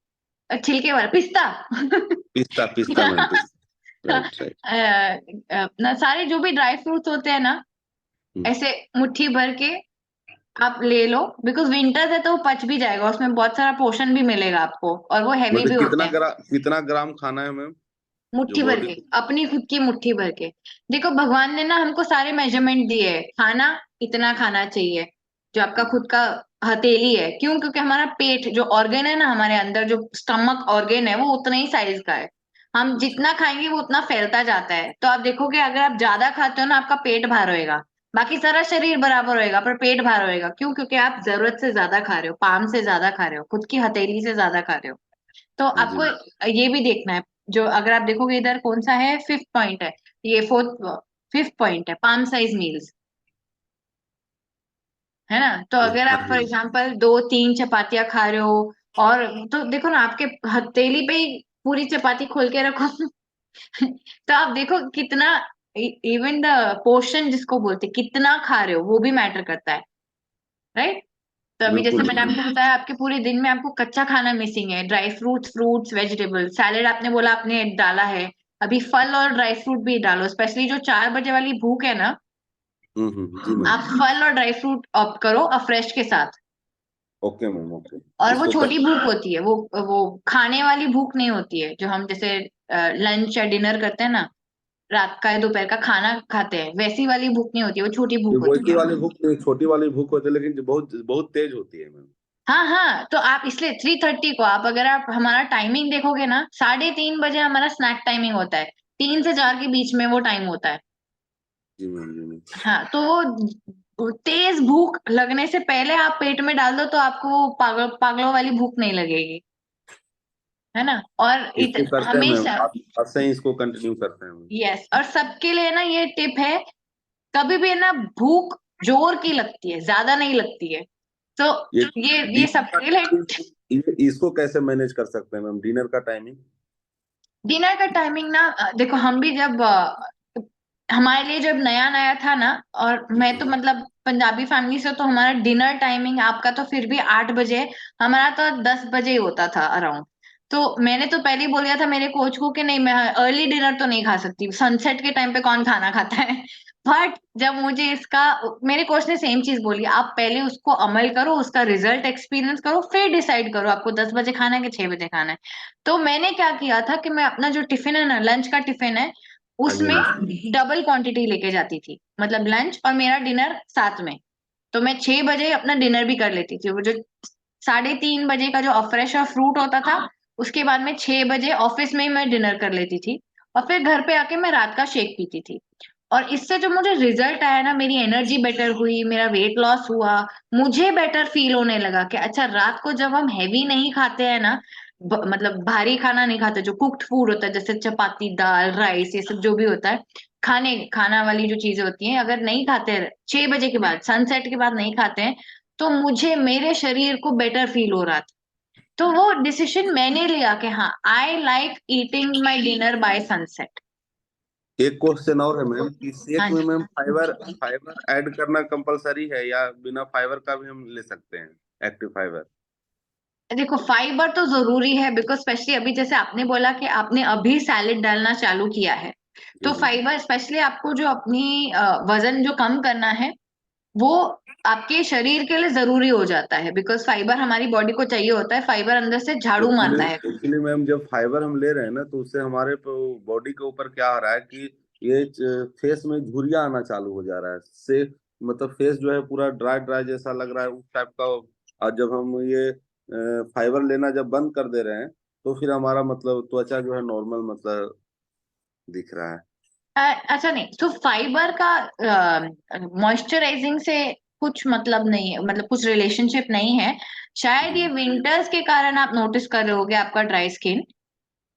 छिलके वाला पिस्ता। पिस्ता पिस्ता मैम, पिस्ता, राइट राइट। अपना सारे जो भी ड्राई फ्रूट्स होते हैं ना, ऐसे मुट्ठी भर के आप ले लो, बिकॉज विंटर है तो वो पच भी जाएगा, उसमें बहुत सारा पोषण भी मिलेगा आपको, और वो हैवी भी मतलब होते हैं। कितना ग्राम खाना है मैम, जो मुट्ठी भर बॉडी। के, अपनी खुद की मुट्ठी भर के। देखो, भगवान ने ना हमको सारे मेजरमेंट दिए हैं, खाना इतना खाना चाहिए, जो आपका खुद का हथेली है। क्यों? क्योंकि हमारा पेट जो ऑर्गन है ना, हमारे अंदर जो स्टमक ऑर्गन है, वो उतना ही साइज का है। हम जितना खाएंगे वो उतना फैलता जाता है। तो आप देखोगे, अगर आप ज्यादा खाते हो ना, आपका पेट भार होएगा, बाकी सारा शरीर बराबर होएगा पर पेट भार होएगा। क्यों? क्योंकि आप जरूरत से ज्यादा खा रहे हो, पाम से ज्यादा खा रहे हो, खुद की हथेली से ज्यादा खा रहे हो। तो जी आपको ये भी देखना है। जो अगर आप देखोगे इधर कौन सा है, 5th पॉइंट है, ये 5th पॉइंट है, पाम साइज मील्स, है ना। तो अगर आप फॉर एग्जांपल 2-3 चपातियां खा रहे हो, और तो देखो ना आपके हथेली पे ही पूरी चपाती खोल के रखो तो आप देखो कितना, इवन द पोर्शन जिसको बोलते हैं, कितना खा रहे हो वो भी मैटर करता है, राइट। तो अभी जैसे बिल्कुल मैंने आपको बताया, आपके पूरे दिन में आपको कच्चा खाना मिसिंग है, ड्राई फ्रूट्स वेजिटेबल, सैलेड आपने बोला आपने डाला है, अभी फल और ड्राई फ्रूट भी डालो, स्पेशली जो 4 बजे वाली भूख है ना, जी मैम। आप फल और ड्राई फ्रूट ऑप्ट करो अफ्रेश के साथ। Okay ma'am, okay. और वो इसको छोटी भूख होती है, वो खाने वाली भूख नहीं होती है, जो हम जैसे लंच या डिनर करते हैं ना, रात का या दोपहर का खाना खाते हैं, वैसी वाली भूख नहीं होती है, वो छोटी भूख होती वैसी है। वाली भूख नहीं, छोटी वाली भूख होती है, लेकिन जो बहुत बहुत तेज होती है मैम। हाँ हाँ, तो आप इसलिए 3:30 को, आप अगर आप हमारा टाइमिंग देखोगे ना, 3:30 बजे हमारा स्नैक टाइमिंग होता है, 3 से 4 के बीच में वो टाइम होता है। जी मैम, जी मैम। हाँ, तो वो तेज भूख लगने से पहले आप पेट में डाल दो, तो आपको वो पागलों वाली भूख नहीं लगेगी, है ना। और इसको करते हैं मैम, हमेशा, आज से ही इसको कंटिन्यू करते हैं मैम। यस, और सबके लिए ना ये टिप है, कभी भी ना भूख जोर की लगती है, ज्यादा नहीं लगती है। तो ये ये डिनर का सबके लिए। इसको कैसे मैनेज कर सकते हैं मैम, डिनर का टाइमिंग? डिनर का टाइमिंग ना, देखो हम भी जब हमारे लिए जब नया नया था ना, और मैं तो मतलब पंजाबी फैमिली से, तो हमारा डिनर टाइमिंग, आपका तो फिर भी 8 बजे, हमारा तो 10 बजे ही होता था अराउंड। तो मैंने तो पहले ही बोल दिया था मेरे कोच को कि नहीं, मैं अर्ली डिनर तो नहीं खा सकती, सनसेट के टाइम पे कौन खाना खाता है बट जब मुझे इसका, मेरे कोच ने सेम चीज बोली, आप पहले उसको अमल करो, उसका रिजल्ट एक्सपीरियंस करो, फिर डिसाइड करो आपको 10 बजे खाना है कि 6 बजे खाना है। तो मैंने क्या किया था कि मैं अपना जो टिफिन है ना, लंच का टिफिन है, हाँ जी उसमें मैम। डबल क्वांटिटी लेके जाती थी, मतलब लंच और मेरा डिनर साथ में। तो मैं 6 बजे अपना डिनर भी कर लेती थी, वो जो 3:30 बजे का जो फ्रेश और फ्रूट होता था, उसके बाद में 6 बजे ऑफिस में ही मैं डिनर कर लेती थी, और फिर घर पे आके मैं रात का शेक पीती थी। और इससे जो मुझे रिजल्ट आया ना, मेरी एनर्जी बेटर हुई, मेरा वेट लॉस हुआ, मुझे बेटर फील होने लगा कि अच्छा, रात को जब हम हैवी नहीं खाते हैं ना, मतलब भारी खाना नहीं खाते, जो कुक्ड फूड होता है जैसे चपाती, दाल, राइस, ये सब जो भी होता है, खाना वाली जो चीजें होती हैं, अगर नहीं खाते हैं 6 बजे के बाद, सनसेट के बाद नहीं खाते हैं, तो मुझे मेरे शरीर को बेटर फील हो रहा था। तो वो डिसीजन मैंने लिया कि हाँ, I like eating my dinner by sunset. एक क्वेश्चन और है मैम, कि शेक हाँ में जी। मैम फाइबर फाइबर ऐड करना कंपलसरी है, या बिना फाइबर का भी हम ले सकते हैं, एक्टिव फाइबर? देखो, फाइबर तो जरूरी है, बिकॉज स्पेशली अभी जैसे आपने बोला कि आपने अभी सैलेड डालना चालू किया है, जी तो जी। फाइबर स्पेशली आपको जो अपनी वजन जो कम करना है, वो आपके शरीर के लिए जरूरी हो जाता है, बिकॉज फाइबर हमारी बॉडी को चाहिए होता है, फाइबर अंदर से झाड़ू एक्चुअली मारता है। एक्चुअली मैम, जब फाइबर हम ले रहे हैं ना, तो उससे हमारे बॉडी के ऊपर क्या हो रहा है कि ये फेस में झुर्रियाँ आना चालू हो जा रहा है, से मतलब फेस जो है पूरा ड्राई ड्राई जैसा लग रहा है, उस टाइप का। और जब हम ये फाइबर लेना जब बंद कर दे रहे हैं, तो फिर हमारा मतलब त्वचा जो है नॉर्मल मतलब दिख रहा है। अच्छा, नहीं, तो फाइबर का मॉइस्चराइजिंग से कुछ मतलब नहीं है, मतलब कुछ रिलेशनशिप नहीं है। शायद ये विंटर्स के कारण आप नोटिस कर रहे होगे आपका ड्राई स्किन।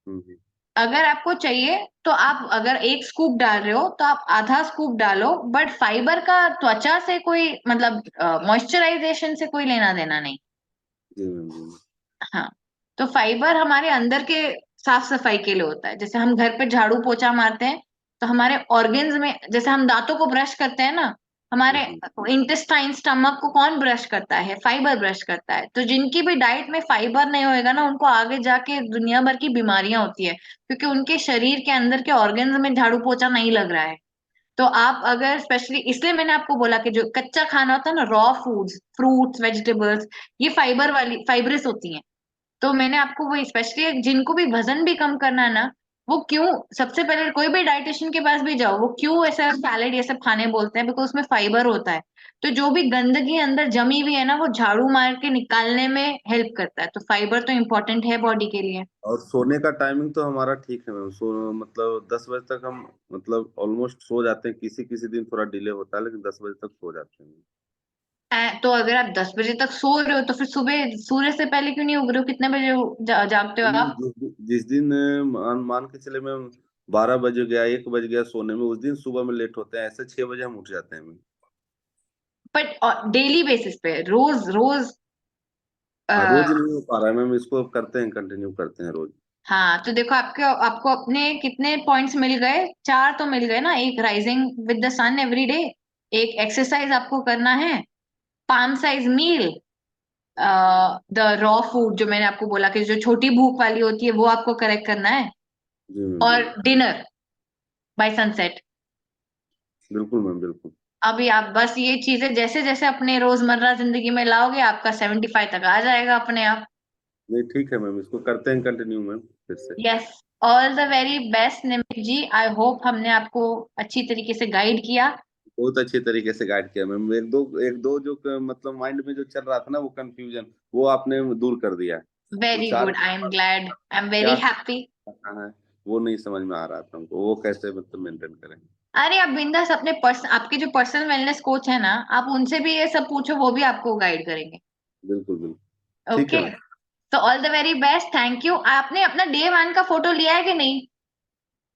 जी। अगर आपको चाहिए तो आप, अगर 1 स्कूप डाल रहे हो तो आप आधा स्कूप डालो, बट फाइबर का त्वचा से कोई मतलब, मॉइस्चराइजेशन से कोई लेना देना नहीं। जी मैम, जी। हाँ, तो फाइबर हमारे अंदर के साफ सफाई के लिए होता है। जैसे हम घर पे झाड़ू पोछा मारते हैं, तो हमारे ऑर्गन्स में, जैसे हम दांतों को ब्रश करते हैं ना, हमारे इंटेस्टाइन, स्टमक को कौन ब्रश करता है? फाइबर ब्रश करता है। तो जिनकी भी डाइट में फाइबर नहीं होएगा ना, उनको आगे जाके दुनिया भर की बीमारियां होती है, क्योंकि उनके शरीर के अंदर के ऑर्गन्स में झाड़ू पोछा नहीं लग रहा है। तो आप अगर स्पेशली, इसलिए मैंने आपको बोला कि जो कच्चा खाना होता है ना, रॉ फूड्स, फ्रूट्स, वेजिटेबल्स, ये फाइबर वाली, फाइब्रस होती हैं। तो मैंने आपको वो स्पेशली, जिनको भी वजन भी कम करना है ना, वो क्यों, सबसे पहले कोई भी डाइटिशियन के पास भी जाओ, वो क्यों ऐसा सैलेड ये सब खाने बोलते हैं, बिकॉज उसमें फाइबर होता है। तो जो भी गंदगी अंदर जमी हुई है ना, वो झाड़ू मार के निकालने में हेल्प करता है। तो फाइबर तो इम्पोर्टेंट है बॉडी के लिए। और सोने का टाइमिंग तो हमारा ठीक है मैम, सो मतलब 10 बजे तक हम मतलब ऑलमोस्ट सो जाते हैं, किसी किसी दिन थोड़ा डिले होता है, लेकिन 10 बजे तक सो जाते हैं। तो अगर आप 10 बजे तक सो रहे हो तो फिर सुबह सूर्य से पहले क्यों नहीं उग रहे हो? कितने बजे जागते हो आप? जिस दिन मान के चले मैम 12 बज गया, 1 बज गया सोने में, उस दिन सुबह में लेट होते हैं, ऐसे 6 बजे हम उठ जाते हैं मैम। बट डेली बेसिस पे, रोज रोज हाँ, रोज नहीं हो पा रहा है मैम, इसको करते हैं, कंटिन्यू करते हैं रोज। हाँ, तो देखो आपके आपको अपने कितने पॉइंट्स मिल गए? 4 तो मिल गए ना। एक rising with the sun every day, एक एक्सरसाइज आपको करना है, palm size meal, the raw food जो मैंने आपको बोला कि जो छोटी भूख वाली होती है वो आपको करेक्ट करना है, जी मैम, और जी डिनर बाय सनसेट। बिल्कुल मैम, बिल्कुल। अभी आप बस ये चीजें जैसे जैसे अपने रोजमर्रा जिंदगी में लाओगे, आपका 75 तक आ जाएगा अपने आप। नहीं ठीक है मैम, इसको करते हैं कंटिन्यू मैम फिर से। Yes, all the very best Nimit ji. I hope हमने आपको अच्छी तरीके से गाइड किया। बहुत अच्छे तरीके से गाइड किया मैम, एक दो जो मतलब माइंड में जो चल रहा था ना, वो कंफ्यूजन, वो आपने दूर कर दिया। वो वेरी चार good, I am glad, I am very क्या हैप्पी। करना है वो नहीं समझ में आ रहा था हमको, वो कैसे मतलब मेंटेन करें। अरे आप बिंदास अपने आपके जो पर्सनल वेलनेस कोच है ना, आप उनसे भी ये सब पूछो, वो भी आपको गाइड करेंगे। बिल्कुल बिल्कुल। ठीक है ओके, मैम। तो all the very best, thank you. आपने अपना डे 1 का फोटो लिया है कि नहीं?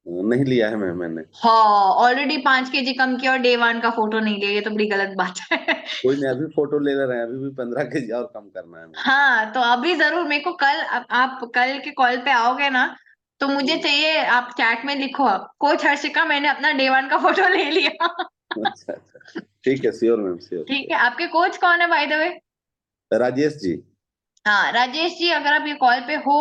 नहीं लिया है मैम मैंने। हाँ, ऑलरेडी 5 kg कम किया और डे 1 का फोटो नहीं लिया, ये तो बड़ी गलत बात है। कोई नहीं, अभी फोटो ले रहे हैं, अभी भी 15 kg और कम करना है मैम। हाँ, तो अभी जरूर मेरे को कल, आप कल के कॉल पे आओगे ना, तो मुझे चाहिए, आप चैट में लिखो, आप कोच हर्षिका मैंने अपना डे 1 का फोटो ले लिया। अच्छा अच्छा, ठीक है, श्योर मैम, श्योर ठीक है, श्योर। आपके कोच कौन है बाय द वे? राजेश जी। हाँ राजेश जी, अगर आप ये कॉल पे हो,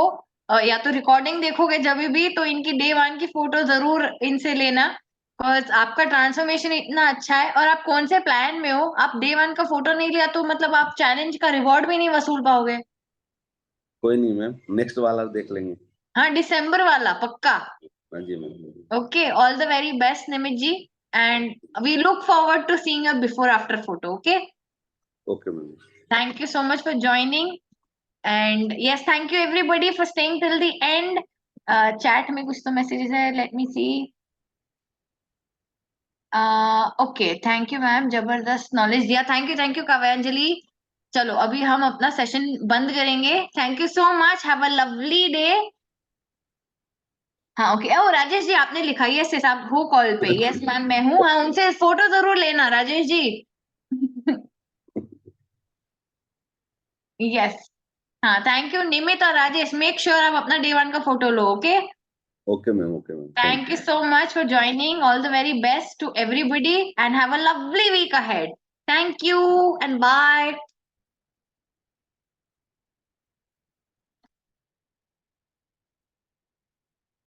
या तो रिकॉर्डिंग देखोगे जब भी, तो इनकी डे 1 की फोटो जरूर इनसे लेना। बिकॉज आपका ट्रांसफॉर्मेशन इतना अच्छा है, और आप कौन से प्लान में हो, आप डे 1 का फोटो नहीं लिया तो मतलब आप चैलेंज का रिवॉर्ड भी नहीं वसूल पाओगे। कोई नहीं मैम, नेक्स्ट वाला देख लेंगे। हाँ, दिसंबर वाला पक्का। हाँ जी ma'am. Okay, all the very best Nimit ji, and we look forward to seeing your before after photo. Okay, okay ma'am. Thank you so much for joining, and yes, thank you everybody for staying till the end. Chat में कुछ तो messages है, let me see. Okay, thank you ma'am, जबरदस्त knowledge दिया, thank you Kavyanjali. चलो अभी हम अपना सेशन बंद करेंगे। Thank you so much, have a lovely day. हाँ ओके, ओ राजेश जी आपने लिखा, यस आप हो कॉल पे? यस मैम मैं हूँ। हाँ, उनसे फोटो जरूर लेना राजेश जी। यस, हाँ, थैंक यू निमित और राजेश, मेक श्योर आप अपना डे 1 का photo low. Okay, okay ma'am, okay ma'am, thank you so much for joining. All the very best to everybody and have a lovely week ahead. Thank you and bye.